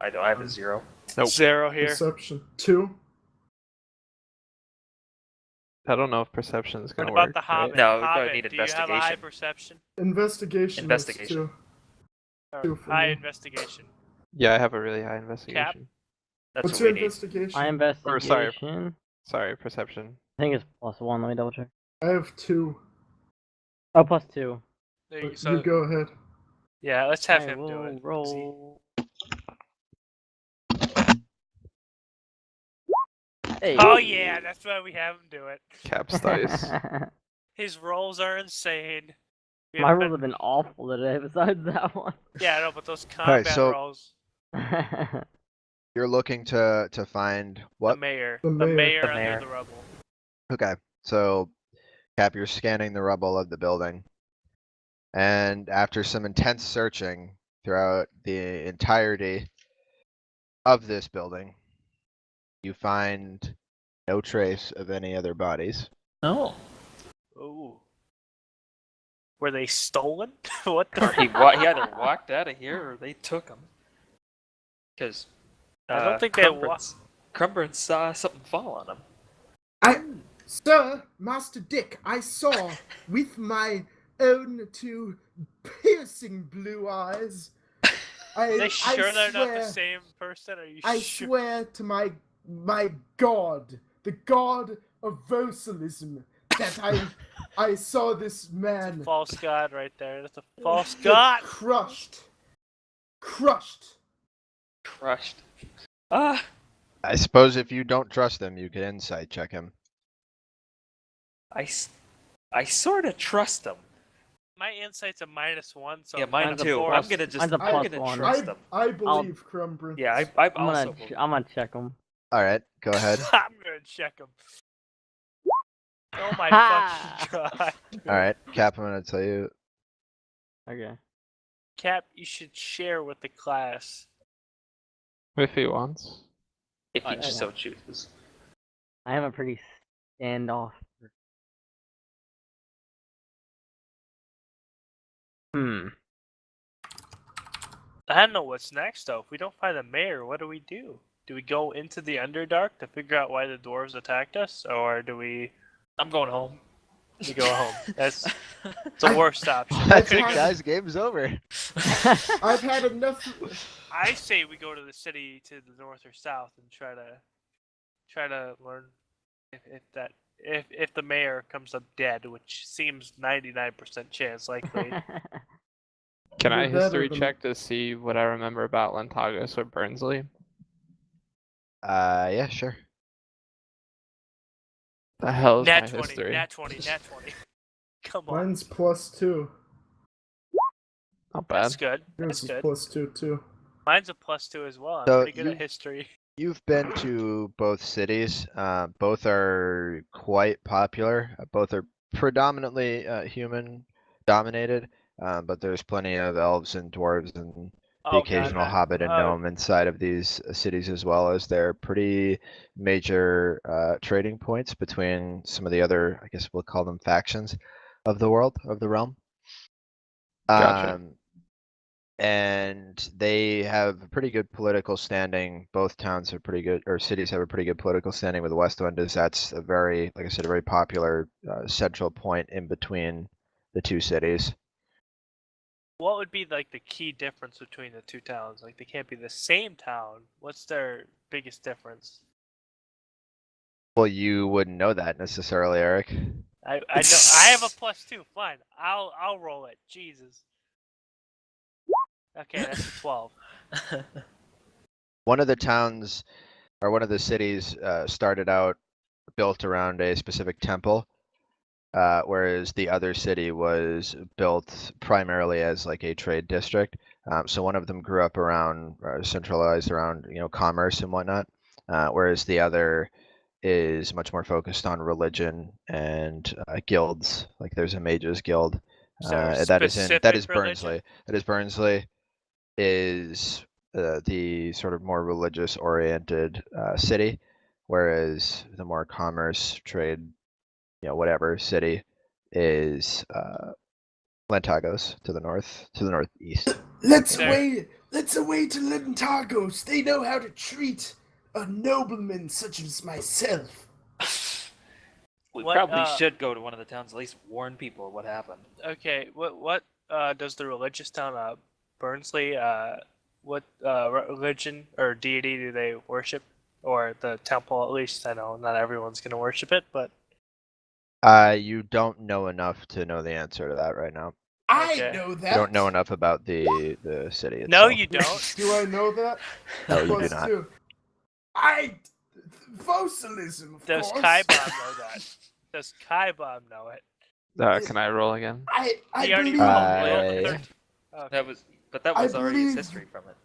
I don't. I have a 0. Nope. 0 here. perception? 2. I don't know if perception is What gonna about work. the Hobbit? No, we Hobbit, probably need do you have a high investigation. perception? Investigation. Investigation. Is 2. Or 2 for high me. investigation. Yeah, I have a really high investigation. That's What's what your we need. investigation? My Or, sorry. investigation. Sorry, perception. I think it's +1. Let me double check. I have 2. Oh, +2. There you, But so, you go ahead. yeah, let's have I him do will it. roll. Hey. Oh yeah, that's why we have him do it. Caps dice. His rolls are insane. We My have rolls been- have been awful today. Besides that one. Yeah, no, but those Alright, combat so- rolls. You're looking to find The what? mayor. The The mayor. mayor The under mayor. the rubble. Okay, so Cap, you're scanning the rubble of the building, and after some intense searching throughout the entirety of this building, you find no trace of any other bodies. No. Ooh. Were they stolen? What the? Or he either walked out of here or they took him. Because I don't think they Crumbrance saw something fall on him. Sir, Master Dick, I saw with my own 2 piercing blue eyes. Are they sure they're not the swear- same person? Are you I sure? swear to my god, the god of Vosalism, that I saw this man False god right there. That's a false god. crushed. Crushed. Ah. I suppose if you don't trust him, you could insight check him. I sort of trust him. my insight's a -1, so Yeah, mine Mine's a too. I'm plus- gonna just. mine's a I'm plus gonna one. trust them. I believe Crumb Brings. Yeah, I I'm also. gonna check them. All right, go ahead. I'm gonna check them. Oh my Ha! fucking god. All right, Cap, I'm gonna tell you. Okay. Cap, you should share with the class. If he wants. If he I so want- chooses. I am a pretty standoff. Hmm. I don't know what's next though. If we don't find the mayor, what do we do? Do we go into the Underdark to figure out why the dwarves attacked us, or do we I'm going home. go home? That's the worst option. That's it, had- guys. Game's over. I've had enough. I say we go to the city to the north or south and try to learn if the mayor comes up dead, which seems 99% chance likely. Can I Either that or history the- check to see what I remember about Lentagos or Burnsley? Yeah, sure. The hell is Nat my 20, history? nat 20, nat 20. Come on, Mine's +2. Not bad. that's good. Yours That's is good. +2 too. Mine's a +2 as well. I'm So pretty good you- at history. You've been to both cities. Both are quite popular. Both are predominantly human dominated, but there's plenty of elves and dwarves and the Oh, God, occasional man. hobbit and gnome inside of these cities, as well as they're pretty major trading points between some of the other, I guess we'll call them factions of the world, of the realm. Gotcha. And they have a pretty good political standing. Both towns have pretty good, or cities have a pretty good political standing with the West Wind, as that's a very, like I said, a very popular central point in between the two cities. What would be like the key difference between the two towns? Like they can't be the same town. What's their biggest difference? Well, you wouldn't know that necessarily, Eric. I know I have a +2. Fine, I'll roll it. Jesus. Okay, that's a 12. One of the towns, or one of the cities, started out built around a specific temple, whereas the other city was built primarily as like a trade district. So one of them grew up around, centralized around, commerce and whatnot, whereas the other is much more focused on religion and guilds. Like there's a mages guild. Is there a That is specific Burnsley. religion? That is Burnsley. Is the sort of more religious oriented city, whereas the more commerce trade, whatever city is Lentagos to the northeast. Let's There. away to Lentagos. They know how to treat a nobleman such as myself. We What, probably should go to one of the towns, at least warn people what happened. Okay, what does the religious town Burnsley what religion or deity do they worship, or the temple? At least I know not everyone's gonna worship it, but You don't know enough to know the answer to that right now. Okay. I know You that. don't know enough about the city itself. no, you don't. Do I know that? No, you do not. +2. Fossilism, of Does course. Kaibom know that? Does Kaibom know it? Can I roll again? I He already believe. rolled a I- 13. Okay. That I was already his believe- history from it.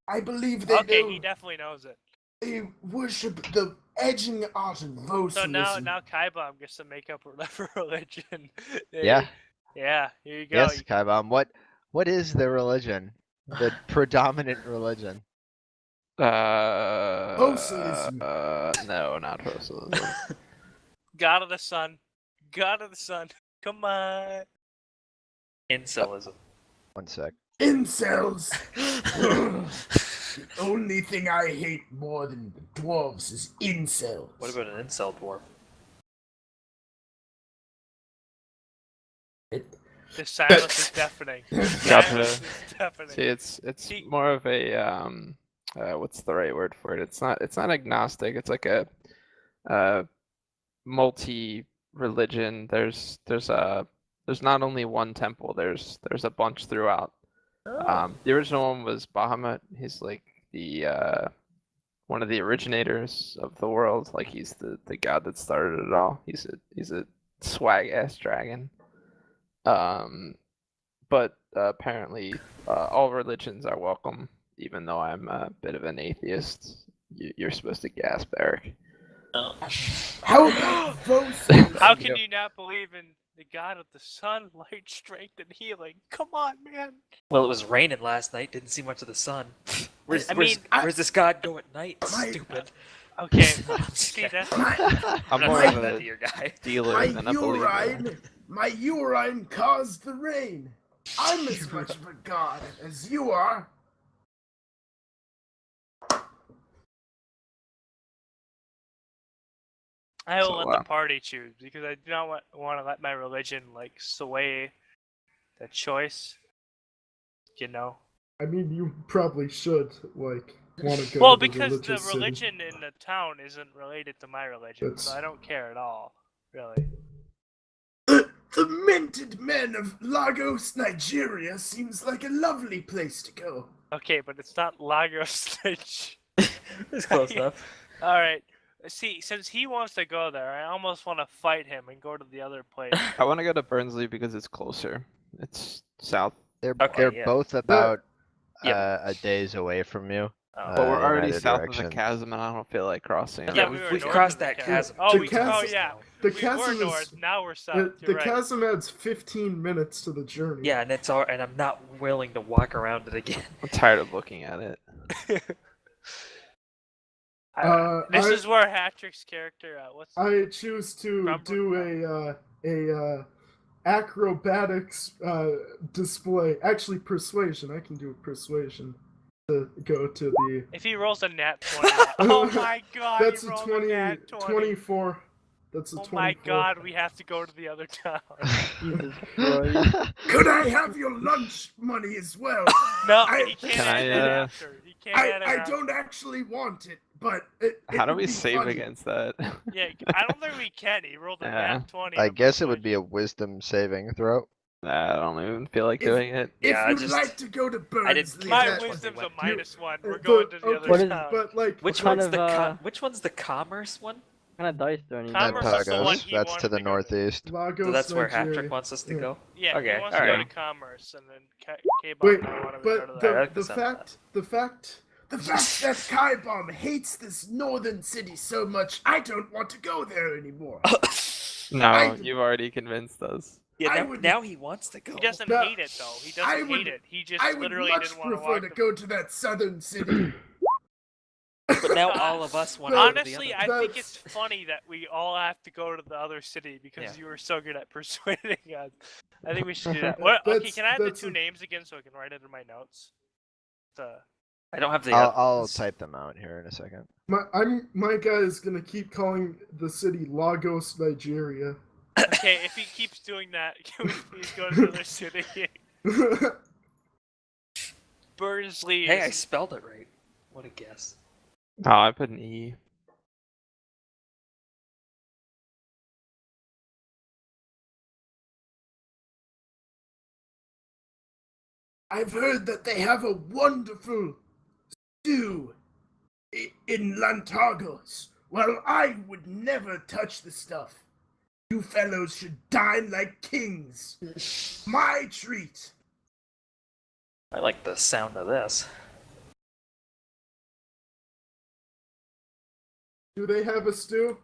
I believe they Okay, know. he definitely knows it. They worship the edging art of So Fossilism. now Kaibom gets to make up whatever religion. Yeah. Yeah. Here you go. Yes, Kaibam. What is the religion? The predominant religion? Socialism. No, not socialism. God of the Sun. God of the Sun. Come on. Incelism. One sec. Incels. The only thing I hate more than the dwarves is incels. What about an incel dwarf? The silence is deafening. The Gotcha. silence is deafening. See, it's See- more of a what's the right word for it? It's not agnostic. It's like a multi-religion. There's not only one temple. There's a bunch throughout. The original one was Bahamut. He's like the one of the originators of the world. Like he's the god that started it all. He's a swag ass dragon. but apparently all religions are welcome, even though I'm a bit of an atheist. You're supposed to gasp, Eric. How about Vosis? How can you not believe in the god of the sun, light, strength, and healing? Come on, man. Well, it was raining last night. Didn't see much of the sun. Where's I- this god go at night? My- Stupid. Okay, see, that's I'm not more saying of that a to your guy. dealer than a believer. My urine caused the rain. I'm as much of a god as you are. I will So, let the party choose because I do not want to let my religion like sway the choice. You know. I mean, you probably should like want to go Well, to the because the religious city. religion in the town isn't related to my religion, That's- so I don't care at all, really. The minted men of Lagos, Nigeria seems like a lovely place to go. Okay, but it's not Lagos. It's close enough. All right. See, since he wants to go there, I almost want to fight him and go to the other place. I want to go to Burnsley because it's closer. It's south, They're Okay, they're yeah. both about Yep. a day's away from you. Oh. but we're in already either south direction. of the chasm, and I don't feel like crossing. I it. Yeah, thought we were we've north crossed of the that chasm. chasm. Oh, The we chasm- yeah. The We chasm were is north. Now we're south. the You're right. chasm adds 15 minutes to the journey. Yeah, and and I'm not willing to walk around it again. I'm tired of looking at it. This I- is where Hatrick's character. What's I choose to Rumble- do a acrobatics display. Actually, persuasion. I can do persuasion to go to the. if he rolls a nat 20? Oh my god! That's he a rolled 20, nat 20. 24. That's a Oh 24. my god! We have to go to the other town. Jesus Christ. Could I have your lunch money as well? No, I- he can't Can add I, it uh, after. He can't add it I after. don't actually want it, but it How do would we be save funny. against that? Yeah, I don't think we can. He rolled a Yeah. nat 20. I on guess it would persuasion. be a wisdom saving throw. I don't even feel like If- doing it. If Yeah, I you'd just- like to go to I didn't Burnsley, My that- wisdom's a You- -1. We're but- going to the okay, other What is- town. but like Which kind one's of, the which one's the commerce one? What kind of dice do I need? Commerce is the one Pagos, he that's wanted to the to go to. northeast. Lagos, So that's where Nigeria. Hatrick wants us to Yeah. go. Yeah, Okay, he wants to go to alright. commerce, and then K-Bomb Wait, and I want to go but to I that. like the the sound of fact that Kai Bomb hates this northern city so much, I don't want to go there anymore. No, I- you've already convinced us. Yeah, I now, would- now he wants to go. He doesn't No, hate it though. He I doesn't would- hate it. He just I would literally much didn't want to prefer walk. to the- go to that southern city. But now all of us want to go to the Honestly, other. I think That's- it's funny that we all have to go to the other city because Yeah. you were so good at persuading us. I think we should do that. What, okay, That's- can I have the that's two a- names again so I can write it in my notes? I don't have the. I'll others. type them out here in a second. My guy is gonna keep calling the city Lagos, Nigeria. Okay, if he keeps doing that, can we please go to the other city? Burnsley. Hey, I is- spelled it right. What a guess. Oh, I put an E. I've heard that they have a wonderful stew in Lantagos. Well, I would never touch the stuff. You fellows should dine like kings. My treat. I like the sound of this. Do they have a stew?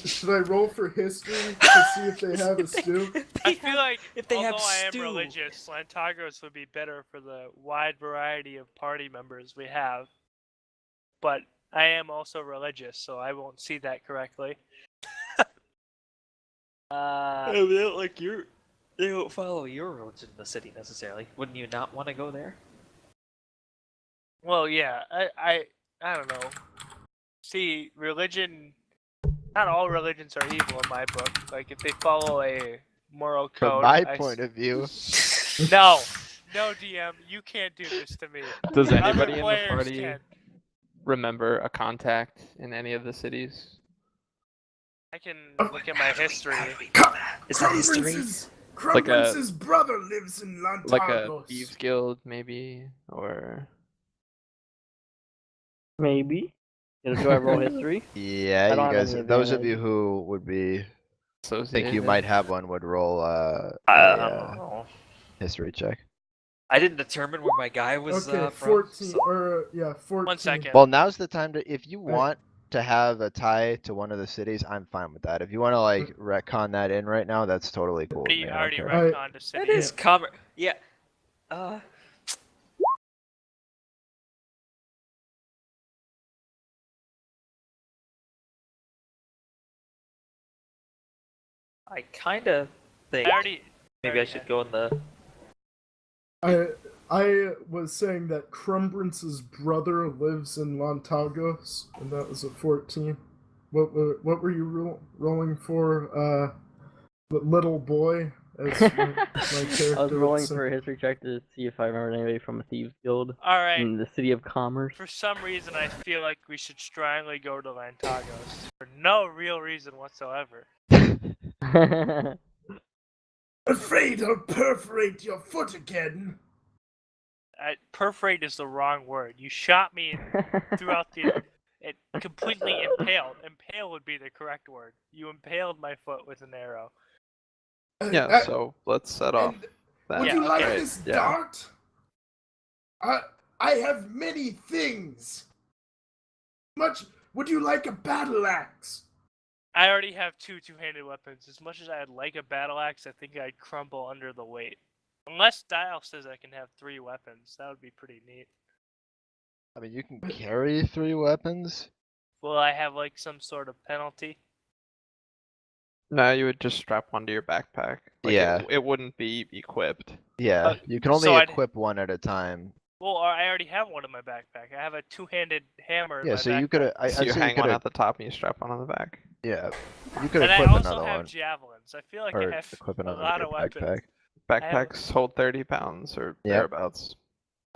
Should I roll for history to see if they have a stew? I feel like if they although have I am stew. religious, Lantagos would be better for the wide variety of party members we have. But I am also religious, so I won't see that correctly. They don't like your. They don't follow your religion in the city necessarily. Wouldn't you not want to go there? Well, yeah, I don't know. See, religion. Not all religions are evil in my book. Like if they follow a moral From code. my I point of view, No, no, DM, you can't do this to me. Does Other anybody in the players party can. remember a contact in any of the cities? I can look at my history. Is that history? Like a- Crumbrance's brother lives in Lantagos. Like a thieves guild, maybe, or Maybe. Do I roll history? yeah, I don't you have guys, any those of advantage. you who would be think associated. you might have one, would roll I a don't know. history check. I didn't determine where my guy was Okay, from. 14 so- or yeah, 14. 1 second. Well, now's the time to, if you Right. want to have a tie to one of the cities, I'm fine with that. If you want to like retcon that in right now, that's totally cool with me. I don't already care. retconned the city. That is commerce. Yeah. I kind of think I already. maybe I should go in the. I was saying that Crumbrance's brother lives in Lontagos, and that was a 14. What were you rolling for, little boy? As my character I was would rolling say. for a history check to see if I remembered anybody from a thieves guild All right. in the city of commerce. For some reason, I feel like we should strongly go to Lantagos for no real reason whatsoever. Afraid I'll perforate your foot again. Perforate is the wrong word. You shot me throughout the. It completely impaled. Impale would be the correct word. You impaled my foot with an arrow. Yeah, so let's set off. And that. would you like Right, this yeah. dart? I have many things. Would you like a battle axe? I already have two-handed weapons. As much as I'd like a battle axe, I think I'd crumble under the weight. Unless Dial says I can have 3 weapons, that would be pretty neat. I mean, you can carry 3 weapons. Will I have like some sort of penalty? No, you would just strap one to your backpack. Like, Yeah. It wouldn't be equipped. Yeah, you can only so I'd- equip one at a time. Well, I already have one in my backpack. I have a two-handed hammer in Yeah, my so backpack. you could. So you say hang one coulda- at the top and you strap one on the back. Yeah, you could And I equip also another have one, javelins. I feel like or I have equip a another lot in of your weapons. backpack. Backpacks hold 30 pounds or Yep. thereabouts.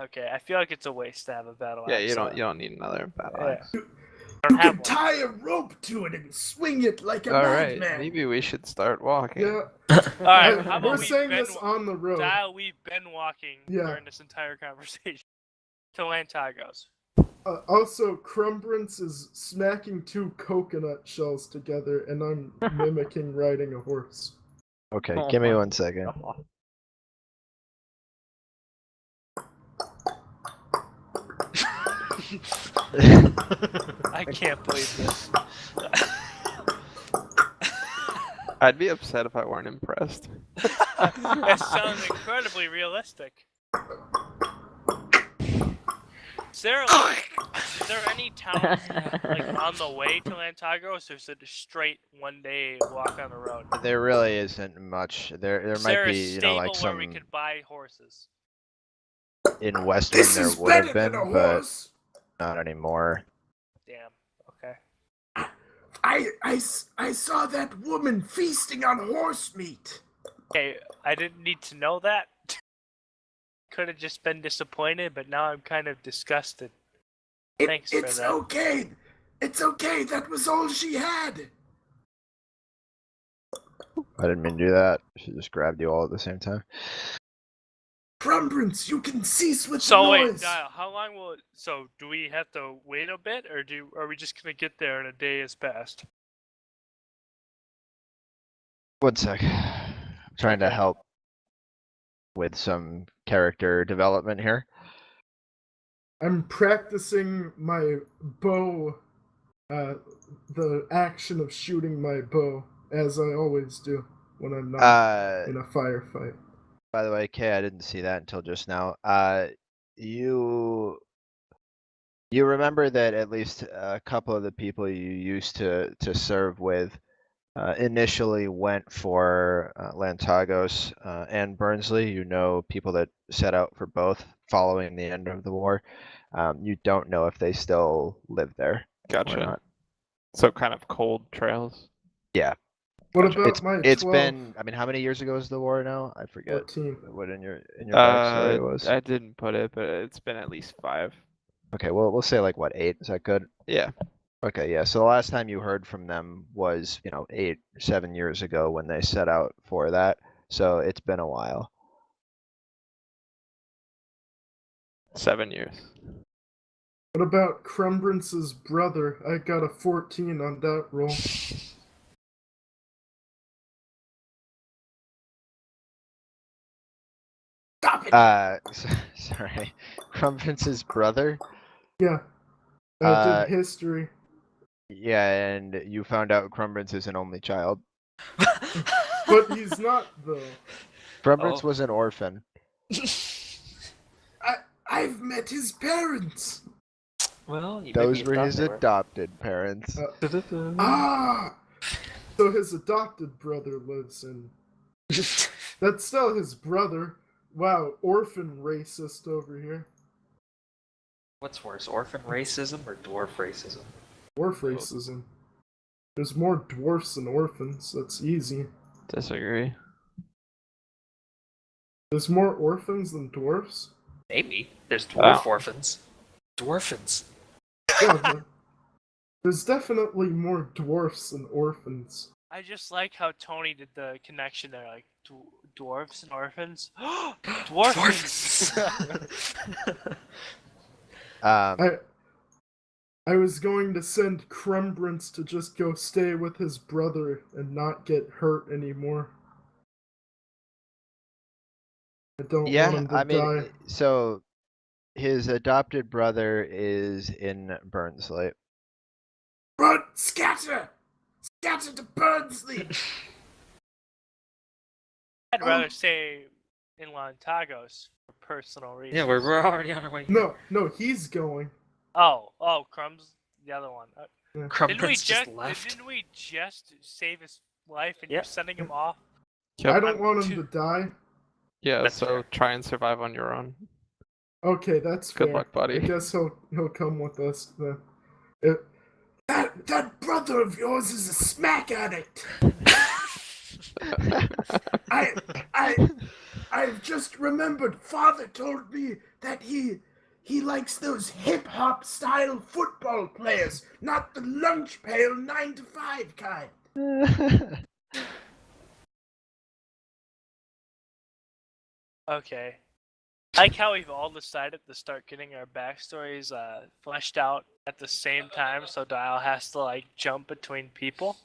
Okay, I feel like it's a waste to have a battle Yeah, axe. you so don't need another battle Yeah. axe. I You don't have can one. tie a rope to it and swing it like a All right, madman. maybe we should start walking. Yeah. All right, how about We're we saying been this on the road. Dial, we've been walking Yeah. during this entire conversation to Lantagos. Also, Crumbrance is smacking 2 coconut shells together, and I'm mimicking riding a horse. Okay, Oh give me my 1 second. God. I can't believe this. I'd be upset if I weren't impressed. That sounds incredibly realistic. Is there any towns like on the way to Lantagos, or is it a straight 1-day walk on the road? There really isn't much. There Is might there be, a you know, stable like where some we could buy horses? in Western This there is would have better been, than a but horse. not anymore. Damn. Okay. I saw that woman feasting on horse meat. Okay, I didn't need to know that. Could have just been disappointed, but now I'm kind of disgusted. Thanks for It's that. okay. It's okay. That was all she had. I didn't mean to do that. She just grabbed you all at the same time. Crumbrance, you can cease with So the wait, noise. Dial, how long will it? So do we have to wait a bit, or are we just gonna get there and a day has passed? 1 sec. I'm trying to Okay. help with some character development here. I'm practicing my bow, the action of shooting my bow, as I always do when I'm not in a firefight. By the way, Kay, I didn't see that until just now. You remember that at least a couple of the people you used to serve with initially went for Lantagos and Burnsley. You know people that set out for both following the end of the war. You don't know if they still live there or Gotcha. not. So kind of cold trails. Yeah. What Gotcha. about my It's 12, been, I mean, how many years ago is the war now? I forget 14? what in your backstory was. I didn't put it, but it's been at least 5. Okay, well, we'll say like what, 8? Is that good? Yeah. Okay, yeah. So the last time you heard from them was, 8 or 7 years ago when they set out for that. So it's been a while. 7 years. What about Crumbrance's brother? I got a 14 on that roll. Stop it! Sorry. Crumprince's brother? Yeah. I Uh, did history. Yeah, and you found out Crumprince is an only child. But he's not, though. Crumprince Oh. was an orphan. I've met his parents. Well, you Those maybe were thought his they were. adopted parents. Ah! So his adopted brother lives in. That's still his brother. Wow, orphan racist over here. What's worse, orphan racism or dwarf racism? Dwarf racism. There's more dwarfs than orphans. That's easy. Disagree. There's more orphans than dwarfs? Maybe. There's dwarf Wow. orphans. Dwarfins. Yeah, but there's definitely more dwarfs than orphans. I just like how Tony did the connection there, like dwarves and orphans. Dwarfins. I was going to send Crumbrince to just go stay with his brother and not get hurt anymore. I don't want Yeah, him to I mean, die. so his adopted brother is in Burnsley. Run! Scatter! Scatter to Burnsley! I'd rather stay in Lantagos for personal reasons. Yeah, we're already on our way. No, he's going. Oh, Crumb's the other one. Crumprince just left. Didn't we just save his life and Yeah. you're sending him off? I don't want him to die. Yeah, That's so fair. try and survive on your own. Okay, that's Good fair. luck, buddy. I guess he'll come with us then. That brother of yours is a smack addict! I've just remembered Father told me that he likes those hip-hop style football players, not the lunch pail 9 to 5 kind. Okay. I like how we've all decided to start getting our backstories fleshed out at the same time, so Dial has to like jump between people.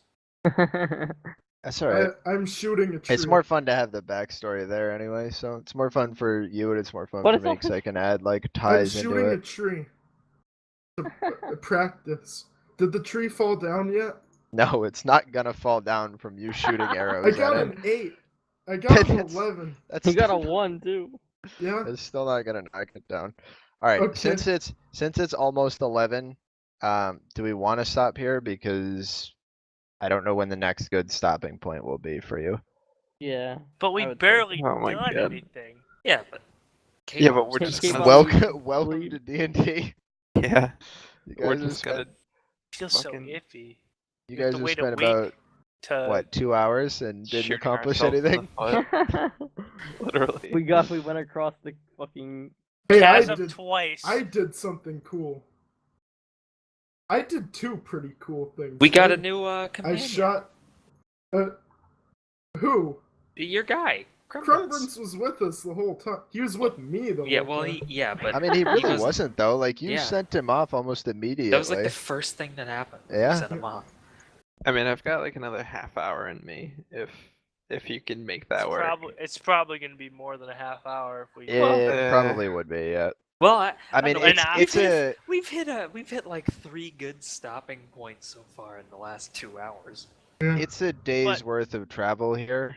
That's alright. I'm shooting a tree. It's more fun to have the backstory there anyway, so it's more fun for you and it's more fun But for it's me also- because I can add like I'm ties into shooting a it. tree. To practice. Did the tree fall down yet? No, it's not gonna fall down from you shooting I arrows got at an it. 8. I got an That's- 11. That's He got a still- 1 too. Yeah? It's still not gonna knock it down. Alright, Okay. since it's almost 11, do we want to stop here? Because I don't know when the next good stopping point will be for you. Yeah. But I we would say. barely Oh my done God. anything. Yeah, but. Yeah, but we're Came- just came gonna out- Welcome to D&D. Yeah, You we're guys have just gonna spent, Feels so Fucking- iffy. you we have guys to have wait a spent week about to what 2 hours and didn't shooting accomplish ourselves in the anything. foot, literally. we went across the fucking. Hey, Chasm twice. I did something cool. I did 2 pretty cool things. We got a right? new I companion. shot. Who? Your guy. Crumbrince was with us the whole time. He was with me the Yeah, whole well, time. but I mean, he really wasn't- wasn't though. Like you Yeah. sent him off almost immediately. That was like the first thing that happened. Yeah. We sent him off. I mean, I've got like another half hour in me if you can make that work. It's probably going to be more than a half hour if we. It probably would be. Yeah. Well, I mean, know, it's and it's a we've hit like 3 good stopping points so far in the last 2 hours. it's a day's But- worth of travel here.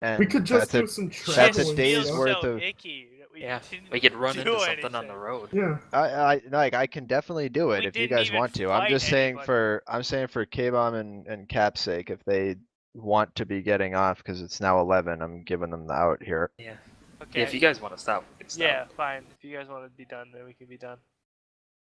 And We could just that's do some that's a traveling. day's feels worth so of- icky that we Yeah, didn't we could run do into something on the anything. road. Yeah. I can definitely do it We if you didn't guys even want to. I'm fight just saying anybody. I'm saying for K-Bomb and Cap's sake, if they want to be getting off because it's now 11, I'm giving them the out here. Yeah. Okay. Yeah, if you guys want to stop, we can stop. Yeah, fine. If you guys want to be done, then we can be done.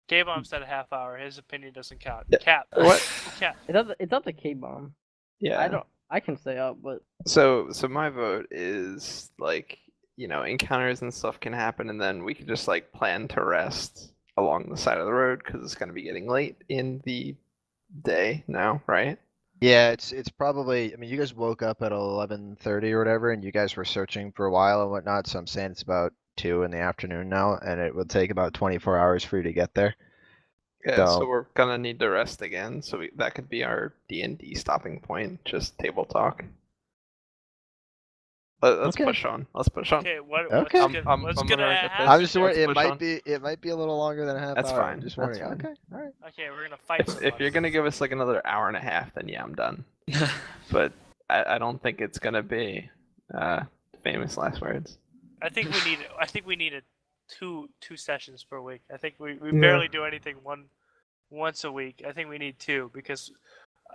K-Bomb said a half hour. His opinion doesn't count. Yeah. Cap. What? Cap. It's up to K bomb. Yeah. I can stay up, but So my vote is like, encounters and stuff can happen, and then we can just like plan to rest along the side of the road because it's gonna be getting late in the day now, right? Yeah, it's probably. I mean, you guys woke up at 11:30 or whatever, and you guys were searching for a while and whatnot. So I'm saying it's about 2 in the afternoon now, and it would take about 24 hours for you to get there. Yeah. So So- we're gonna need to rest again. So that could be our D&D stopping point, just table talk. Let's Okay. push on. Let's push on. Okay, what, Okay. what's gonna, I'm what's gonna gonna write the happen? I'm just worried. Let's It push might on. be. It might be a little longer than a half That's hour. fine, I'm just that's warning. fine. Okay. All right. Okay, we're gonna fight If somebody. you're gonna give us like another hour and a half, then yeah, I'm done. But I don't think it's gonna be famous last words. I think we need a two sessions per week. I think we Yeah. barely do anything once a week. I think we need two because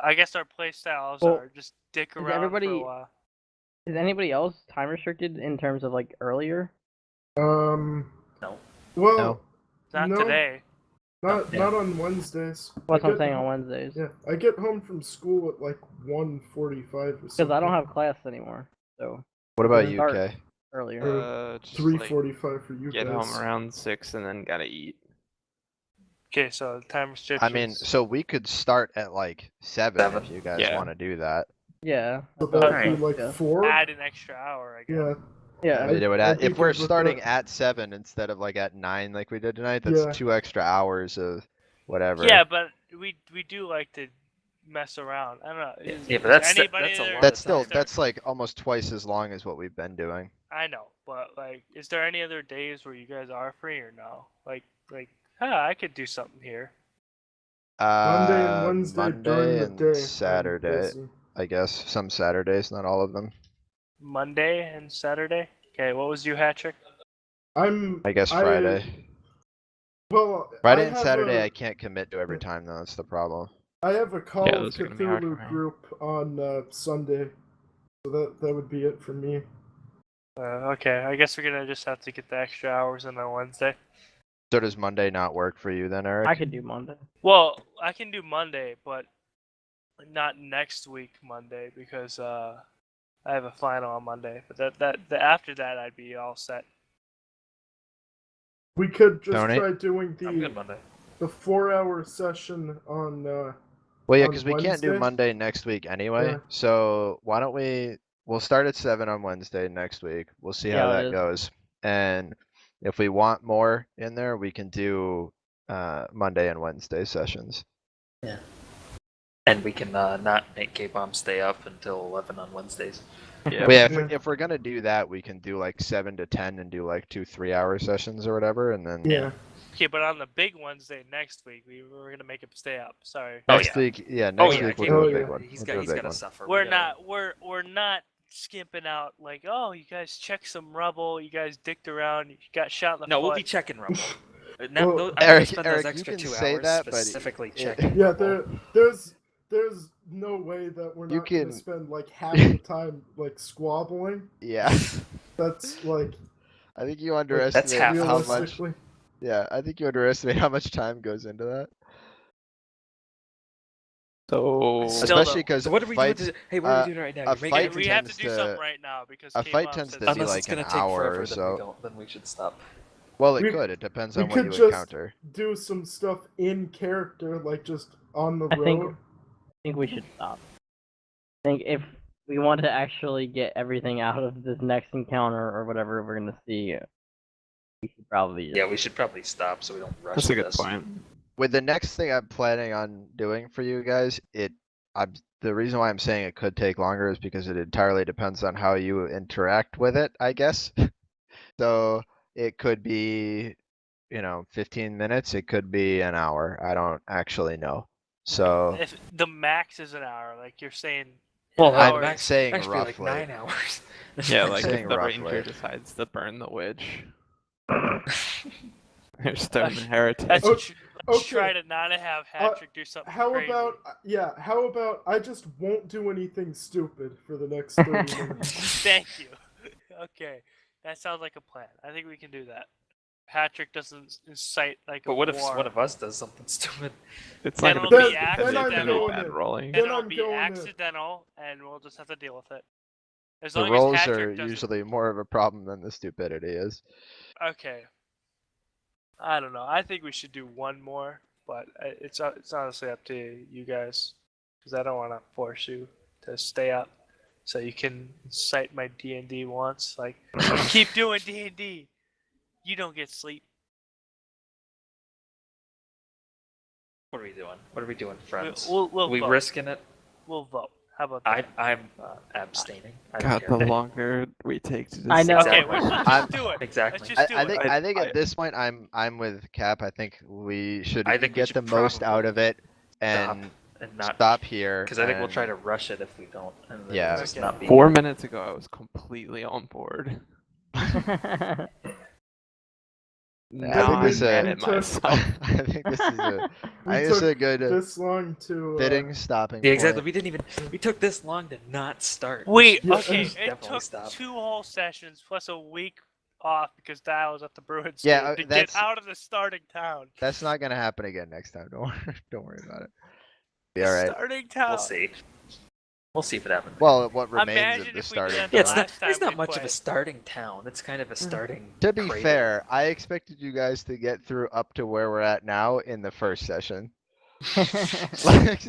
I guess our play styles Well, are just dick is around for a everybody- while. Is anybody else time restricted in terms of like earlier? No. Well, No. Not no, today. not Yeah. not on Wednesdays. What's I I'm get saying ho- on Wednesdays? Yeah, I get home from school at like 1:45 or something. Because I don't have class anymore, so What about Yeah. you, Start. Kay? earlier. Just 3:45 for you get guys. home around 6 and then gotta eat. Okay, so time I restrictions. mean, so we could start at like 7 if you guys Yeah. want to do that. Yeah. So that's that what would I'm be like saying. 4. add an extra hour, I guess. Yeah, Yeah. We do it I'd at, be if we're good with starting that. at 7 instead of like at 9 like we did tonight, that's Yeah. 2 extra hours of whatever. Yeah, but we do like to mess around. I don't know. Yeah, but that's anybody a there- lot That's of still time. that's like almost twice as long as what we've been doing. I know, but like, is there any other days where you guys are free or no? I could do something here. Monday and Wednesday Monday during the and day. I'm Saturday, busy. I guess. Some Saturdays, not all of them. Monday and Saturday. Okay, what was you, Hattrick? I guess Friday. Well, Friday I and have Saturday a- I can't commit to every time though, that's the problem. I have a Call Yeah, of those are gonna be hard for Cthulhu me. group on Sunday, so that would be it for me. Okay, I guess we're gonna just have to get the extra hours in on Wednesday. So does Monday not work for you then, Eric? I could do Monday. Well, I can do Monday, but not next week Monday because I have a final on Monday. But after that I'd be all set. We could just Tony? try doing I'm good Monday. the 4-hour session on. Well, yeah, on because we can't do Wednesday? Monday next week anyway. Yeah. So why don't we'll start at 7 on Wednesday next week. We'll see how Yeah, it that is. goes. And if we want more in there, we can do Monday and Wednesday sessions. And we can not make K-Bomb stay up until 11 on Wednesdays. Yeah. But yeah, Yeah. if we're gonna do that, we can do like 7 to 10 and do like 2 3-hour sessions or whatever, and then Yeah. Okay, but on the big Wednesday next week, we're gonna make him stay up. Sorry. Oh, next yeah. week, yeah, Oh next yeah, week we'll K-Bomb, do a yeah. big one. He's We'll got do a he's big got to one. suffer. We're We gotta- not we're not skimping out like, oh, you guys checked some rubble, you guys dicked around, you got shot in the No, foot. we'll be checking Rumble. Now, Well, I'm gonna Eric, spend Eric, those you extra can 2 say hours that, but specifically it- checking. Yeah, Rumble. there's no way that we're You not gonna can- spend like half the time like squabbling. Yeah, That's like I think you underestimate half the how much. realistically. Yeah, I think you underestimate how much time goes into that. So Still, Especially though, because So what are we fights, doing? Hey, what are we doing right now? a You're making fight it we have to tends do to- something right now because a fight K-Bomb tends says to be Unless like it's gonna an take hour forever, or then so. we don't. Then we should stop. Well, it We- could. It depends we on what could you just- encounter. Do some stuff in character, like just on the I think- road. I think we should stop. I think if we want to actually get everything out of this next encounter or whatever we're gonna see, we should probably just... Yeah, we should probably stop so we don't rush that's a good this. point. With the next thing I'm planning on doing for you guys, the reason why I'm saying it could take longer is because it entirely depends on how you interact with it, I guess. So it could be, 15 minutes. It could be an hour. I don't actually know. So if the max is an hour, like you're saying. Well, an I'm hour- max- saying actually like roughly. 9 hours. Yeah, like saying if the roughly. ranger decides to burn the witch. Or stone the heretic. Let's, Okay, let's try okay. to not have Hattrick do something How crazy. about I just won't do anything stupid for the next 30 minutes. Thank you. Okay, that sounds like a plan. I think we can do that. Hattrick doesn't incite like But a what if war. one of us does something stupid? It's Then not it'll gonna be be accidental. it's gonna be Going bad in. rolling. Then Then it'll I'm be going to- accidental, and we'll just have to deal with it. As the long rolls as are Hattrick doesn't. usually more of a problem than the stupidity is. Okay. I don't know. I think we should do one more, but it's honestly up to you guys, because I don't want to force you to stay up, so you can cite my D&D wants. Like, keep doing D&D. You don't get sleep. What are we doing? What are we doing, friends? We'll we vote. risking it? We'll vote. How about that? I'm abstaining. I don't God, care. the longer we take to I know. decide- Okay, Exactly. let's I'm- just do it. Exactly. Let's just do I it. think I- I think I- at this point I'm with Cap. I think we should I think we get should the most out probably of it Stop and and not stop here. because I think we'll and- try to rush it if we don't. And then Yeah. it'll just Okay. not be 4 minutes ago, I was completely on board. I Now think I'm this, mad uh, at myself. I think this is a We I think this is a took good this long to fitting stopping Yeah, exactly. point. We took this long to not start. Wait, Yeah, okay, just it definitely took stop. 2 whole sessions plus a week off because Dial was at the Bruins Yeah, game to get that's- out of the starting town. That's not gonna happen again next time. Don't worry about it. Be The all right. starting town. We'll see. We'll see if it happens. Well, what remains Imagine of the if we did starting. that yeah, it's the not. last There's time not we much of a played. starting town. It's kind of a starting. To be crater. fair, I expected you guys to get through up to where we're at now in the first session. Like,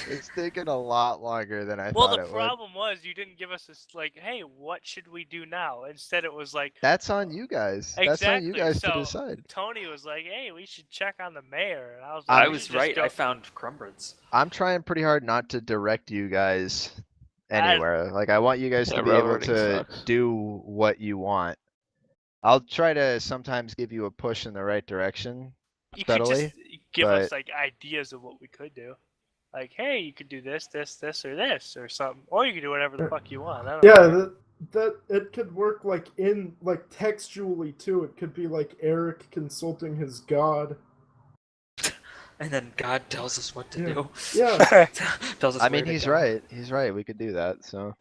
it's taken a lot longer than I Well, thought the it would. problem was you didn't give us this like, hey, what should we do now? Instead, it was like, That's on you guys. That's on you Exactly, guys so- to decide. Tony was like, hey, we should check on the mayor, and I was I like, I we was should just right. go- I found Crumbrids. I'm trying pretty hard not to direct you guys I- anywhere. Like I want you guys Yeah, to be able railroading to sucks. do what you want. I'll try to sometimes give you a push in the right direction. You could steadily, just give us but- like ideas of what we could do. Like, hey, you could do this, or this, or something, or you could do whatever the fuck you want. I don't Yeah, know. that it could work like in like textually too. It could be like Eric consulting his god. And then God tells us what to Yeah. do. Yeah. Tells us. I where mean, to he's go. right. He's right. We could do that. So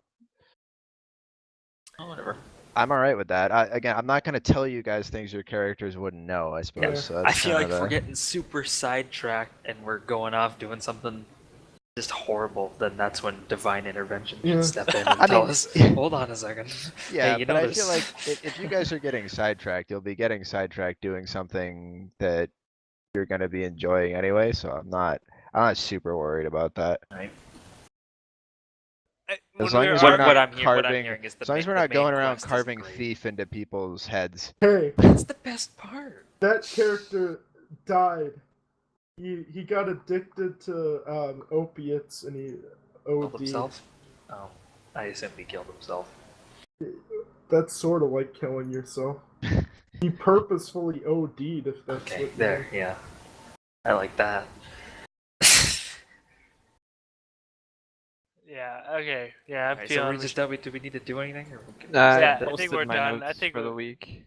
Oh, whatever. I'm all right with that. Again, I'm not going to tell you guys things your characters wouldn't know, I suppose. Yeah. So I that's feel kinda like if we're the- getting super sidetracked and we're going off doing something just horrible, then that's when divine intervention Yeah. should step in and I tell mean- us, hold on a second. Yeah, hey, you but know I this. feel like if you guys are getting sidetracked, you'll be getting sidetracked doing something that you're going to be enjoying anyway. So I'm not super worried about that. Right. As When long we as were we're not what I'm carving, hearing is the as long as main- we're the not going main around quest isn't carving great. thief into people's heads. Hey, That's the best part. that character died. He got addicted to opiates and he Killed OD'd. himself. Oh, I assumed he killed himself. That's sort of like killing yourself. He purposefully OD'd, if that's Okay, what you there, yeah. I like that. Yeah. Okay. Yeah. I'm Alright, so feeling. we just do we need to do anything? Or we can- Yeah, I think posted we're my done. I notes think for the we're- week.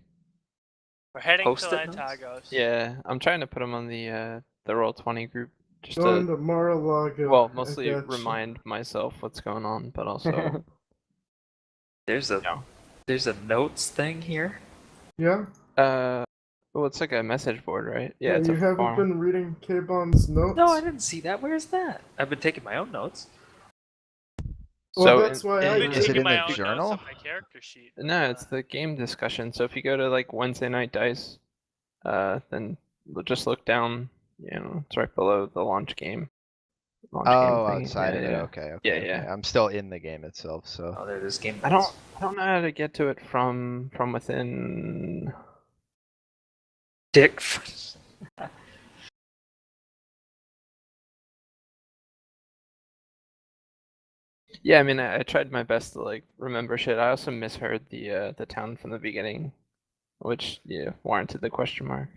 we're heading to Post-it notes? Lantagos. Yeah, I'm trying to put them on the Roll20 group just Going to, to Mar-a-Lago. well, I mostly gotcha. remind myself what's going on, but also, There's a Yeah. there's a notes thing here. Yeah? well, it's like a message board, right? Yeah, it's you a haven't farm. been reading K-Bon's notes? No, I didn't see that. Where's that? I've been taking my own notes. Well, So that's why in- I I've been Is it taking in my the own notes journal? on my character sheet. No, it's the game discussion. So if you go to like Wednesday Night Dice, then just look down. You know, it's right below the launch game. Launch game Oh, thingy. outside Yeah, of it. yeah. Okay. Yeah, Okay. yeah. okay. I'm still in the game itself, so. Oh, there it is. Game I notes. don't know how to get to it from within. Dick. Yeah, I mean, I tried my best to like remember shit. I also misheard the town from the beginning, which warranted the question mark.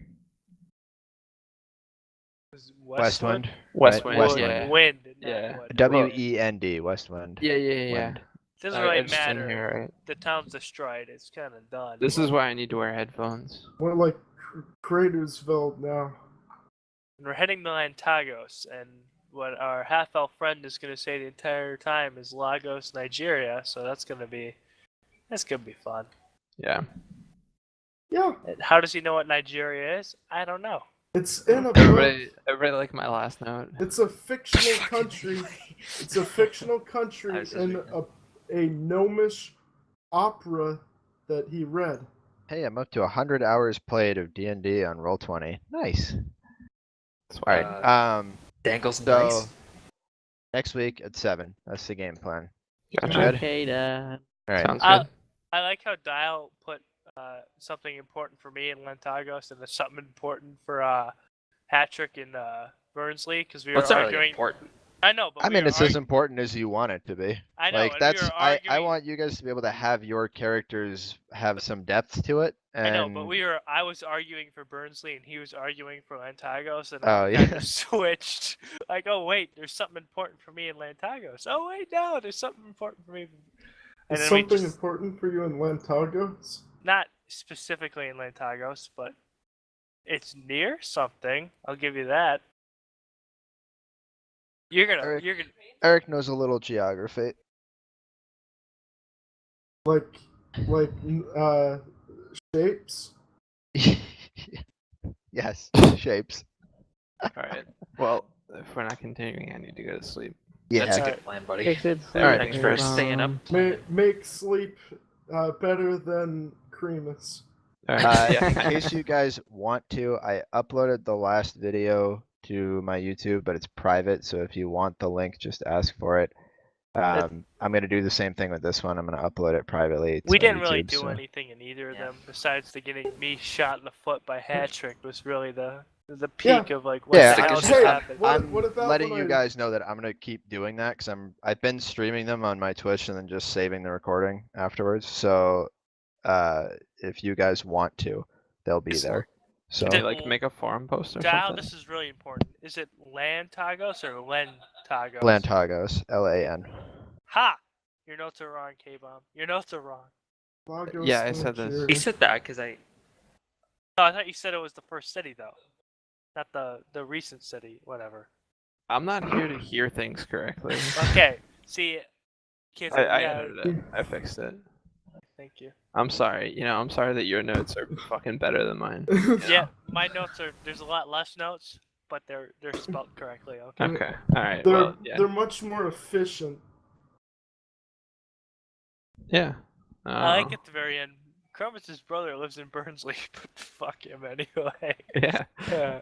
Was Westwind. Westwind, Westwind. yeah. Wind. not Yeah. wood. WEND, Westwind. Yeah, yeah, yeah. Wind. Doesn't I really just didn't matter. hear it. The town's destroyed. It's kind of done. This but- is why I need to wear headphones. More like Cratersville now. And we're heading to Lantagos, and what our half-elf friend is going to say the entire time is Lagos, Nigeria. So that's gonna be fun. Yeah. Yeah, And how does he know what Nigeria is? I don't know. it's in a book. Everybody like my last note. It's a fictional country. It's a fictional country I was just in reading a gnomish opera that he read. Hey, I'm up to 100 hours played of D&D on Roll20. Nice. That's why. Alright, Dangle's so nice. next week at 7. That's the game plan. Gotcha. Good. Okay, Dad. Alright. Sounds I- good. I like how Dial put something important for me in Lantagos, and then something important for Patrick and Burnsley, because we were What's not really arguing. important? I know, but I we mean, were it's as argu- important as you want it to be. I know, Like and we that's were I arguing. want you guys to be able to have your characters have some depth to it. And I know, but I was arguing for Burnsley and he was arguing for Lantagos, and Oh, I kind yeah. of switched. Like, oh wait, there's something important for me in Lantagos. Oh wait, no, there's something important for me. And Is then we something just, important for you in Lantagos? not specifically in Lantagos, but it's near something. I'll give you that. You're gonna. Eric knows a little geography. Like shapes? Yes, shapes. All right. Well, if we're not continuing, I need to go to sleep. Yeah. That's a Alright. good plan, buddy. Okay, good sleep. Alright, Thanks for staying up. Make sleep better than Cremus. All right. In yeah. case you guys want to, I uploaded the last video to my YouTube, but it's private. So if you want the link, just ask for it. I'm gonna do the same thing with this one. I'm gonna upload it privately. We to didn't really YouTube, do so- anything in either of Yeah. them besides the getting me shot in the foot by Hattrick was really the Yeah. peak of like what Yeah, the hell I- just Hey, happened. what I'm about letting when you I- guys know that I'm gonna keep doing that because I've been streaming them on my Twitch and then just saving the recording afterwards. So if you guys want to, they'll be there. So Can you like make a forum post or Dial, something? this is really important. Is it Lantagos or Lentagos? Lantagos, LAN. Ha! Your notes are wrong, K-Bomb. Your notes are wrong. Lagos, Yeah, I said this. Nigeria? He said that because I. No, I thought you said it was the first city though, not the recent city. Whatever. I'm not here to hear things correctly. Okay. See, kids. I Yeah. edited it. I fixed it. Thank you. I'm sorry. I'm sorry that your notes are fucking better than mine. Yeah, my notes are. There's a lot less notes, but they're spelled correctly. Okay. Okay. All right. They're Well, yeah. they're much more efficient. Yeah. I like at the very end. Crumbus' brother lives in Burnsley, but fuck him anyway. Yeah.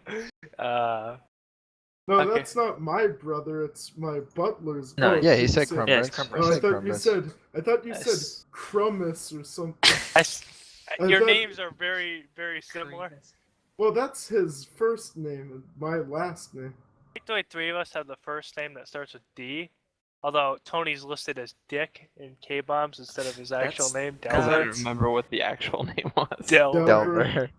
No, Okay. that's not my brother. It's my butler's. No, Oh, Yeah, he you said Yeah, it's Crumbridge. Crumbridge. Oh, He I said thought you Crumbridge. said. I thought you Yes. said Crumbus or something. Your thought- names are very, very similar. Well, that's his first name and my last name. I think the way three of us have the first name that starts with D. Although Tony's listed as Dick in K-Bombs instead of his actual That's- name, Because I Delver. don't remember what the actual name was. Delver. Delver.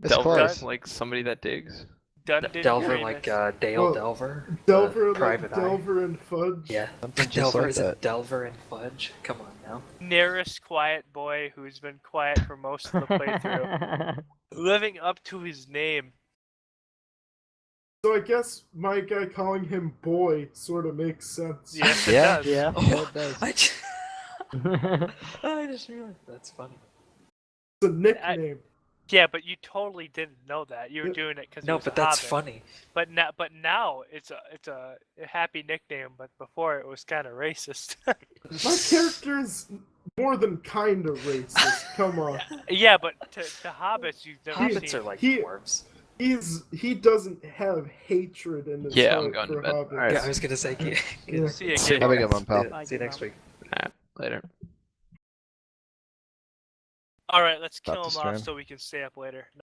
It's Delver, close. like somebody that digs. Dundon Delver, Creamus. like Dale Oh, Delver. Delver, the like Private Eye. Delver and Fudge. Yeah. Something just Delver like is that. it Delver and Fudge? Come on now. Nearest quiet boy who's been quiet for most of the playthrough. Living up to his name. So I guess my guy calling him boy sort of makes sense. Yes, Yeah. it does. Yeah. Yeah, it does. I just realized that's funny. It's a nickname. Yeah, but you totally didn't know that. You were doing it because No, but that's funny. But now it's a happy nickname. But before it was kind of racist. My character is more than kind of racist. Come on. Yeah, but to hobbits you've never Hobbits seen. are like he- dwarves. He doesn't have hatred in his Yeah, heart I'm going to for bed. Hobbits. Alright. Yeah, I was gonna say. Yeah. See you, See kid. Have a good one, pal. See you next week. Later. All right, let's About kill to him off stream. so we can stay up later.